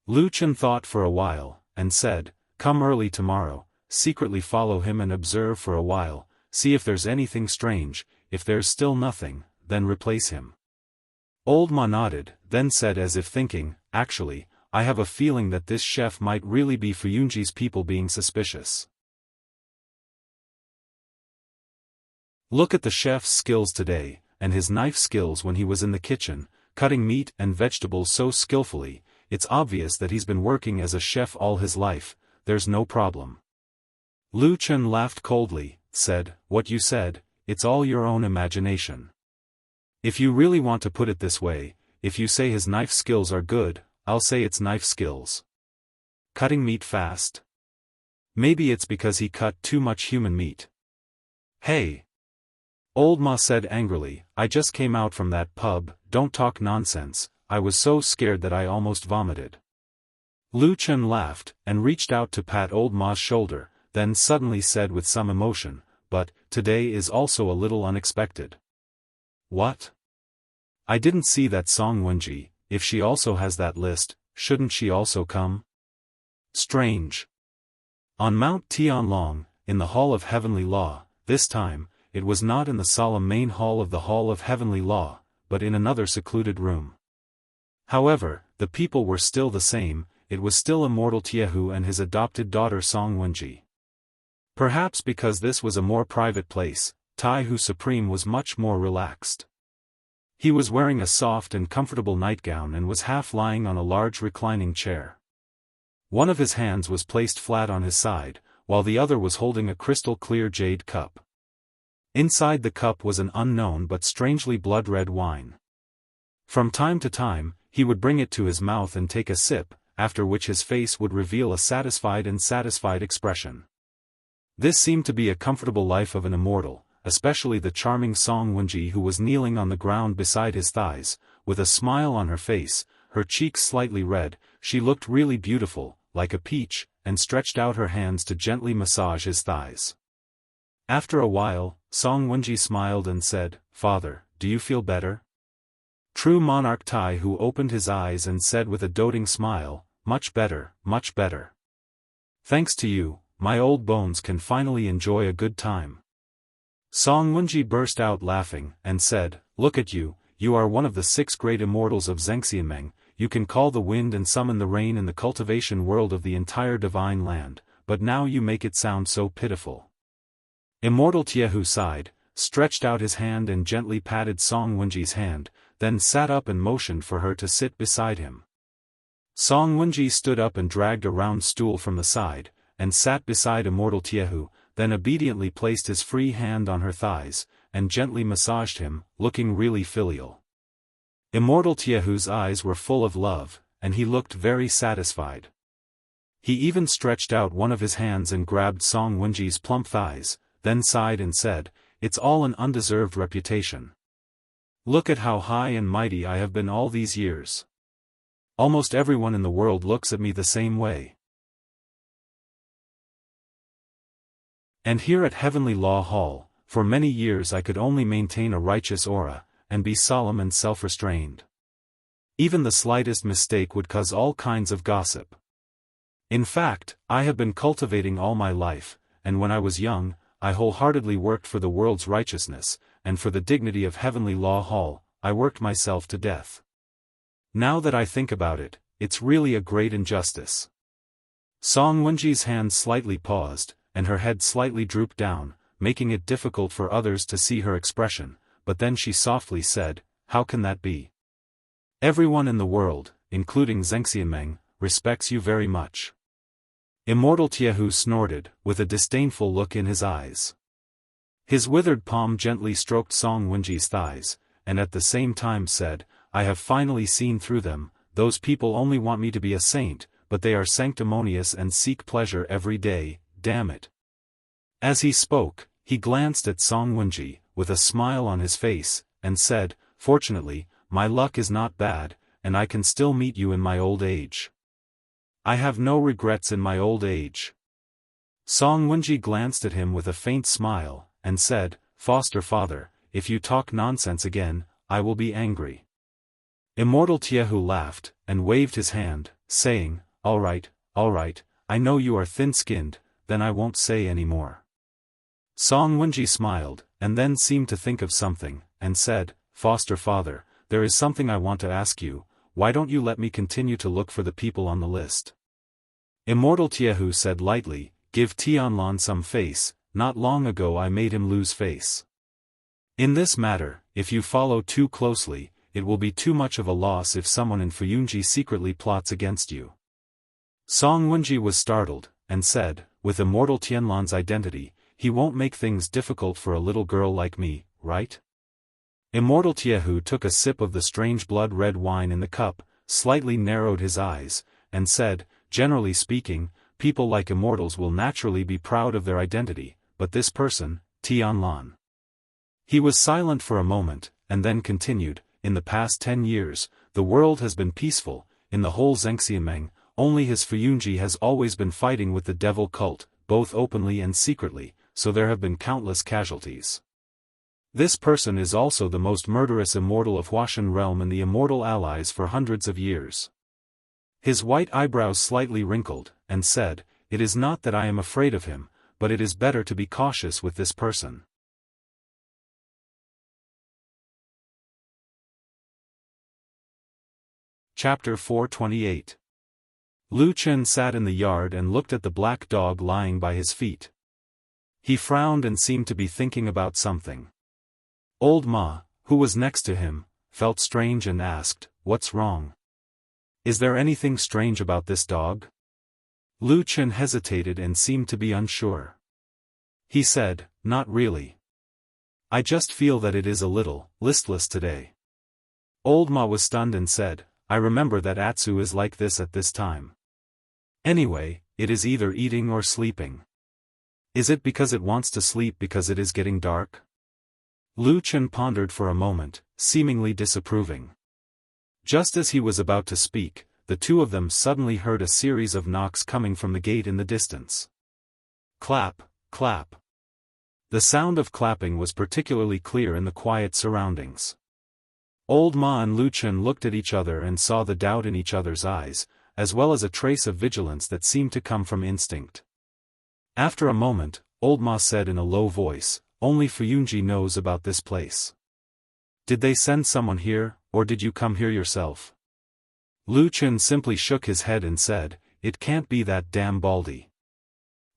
Lu Chen thought for a while, and said, "Come early tomorrow, secretly follow him and observe for a while, see if there's anything strange, if there's still nothing, then replace him." Old Ma nodded, then said as if thinking, "Actually, I have a feeling that this chef might really be Fuyunji's people being suspicious. Look at the chef's skills today, and his knife skills when he was in the kitchen, cutting meat and vegetables so skillfully, it's obvious that he's been working as a chef all his life, there's no problem." Lu Chen laughed coldly, said, "What you said, it's all your own imagination. If you really want to put it this way, if you say his knife skills are good, I'll say it's knife skills. Cutting meat fast? Maybe it's because he cut too much human meat." "Hey!" Old Ma said angrily, "I just came out from that pub, don't talk nonsense, I was so scared that I almost vomited." Lu Chen laughed, and reached out to pat Old Ma's shoulder, then suddenly said with some emotion, "But, today is also a little unexpected." "What?" "I didn't see that Song Wenji, if she also has that list, shouldn't she also come?" Strange. On Mount Tianlong, in the Hall of Heavenly Law, this time, it was not in the solemn main hall of the Hall of Heavenly Law, but in another secluded room. However, the people were still the same, it was still Immortal Jianghu and his adopted daughter Song Wenji. Perhaps because this was a more private place, Taihu Supreme was much more relaxed. He was wearing a soft and comfortable nightgown and was half lying on a large reclining chair. One of his hands was placed flat on his side, while the other was holding a crystal-clear jade cup. Inside the cup was an unknown but strangely blood-red wine. From time to time, he would bring it to his mouth and take a sip, after which his face would reveal a satisfied expression. This seemed to be a comfortable life of an immortal, especially the charming Song Wenji who was kneeling on the ground beside his thighs, with a smile on her face, her cheeks slightly red. She looked really beautiful, like a peach, and stretched out her hands to gently massage his thighs. After a while, Song Wenji smiled and said, "Father, do you feel better?" True Monarch Taihu opened his eyes and said with a doting smile, much better, much better. Thanks to you, my old bones can finally enjoy a good time." Song Wenji burst out laughing, and said, "Look at you, you are one of the 6 great immortals of Xianxia. You can call the wind and summon the rain in the cultivation world of the entire divine land, but now you make it sound so pitiful." Immortal Jianghu sighed, stretched out his hand and gently patted Song Wenji's hand, then sat up and motioned for her to sit beside him. Song Wenji stood up and dragged a round stool from the side, and sat beside Immortal Jianghu, then obediently placed his free hand on her thighs, and gently massaged him, looking really filial. Immortal Jianghu's eyes were full of love, and he looked very satisfied. He even stretched out one of his hands and grabbed Song Wenji's plump thighs, then sighed and said, "It's all an undeserved reputation. Look at how high and mighty I have been all these years. Almost everyone in the world looks at me the same way. And here at Heavenly Law Hall, for many years I could only maintain a righteous aura, and be solemn and self-restrained. Even the slightest mistake would cause all kinds of gossip. In fact, I have been cultivating all my life, and when I was young, I wholeheartedly worked for the world's righteousness, and for the dignity of Heavenly Law Hall, I worked myself to death. Now that I think about it, it's really a great injustice." Song Wenji's hand slightly paused, and her head slightly drooped down, making it difficult for others to see her expression, but then she softly said, "How can that be? Everyone in the world, including Xianxia, respects you very much." Immortal Jianghu snorted, with a disdainful look in his eyes. His withered palm gently stroked Song Wenji's thighs, and at the same time said, "I have finally seen through them. Those people only want me to be a saint, but they are sanctimonious and seek pleasure every day, damn it." As he spoke, he glanced at Song Wenji, with a smile on his face, and said, "Fortunately, my luck is not bad, and I can still meet you in my old age. I have no regrets in my old age." Song Wenji glanced at him with a faint smile, and said, "Foster father, if you talk nonsense again, I will be angry." Immortal Jianghu laughed, and waved his hand, saying, all right, I know you are thin-skinned, then I won't say any more." Song Wenji smiled, and then seemed to think of something, and said, "Foster father, there is something I want to ask you. Why don't you let me continue to look for the people on the list?" Immortal Jianghu said lightly, "Give Tianlan some face, not long ago I made him lose face. In this matter, if you follow too closely, it will be too much of a loss if someone in Fuyunji secretly plots against you." Song Wenji was startled, and said, "With Immortal Tianlan's identity, he won't make things difficult for a little girl like me, right?" Immortal Jianghu took a sip of the strange blood-red wine in the cup, slightly narrowed his eyes, and said, "Generally speaking, people like immortals will naturally be proud of their identity, but this person, Tianlan." He was silent for a moment, and then continued, "In the past 10 years, the world has been peaceful, in the whole Xianxia, only his Fuyunji has always been fighting with the devil cult, both openly and secretly, so there have been countless casualties. This person is also the most murderous immortal of Huashan realm and the immortal allies for hundreds of years." His white eyebrows slightly wrinkled, and said, "It is not that I am afraid of him, but it is better to be cautious with this person." Chapter 428. Lu Chen sat in the yard and looked at the black dog lying by his feet. He frowned and seemed to be thinking about something. Old Ma, who was next to him, felt strange and asked, "What's wrong? Is there anything strange about this dog?" Lu Chen hesitated and seemed to be unsure. He said, "Not really. I just feel that it is a little listless today." Old Ma was stunned and said, "I remember that Atsu is like this at this time. Anyway, it is either eating or sleeping. Is it because it wants to sleep because it is getting dark?" Lu Chen pondered for a moment, seemingly disapproving. Just as he was about to speak, the two of them suddenly heard a series of knocks coming from the gate in the distance. Clap, clap. The sound of clapping was particularly clear in the quiet surroundings. Old Ma and Lu Chen looked at each other and saw the doubt in each other's eyes, as well as a trace of vigilance that seemed to come from instinct. After a moment, Old Ma said in a low voice, "Only Fuyunji knows about this place. Did they send someone here, or did you come here yourself? Lu Chen simply shook his head and said, "It can't be that damn Baldy.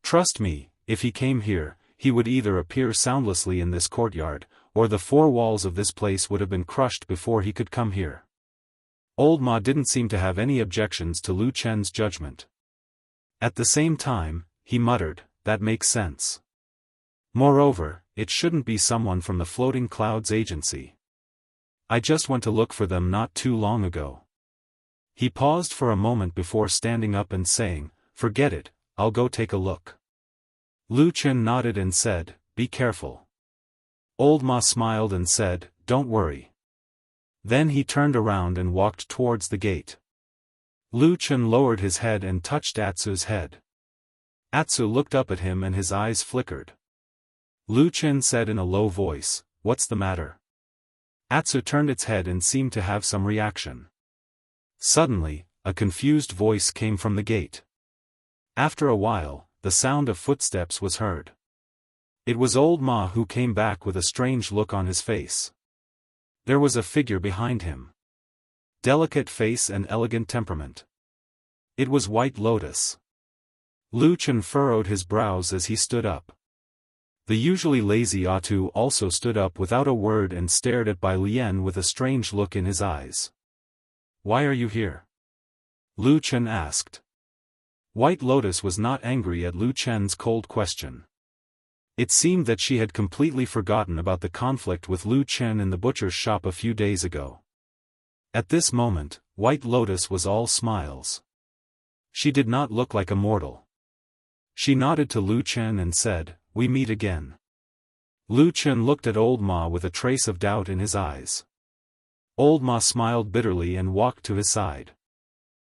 Trust me, if he came here, he would either appear soundlessly in this courtyard, or the four walls of this place would have been crushed before he could come here." Old Ma didn't seem to have any objections to Lu Chen's judgment. At the same time, he muttered, "That makes sense. Moreover, it shouldn't be someone from the Floating Clouds Agency. I just went to look for them not too long ago." He paused for a moment before standing up and saying, "Forget it, I'll go take a look." Lu Chen nodded and said, "Be careful." Old Ma smiled and said, "Don't worry." Then he turned around and walked towards the gate. Lu Chen lowered his head and touched Atsu's head. Atsu looked up at him and his eyes flickered. Lu Chen said in a low voice, "What's the matter?" Atsu turned its head and seemed to have some reaction. Suddenly, a confused voice came from the gate. After a while, the sound of footsteps was heard. It was Old Ma who came back with a strange look on his face. There was a figure behind him. Delicate face and elegant temperament. It was White Lotus. Lu Chen furrowed his brows as he stood up. The usually lazy Atu also stood up without a word and stared at Bai Lian with a strange look in his eyes. "Why are you here?" Lu Chen asked. White Lotus was not angry at Lu Chen's cold question. It seemed that she had completely forgotten about the conflict with Lu Chen in the butcher's shop a few days ago. At this moment, White Lotus was all smiles. She did not look like a mortal. She nodded to Lu Chen and said, "We meet again." Lu Chen looked at Old Ma with a trace of doubt in his eyes. Old Ma smiled bitterly and walked to his side.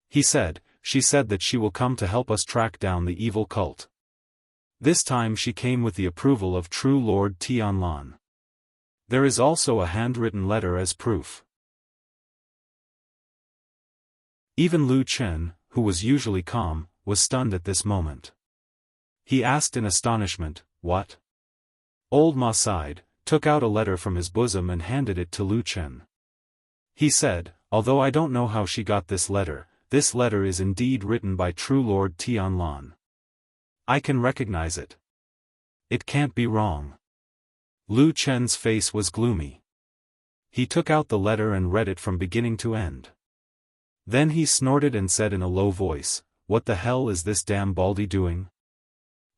He said, "She said that she will come to help us track down the evil cult. This time she came with the approval of true Lord Tianlan. There is also a handwritten letter as proof." Even Lu Chen, who was usually calm, was stunned at this moment. He asked in astonishment, "What?" Old Ma sighed, took out a letter from his bosom and handed it to Lu Chen. He said, "Although I don't know how she got this letter is indeed written by true Lord Tianlan. I can recognize it. It can't be wrong." Lu Chen's face was gloomy. He took out the letter and read it from beginning to end. Then he snorted and said in a low voice, "What the hell is this damn Baldy doing?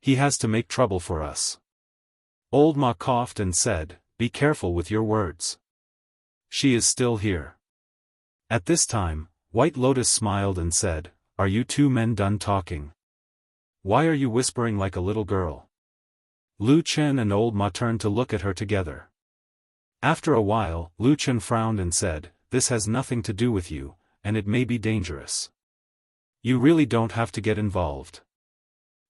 He has to make trouble for us." Old Ma coughed and said, "Be careful with your words. She is still here." At this time, White Lotus smiled and said, "Are you two men done talking? Why are you whispering like a little girl?" Lu Chen and Old Ma turned to look at her together. After a while, Lu Chen frowned and said, "This has nothing to do with you, and it may be dangerous. You really don't have to get involved."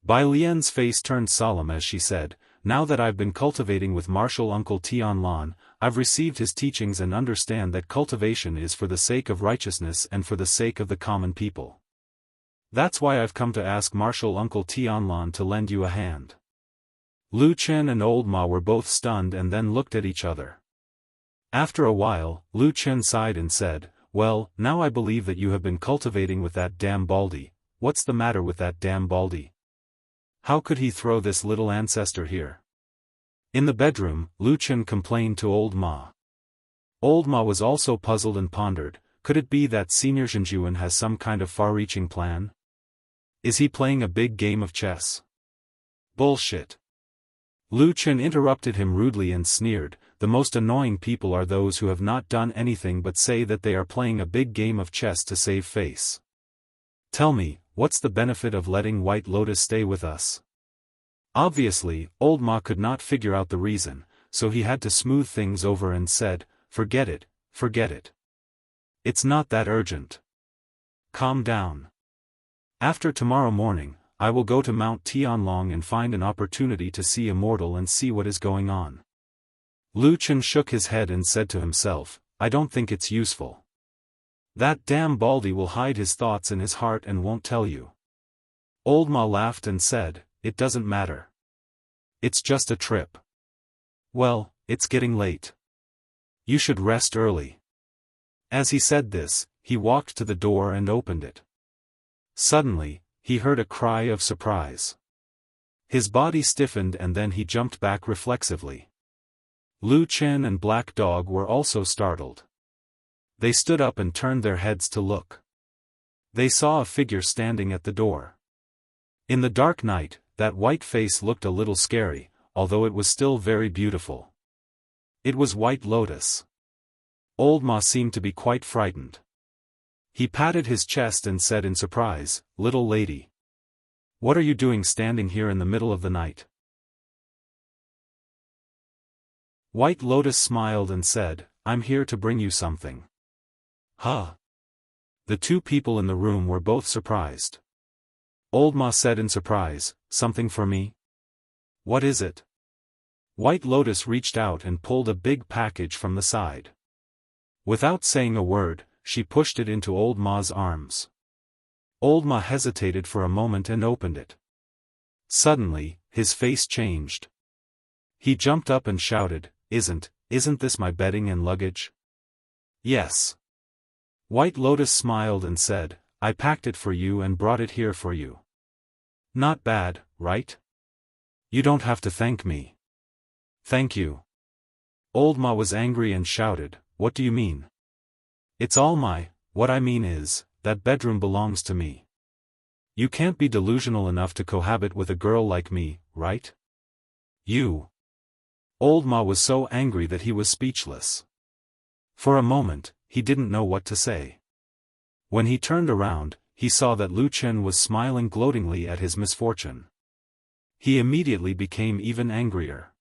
Bai Lian's face turned solemn as she said, "Now that I've been cultivating with Martial Uncle Tianlan, I've received his teachings and understand that cultivation is for the sake of righteousness and for the sake of the common people. That's why I've come to ask Martial Uncle Tianlan to lend you a hand." Lu Chen and Old Ma were both stunned and then looked at each other. After a while, Lu Chen sighed and said, "Well, now I believe that you have been cultivating with that damn Baldy. What's the matter with that damn Baldy? How could he throw this little ancestor here?" In the bedroom, Lu Chen complained to Old Ma. Old Ma was also puzzled and pondered, could it be that Senior Zhenjuan has some kind of far-reaching plan? Is he playing a big game of chess? Bullshit. Lu Chen interrupted him rudely and sneered, "The most annoying people are those who have not done anything but say that they are playing a big game of chess to save face. Tell me, what's the benefit of letting White Lotus stay with us?" Obviously, Old Ma could not figure out the reason, so he had to smooth things over and said, forget it. It's not that urgent. Calm down. After tomorrow morning, I will go to Mount Tianlong and find an opportunity to see Immortal and see what is going on." Lu Chen shook his head and said to himself, "I don't think it's useful. That damn Baldy will hide his thoughts in his heart and won't tell you." Old Ma laughed and said, "It doesn't matter. It's just a trip. Well, it's getting late. You should rest early. As he said this, he walked to the door and opened it. Suddenly, he heard a cry of surprise. His body stiffened and then he jumped back reflexively. Lu Chen and Black Dog were also startled. They stood up and turned their heads to look. They saw a figure standing at the door. In the dark night, that white face looked a little scary, although it was still very beautiful. It was White Lotus. Old Ma seemed to be quite frightened. He patted his chest and said in surprise, "Little lady. What are you doing standing here in the middle of the night?" White Lotus smiled and said, "I'm here to bring you something." Huh? The two people in the room were both surprised. Old Ma said in surprise, "Something for me? What is it?" White Lotus reached out and pulled a big package from the side. Without saying a word, she pushed it into Old Ma's arms. Old Ma hesitated for a moment and opened it. Suddenly, his face changed. He jumped up and shouted, Isn't this my bedding and luggage?" "Yes." White Lotus smiled and said, "I packed it for you and brought it here for you. Not bad, right? You don't have to thank me." "Thank you." Old Ma was angry and shouted, "What do you mean?" "It's all what I mean is, that bedroom belongs to me. You can't be delusional enough to cohabit with a girl like me, right? You." Old Ma was so angry that he was speechless. For a moment, he didn't know what to say. When he turned around, he saw that Lu Chen was smiling gloatingly at his misfortune. He immediately became even angrier.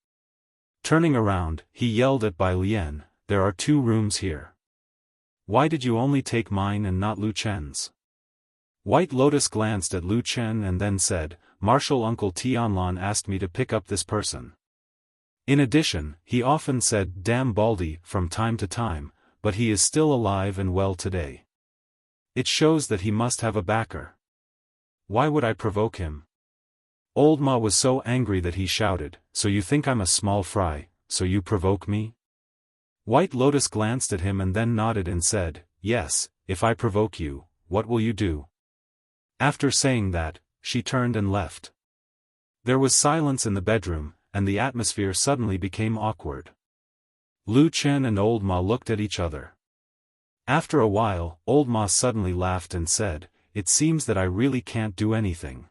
Turning around, he yelled at Bai Lian, "There are 2 rooms here. Why did you only take mine and not Lu Chen's?" White Lotus glanced at Lu Chen and then said, "Martial Uncle Tianlan asked me to pick up this person. In addition, he often said 'damn Baldy' from time to time, but he is still alive and well today. It shows that he must have a backer. Why would I provoke him?" Old Ma was so angry that he shouted, "So you think I'm a small fry, so you provoke me?" White Lotus glanced at him and then nodded and said, "Yes, if I provoke you, what will you do?" After saying that, she turned and left. There was silence in the bedroom, and the atmosphere suddenly became awkward. Lu Chen and Old Ma looked at each other. After a while, Old Ma suddenly laughed and said, "It seems that I really can't do anything."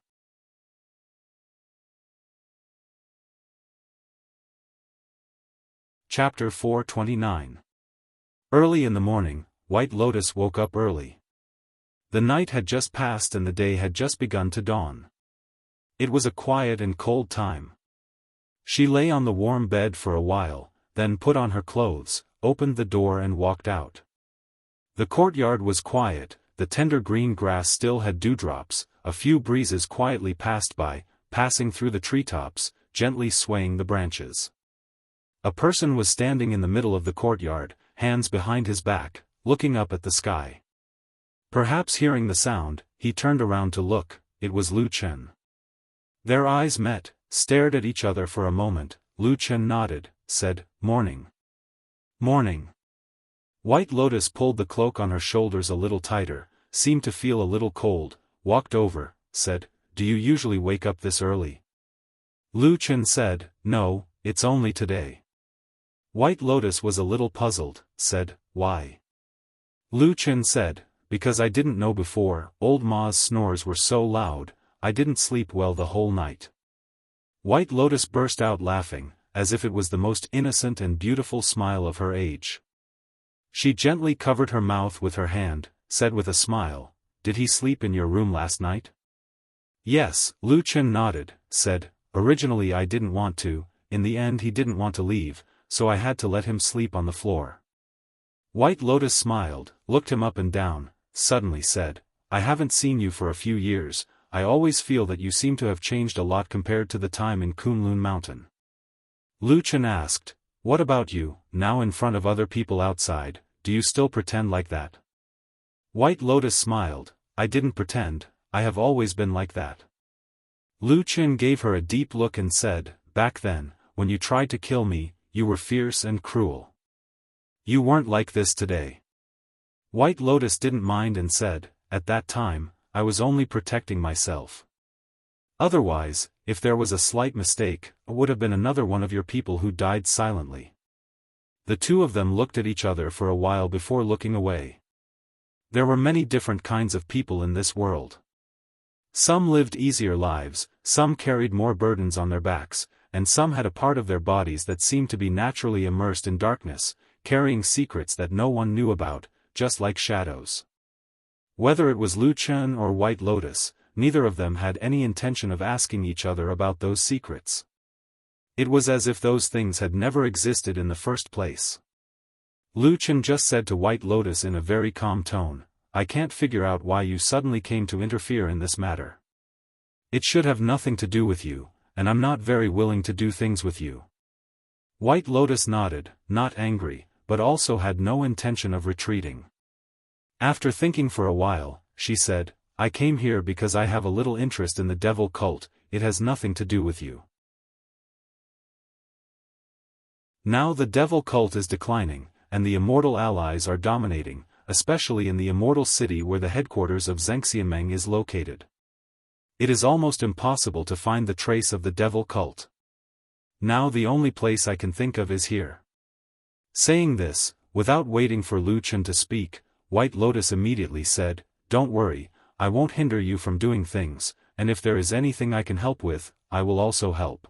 Chapter 429. Early in the morning, White Lotus woke up early. The night had just passed and the day had just begun to dawn. It was a quiet and cold time. She lay on the warm bed for a while, then put on her clothes, opened the door and walked out. The courtyard was quiet, the tender green grass still had dewdrops, a few breezes quietly passed by, passing through the treetops, gently swaying the branches. A person was standing in the middle of the courtyard, hands behind his back, looking up at the sky. Perhaps hearing the sound, he turned around to look. It was Lu Chen. Their eyes met, stared at each other for a moment. Lu Chen nodded, said, "Morning." "Morning." White Lotus pulled the cloak on her shoulders a little tighter, seemed to feel a little cold, walked over, said, "Do you usually wake up this early?" Lu Chen said, "No, it's only today." White Lotus was a little puzzled, said, "Why?" Lu Chen said, "Because I didn't know before. Old Ma's snores were so loud, I didn't sleep well the whole night." White Lotus burst out laughing, as if it was the most innocent and beautiful smile of her age. She gently covered her mouth with her hand, said with a smile, "Did he sleep in your room last night?" "Yes," Lu Chen nodded, said, "Originally I didn't want to, in the end he didn't want to leave, so I had to let him sleep on the floor." White Lotus smiled, looked him up and down, suddenly said, "I haven't seen you for a few years. I always feel that you seem to have changed a lot compared to the time in Kunlun Mountain." Lu Chen asked, "What about you, now in front of other people outside, do you still pretend like that?" White Lotus smiled, "I didn't pretend, I have always been like that." Lu Chen gave her a deep look and said, "Back then, when you tried to kill me, you were fierce and cruel. You weren't like this today. White Lotus didn't mind and said, at that time, I was only protecting myself. Otherwise, if there was a slight mistake, it would have been another one of your people who died silently. The two of them looked at each other for a while before looking away. There were many different kinds of people in this world. Some lived easier lives, some carried more burdens on their backs, and some had a part of their bodies that seemed to be naturally immersed in darkness, carrying secrets that no one knew about, just like shadows. Whether it was Lu Chen or White Lotus, neither of them had any intention of asking each other about those secrets. It was as if those things had never existed in the first place. Lu Chen just said to White Lotus in a very calm tone, I can't figure out why you suddenly came to interfere in this matter. It should have nothing to do with you, and I'm not very willing to do things with you. White Lotus nodded, not angry, but also had no intention of retreating. After thinking for a while, she said, I came here because I have a little interest in the devil cult, it has nothing to do with you. Now the devil cult is declining, and the immortal allies are dominating, especially in the immortal city where the headquarters of Xianxia is located. It is almost impossible to find the trace of the devil cult. Now the only place I can think of is here. Saying this, without waiting for Lu Chen to speak, White Lotus immediately said, Don't worry, I won't hinder you from doing things, and if there is anything I can help with, I will also help.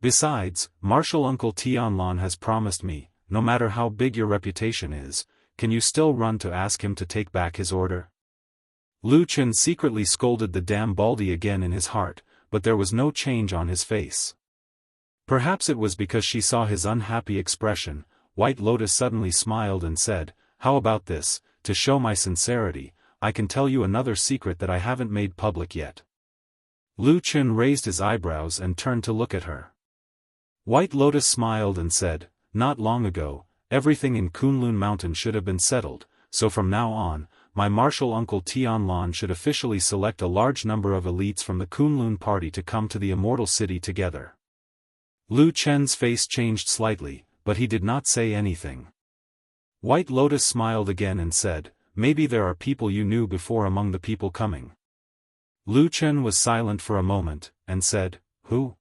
Besides, Martial Uncle Tianlan has promised me, no matter how big your reputation is, can you still run to ask him to take back his order? Lu Chen secretly scolded the damn baldy again in his heart, but there was no change on his face. Perhaps it was because she saw his unhappy expression. White Lotus suddenly smiled and said, How about this, to show my sincerity, I can tell you another secret that I haven't made public yet. Lu Chen raised his eyebrows and turned to look at her. White Lotus smiled and said, Not long ago, everything in Kunlun Mountain should have been settled, so from now on, my martial uncle Tianlan should officially select a large number of elites from the Kunlun party to come to the Immortal City together. Lu Chen's face changed slightly, but he did not say anything. White Lotus smiled again and said, Maybe there are people you knew before among the people coming. Lu Chen was silent for a moment, and said, Who?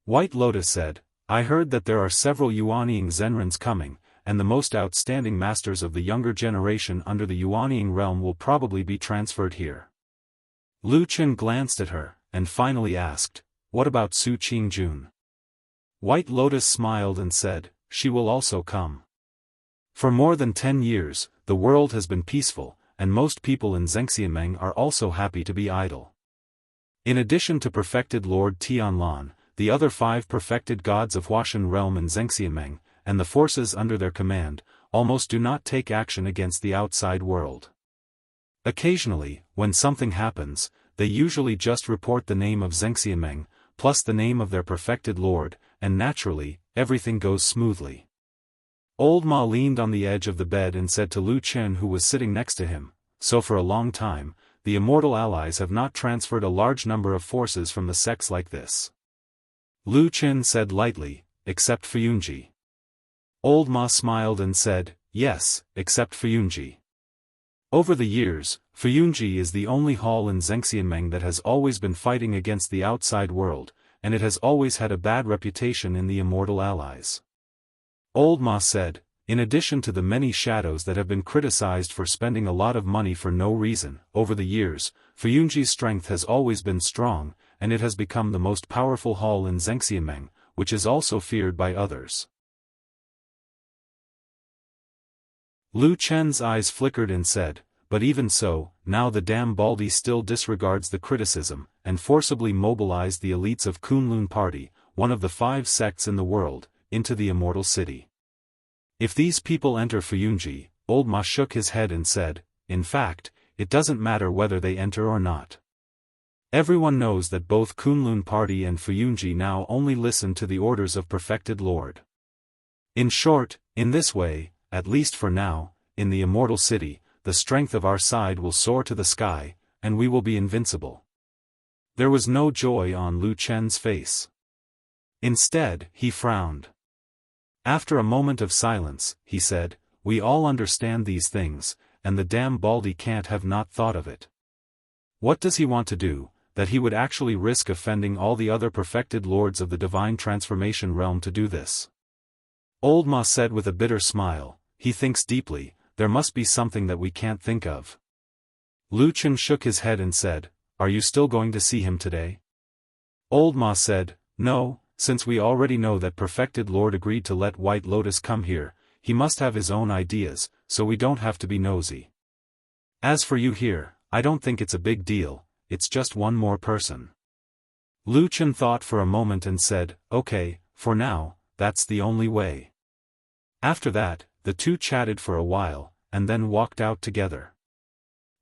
White Lotus said, I heard that there are several Yuanying Zenrens coming, and the most outstanding masters of the younger generation under the Yuanying realm will probably be transferred here. Lu Chen glanced at her, and finally asked, What about Su Qingjun? White Lotus smiled and said, She will also come. For more than 10 years, the world has been peaceful, and most people in Xianxia are also happy to be idle. In addition to perfected Lord Tianlan, the other 5 perfected gods of Huashan realm in Xianxia, and the forces under their command, almost do not take action against the outside world. Occasionally, when something happens, they usually just report the name of Xianxia, plus the name of their perfected lord, and naturally, everything goes smoothly. Old Ma leaned on the edge of the bed and said to Lu Chen who was sitting next to him, So for a long time, the immortal allies have not transferred a large number of forces from the sects like this. Lu Chen said lightly, Except Fuyunji. Old Ma smiled and said, Yes, except Fuyunji. Over the years, Fuyunji is the only hall in Xianxia that has always been fighting against the outside world, and it has always had a bad reputation in the immortal allies. Old Ma said, In addition to the many shadows that have been criticized for spending a lot of money for no reason, over the years, Fuyunji's strength has always been strong, and it has become the most powerful hall in Xianxia, which is also feared by others. Lu Chen's eyes flickered and said, But even so, now the damn baldy still disregards the criticism, and forcibly mobilized the elites of Kunlun Party, one of the 5 sects in the world, into the Immortal City. If these people enter Fuyunji, Old Ma shook his head and said, In fact, it doesn't matter whether they enter or not. Everyone knows that both Kunlun Party and Fuyunji now only listen to the orders of Perfected Lord. In short, in this way, at least for now, in the Immortal City, the strength of our side will soar to the sky, and we will be invincible. There was no joy on Lu Chen's face. Instead, he frowned. After a moment of silence, he said, "We all understand these things, and the damn Baldy can't have not thought of it. What does he want to do, that he would actually risk offending all the other perfected lords of the divine transformation realm to do this?" Old Ma said with a bitter smile, "He thinks deeply, there must be something that we can't think of." Lu Chen shook his head and said, "Are you still going to see him today?" Old Ma said, "No, since we already know that perfected lord agreed to let White Lotus come here, he must have his own ideas, so we don't have to be nosy. As for you here, I don't think it's a big deal, it's just one more person." Lu Chen thought for a moment and said, "Okay, for now, that's the only way." After that, the two chatted for a while, and then walked out together.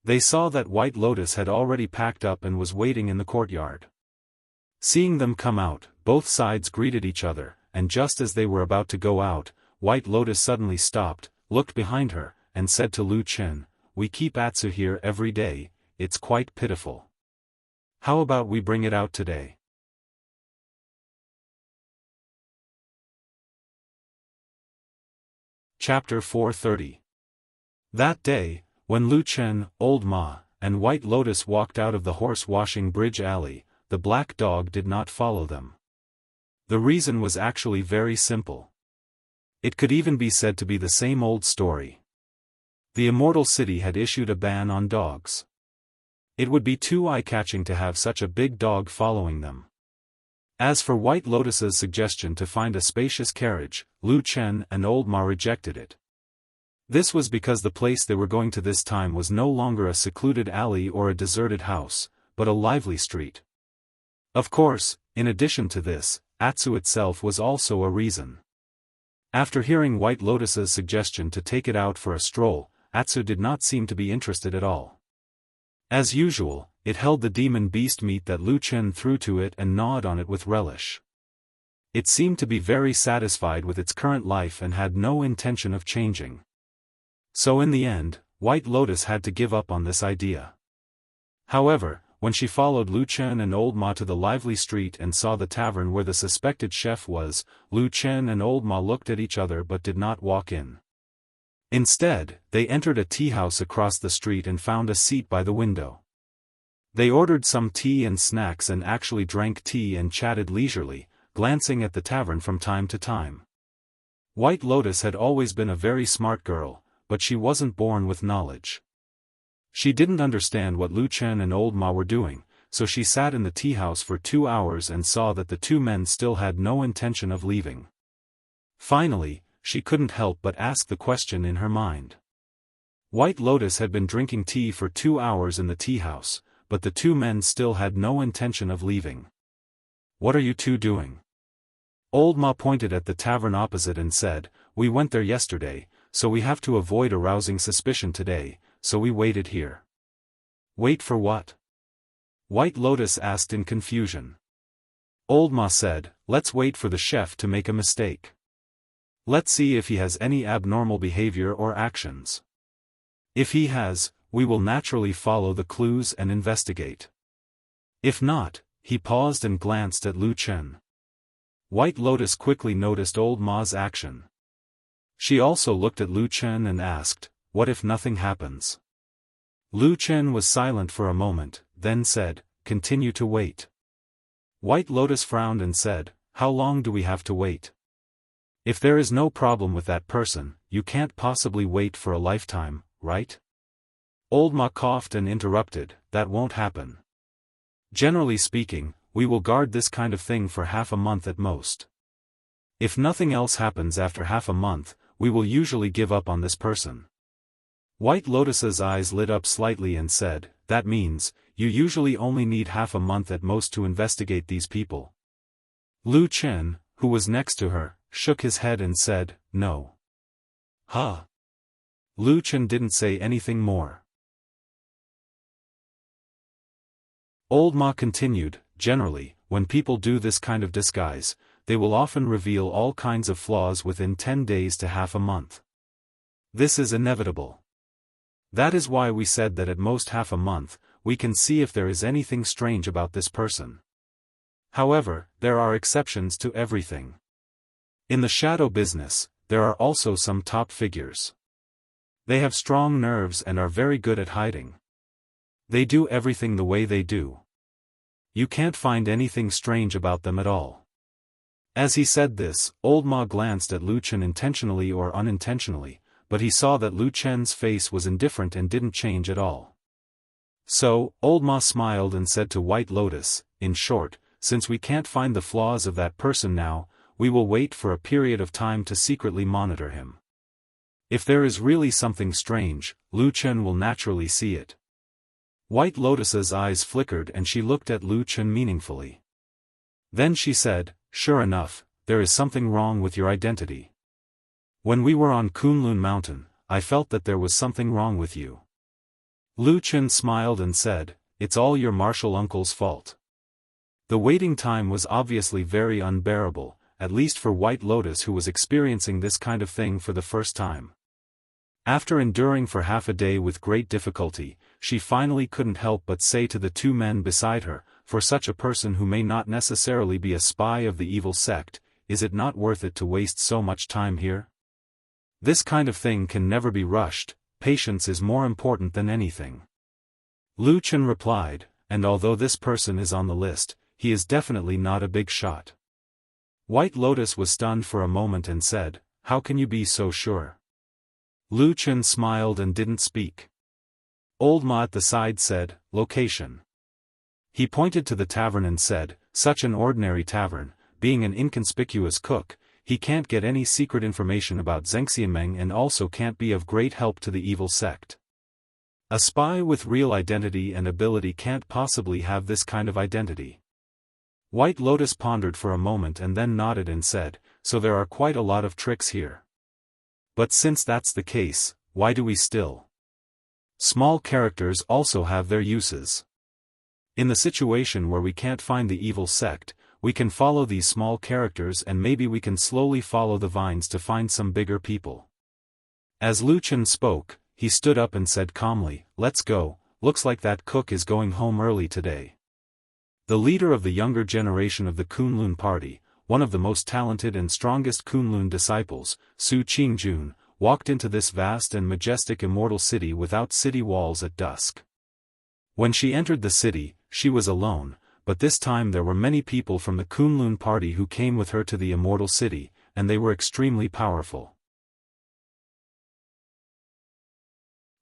They saw that White Lotus had already packed up and was waiting in the courtyard. Seeing them come out, both sides greeted each other, and just as they were about to go out, White Lotus suddenly stopped, looked behind her, and said to Lu Chen, "We keep Atsu here every day, it's quite pitiful. How about we bring it out today?" Chapter 430. That day, when Lu Chen, Old Ma, and White Lotus walked out of the horse-washing bridge alley, the black dog did not follow them. The reason was actually very simple. It could even be said to be the same old story. The Immortal City had issued a ban on dogs. It would be too eye-catching to have such a big dog following them. As for White Lotus's suggestion to find a spacious carriage, Lu Chen and Old Ma rejected it. This was because the place they were going to this time was no longer a secluded alley or a deserted house, but a lively street. Of course, in addition to this, Atsu itself was also a reason. After hearing White Lotus's suggestion to take it out for a stroll, Atsu did not seem to be interested at all. As usual, it held the demon beast meat that Lu Chen threw to it and gnawed on it with relish. It seemed to be very satisfied with its current life and had no intention of changing. So in the end, White Lotus had to give up on this idea. However, when she followed Lu Chen and Old Ma to the lively street and saw the tavern where the suspected chef was, Lu Chen and Old Ma looked at each other but did not walk in. Instead, they entered a tea house across the street and found a seat by the window. They ordered some tea and snacks and actually drank tea and chatted leisurely, glancing at the tavern from time to time. White Lotus had always been a very smart girl, but she wasn't born with knowledge. She didn't understand what Lu Chen and Old Ma were doing, so she sat in the tea house for 2 hours and saw that the two men still had no intention of leaving. Finally, she couldn't help but ask the question in her mind. White Lotus had been drinking tea for 2 hours in the tea house, but the two men still had no intention of leaving. "What are you two doing?" Old Ma pointed at the tavern opposite and said, "We went there yesterday, so we have to avoid arousing suspicion today, so we waited here." "Wait for what?" White Lotus asked in confusion. Old Ma said, "Let's wait for the chef to make a mistake. Let's see if he has any abnormal behavior or actions. If he has, we will naturally follow the clues and investigate. If not," he paused and glanced at Lu Chen. White Lotus quickly noticed Old Ma's action. She also looked at Lu Chen and asked, "What if nothing happens?" Lu Chen was silent for a moment, then said, "Continue to wait." White Lotus frowned and said, "How long do we have to wait? If there is no problem with that person, you can't possibly wait for a lifetime, right?" Old Ma coughed and interrupted, "That won't happen. Generally speaking, we will guard this kind of thing for half a month at most. If nothing else happens after half a month, we will usually give up on this person." White Lotus's eyes lit up slightly and said, "That means, you usually only need half a month at most to investigate these people." Lu Chen, who was next to her, shook his head and said, "No." "Huh?" Lu Chen didn't say anything more. Old Ma continued, "Generally, when people do this kind of disguise, they will often reveal all kinds of flaws within 10 days to half a month. This is inevitable. That is why we said that at most half a month, we can see if there is anything strange about this person. However, there are exceptions to everything. In the shadow business, there are also some top figures. They have strong nerves and are very good at hiding. They do everything the way they do. You can't find anything strange about them at all. As he said this, Old Ma glanced at Lu Chen intentionally or unintentionally, but he saw that Lu Chen's face was indifferent and didn't change at all. So, Old Ma smiled and said to White Lotus, in short, since we can't find the flaws of that person now, we will wait for a period of time to secretly monitor him. If there is really something strange, Lu Chen will naturally see it. White Lotus's eyes flickered and she looked at Lu Chen meaningfully. Then she said, "Sure enough, there is something wrong with your identity. When we were on Kunlun Mountain, I felt that there was something wrong with you." Lu Chen smiled and said, "It's all your martial uncle's fault." The waiting time was obviously very unbearable, at least for White Lotus who was experiencing this kind of thing for the first time. After enduring for half a day with great difficulty, she finally couldn't help but say to the two men beside her, "For such a person who may not necessarily be a spy of the evil sect, is it not worth it to waste so much time here? This kind of thing can never be rushed, patience is more important than anything." Lu Chen replied, "And although this person is on the list, he is definitely not a big shot." White Lotus was stunned for a moment and said, "How can you be so sure?" Lu Chen smiled and didn't speak. Old Ma at the side said, "Location." He pointed to the tavern and said, "Such an ordinary tavern, being an inconspicuous cook, he can't get any secret information about Zhengxianmeng and also can't be of great help to the evil sect. A spy with real identity and ability can't possibly have this kind of identity." White Lotus pondered for a moment and then nodded and said, "So there are quite a lot of tricks here. But since that's the case, why do we still? Small characters also have their uses. In the situation where we can't find the evil sect, we can follow these small characters and maybe we can slowly follow the vines to find some bigger people." As Lu Chen spoke, he stood up and said calmly, "Let's go, looks like that cook is going home early today." The leader of the younger generation of the Kunlun party, one of the most talented and strongest Kunlun disciples, Su Qingjun, walked into this vast and majestic immortal city without city walls at dusk. When she entered the city, she was alone, but this time there were many people from the Kunlun party who came with her to the immortal city, and they were extremely powerful.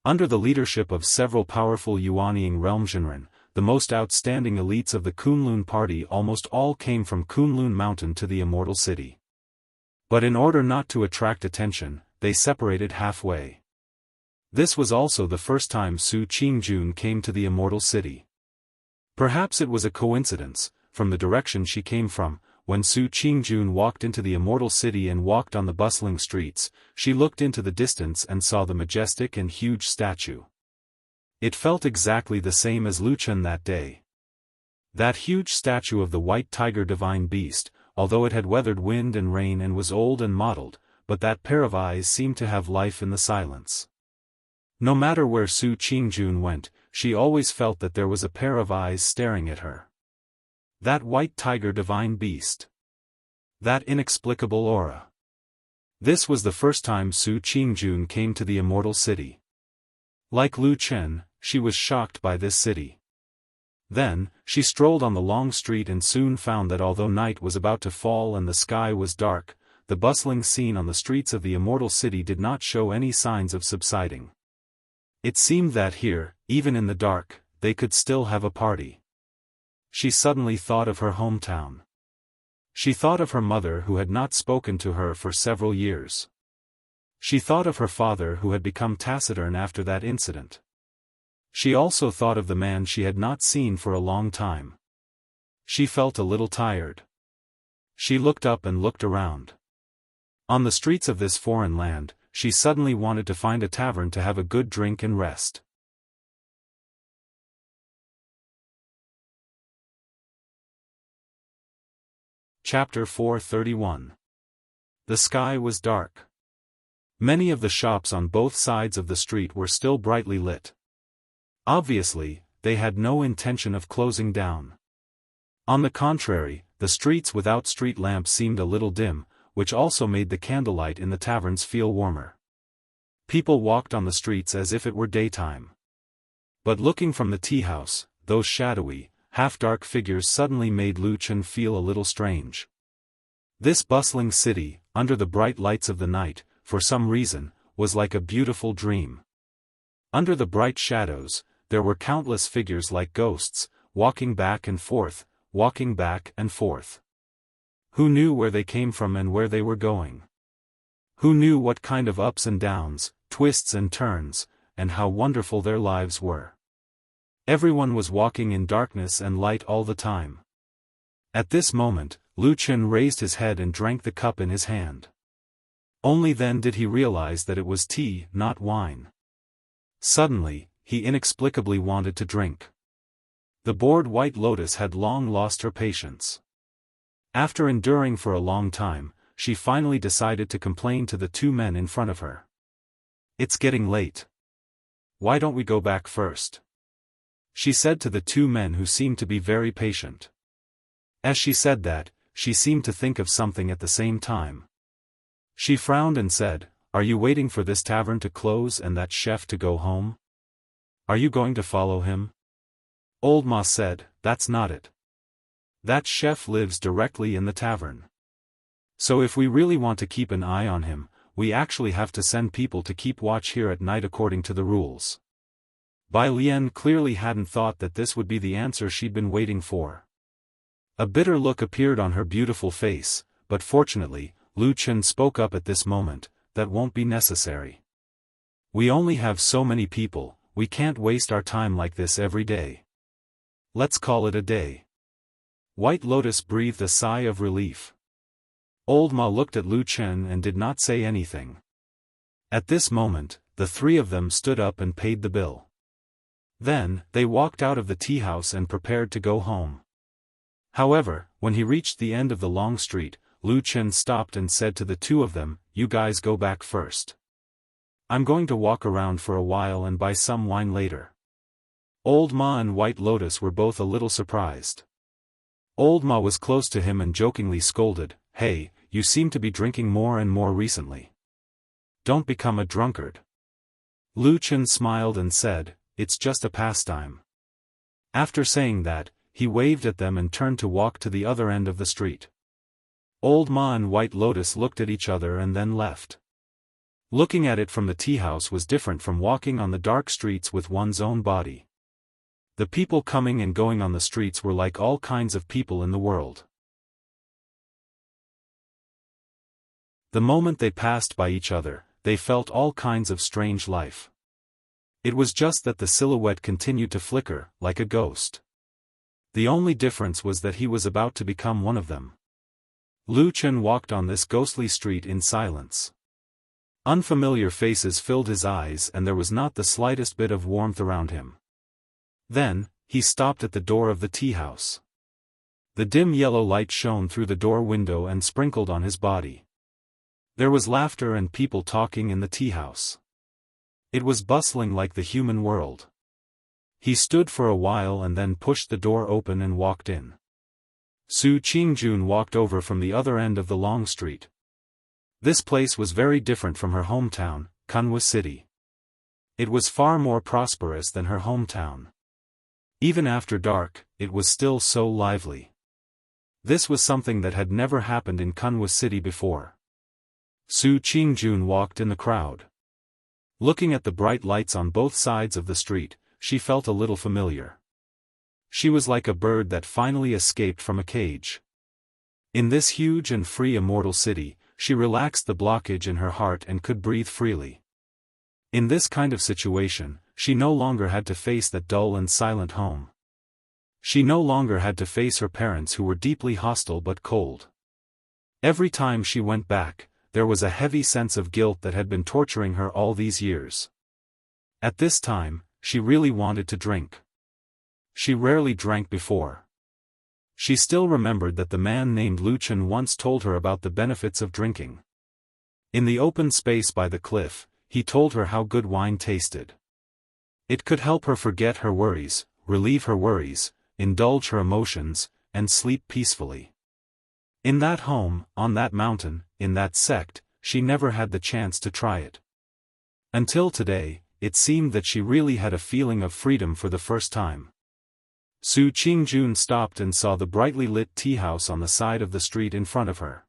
Under the leadership of several powerful Yuanying realm Shinran, the most outstanding elites of the Kunlun party almost all came from Kunlun Mountain to the immortal city. But in order not to attract attention, they separated halfway. This was also the first time Su Qingjun came to the immortal city. Perhaps it was a coincidence, from the direction she came from, when Su Qingjun walked into the immortal city and walked on the bustling streets, she looked into the distance and saw the majestic and huge statue. It felt exactly the same as Lu Chen that day. That huge statue of the white tiger divine beast, although it had weathered wind and rain and was old and mottled, but that pair of eyes seemed to have life in the silence. No matter where Su Qingjun went, she always felt that there was a pair of eyes staring at her. That white tiger divine beast. That inexplicable aura. This was the first time Su Qingjun came to the immortal city. Like Lu Chen, she was shocked by this city. Then, she strolled on the long street and soon found that although night was about to fall and the sky was dark, the bustling scene on the streets of the immortal city did not show any signs of subsiding. It seemed that here, even in the dark, they could still have a party. She suddenly thought of her hometown. She thought of her mother who had not spoken to her for several years. She thought of her father who had become taciturn after that incident. She also thought of the man she had not seen for a long time. She felt a little tired. She looked up and looked around. On the streets of this foreign land, she suddenly wanted to find a tavern to have a good drink and rest. Chapter 431. The sky was dark. Many of the shops on both sides of the street were still brightly lit. Obviously, they had no intention of closing down. On the contrary, the streets without street lamps seemed a little dim, which also made the candlelight in the taverns feel warmer. People walked on the streets as if it were daytime. But looking from the tea house, those shadowy, half-dark figures suddenly made Lu Chen feel a little strange. This bustling city, under the bright lights of the night, for some reason, was like a beautiful dream. Under the bright shadows, there were countless figures like ghosts, walking back and forth, walking back and forth. Who knew where they came from and where they were going? Who knew what kind of ups and downs, twists and turns, and how wonderful their lives were? Everyone was walking in darkness and light all the time. At this moment, Lu Chen raised his head and drank the cup in his hand. Only then did he realize that it was tea, not wine. Suddenly, he inexplicably wanted to drink. The bored White Lotus had long lost her patience. After enduring for a long time, she finally decided to complain to the two men in front of her. "It's getting late. Why don't we go back first?" she said to the two men who seemed to be very patient. As she said that, she seemed to think of something at the same time. She frowned and said, "Are you waiting for this tavern to close and that chef to go home? Are you going to follow him?" Old Ma said, "That's not it. That chef lives directly in the tavern. So if we really want to keep an eye on him, we actually have to send people to keep watch here at night according to the rules." Bai Lian clearly hadn't thought that this would be the answer she'd been waiting for. A bitter look appeared on her beautiful face, but fortunately, Lu Chen spoke up at this moment, "That won't be necessary. We only have so many people, we can't waste our time like this every day. Let's call it a day." White Lotus breathed a sigh of relief. Old Ma looked at Lu Chen and did not say anything. At this moment, the three of them stood up and paid the bill. Then, they walked out of the tea house and prepared to go home. However, when he reached the end of the long street, Lu Chen stopped and said to the two of them, "You guys go back first. I'm going to walk around for a while and buy some wine later." Old Ma and White Lotus were both a little surprised. Old Ma was close to him and jokingly scolded, "Hey, you seem to be drinking more and more recently. Don't become a drunkard." Lu Chen smiled and said, "It's just a pastime." After saying that, he waved at them and turned to walk to the other end of the street. Old Ma and White Lotus looked at each other and then left. Looking at it from the tea house was different from walking on the dark streets with one's own body. The people coming and going on the streets were like all kinds of people in the world. The moment they passed by each other, they felt all kinds of strange life. It was just that the silhouette continued to flicker, like a ghost. The only difference was that he was about to become one of them. Lu Chen walked on this ghostly street in silence. Unfamiliar faces filled his eyes and there was not the slightest bit of warmth around him. Then, he stopped at the door of the tea house. The dim yellow light shone through the door window and sprinkled on his body. There was laughter and people talking in the tea house. It was bustling like the human world. He stood for a while and then pushed the door open and walked in. Su Qingjun walked over from the other end of the long street. This place was very different from her hometown, Kunwa City. It was far more prosperous than her hometown. Even after dark, it was still so lively. This was something that had never happened in Kunwa City before. Su Qingjun walked in the crowd. Looking at the bright lights on both sides of the street, she felt a little familiar. She was like a bird that finally escaped from a cage. In this huge and free immortal city, she relaxed the blockage in her heart and could breathe freely. In this kind of situation, she no longer had to face that dull and silent home. She no longer had to face her parents who were deeply hostile but cold. Every time she went back, there was a heavy sense of guilt that had been torturing her all these years. At this time, she really wanted to drink. She rarely drank before. She still remembered that the man named Lu Chen once told her about the benefits of drinking. In the open space by the cliff, he told her how good wine tasted. It could help her forget her worries, relieve her worries, indulge her emotions, and sleep peacefully. In that home, on that mountain, in that sect, she never had the chance to try it. Until today, it seemed that she really had a feeling of freedom for the first time. Su Qingjun stopped and saw the brightly lit tea house on the side of the street in front of her.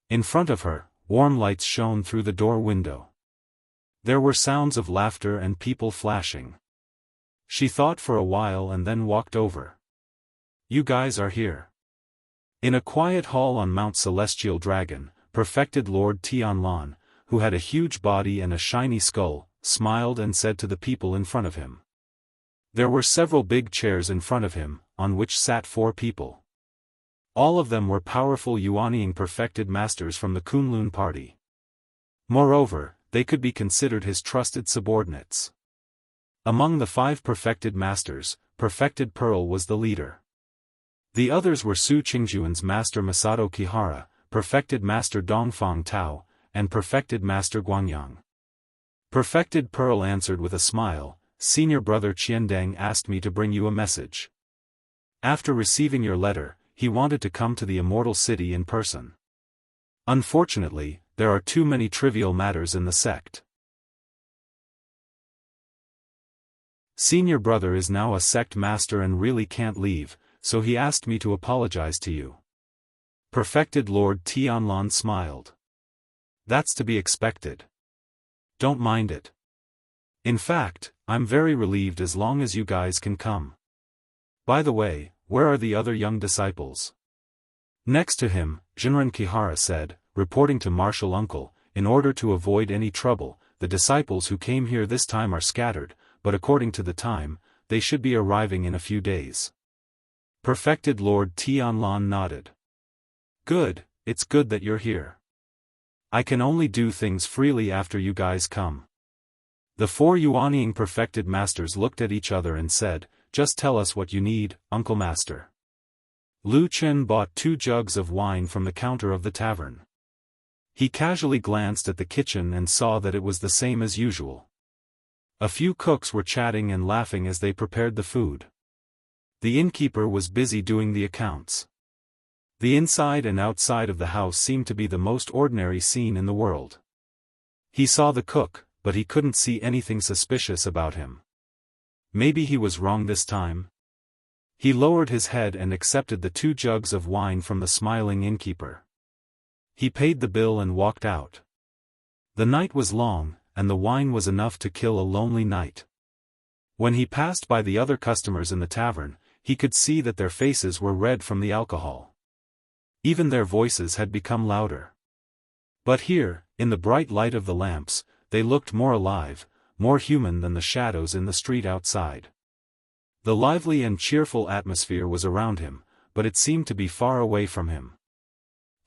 In front of her, warm lights shone through the door window. There were sounds of laughter and people flashing. She thought for a while and then walked over. "You guys are here." In a quiet hall on Mount Celestial Dragon, perfected Lord Tianlan, who had a huge body and a shiny skull, smiled and said to the people in front of him. There were several big chairs in front of him, on which sat 4 people. All of them were powerful Yuanying perfected masters from the Kunlun party. Moreover, they could be considered his trusted subordinates. Among the 5 perfected masters, Perfected Pearl was the leader. The others were Su Qingjuan's master Masato Kihara, perfected master Dongfang Tao, and perfected master Guangyang. Perfected Pearl answered with a smile, "Senior brother Qiandang asked me to bring you a message. After receiving your letter, he wanted to come to the Immortal City in person. Unfortunately, there are too many trivial matters in the sect. Senior brother is now a sect master and really can't leave, so he asked me to apologize to you." Perfected Lord Tianlan smiled. "That's to be expected. Don't mind it. In fact, I'm very relieved as long as you guys can come. By the way, where are the other young disciples?" Next to him, Jinren Kihara said, reporting to Martial Uncle, "In order to avoid any trouble, the disciples who came here this time are scattered, but according to the time, they should be arriving in a few days." Perfected Lord Tianlan nodded. "Good, it's good that you're here. I can only do things freely after you guys come." The 4 Yuanying perfected masters looked at each other and said, "Just tell us what you need, Uncle Master." Lu Chen bought 2 jugs of wine from the counter of the tavern. He casually glanced at the kitchen and saw that it was the same as usual. A few cooks were chatting and laughing as they prepared the food. The innkeeper was busy doing the accounts. The inside and outside of the house seemed to be the most ordinary scene in the world. He saw the cook, but he couldn't see anything suspicious about him. Maybe he was wrong this time? He lowered his head and accepted the 2 jugs of wine from the smiling innkeeper. He paid the bill and walked out. The night was long, and the wine was enough to kill a lonely night. When he passed by the other customers in the tavern, he could see that their faces were red from the alcohol. Even their voices had become louder. But here, in the bright light of the lamps, they looked more alive, more human than the shadows in the street outside. The lively and cheerful atmosphere was around him, but it seemed to be far away from him.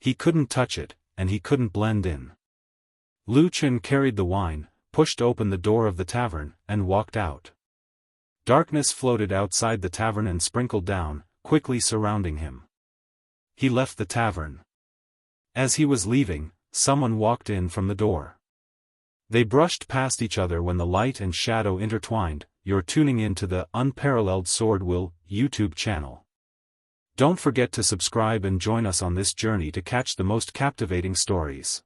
He couldn't touch it, and he couldn't blend in. Lu Chen carried the wine, pushed open the door of the tavern, and walked out. Darkness floated outside the tavern and sprinkled down, quickly surrounding him. He left the tavern. As he was leaving, someone walked in from the door. They brushed past each other when the light and shadow intertwined. You're tuning in to the Unparalleled SwordWill YouTube channel. Don't forget to subscribe and join us on this journey to catch the most captivating stories.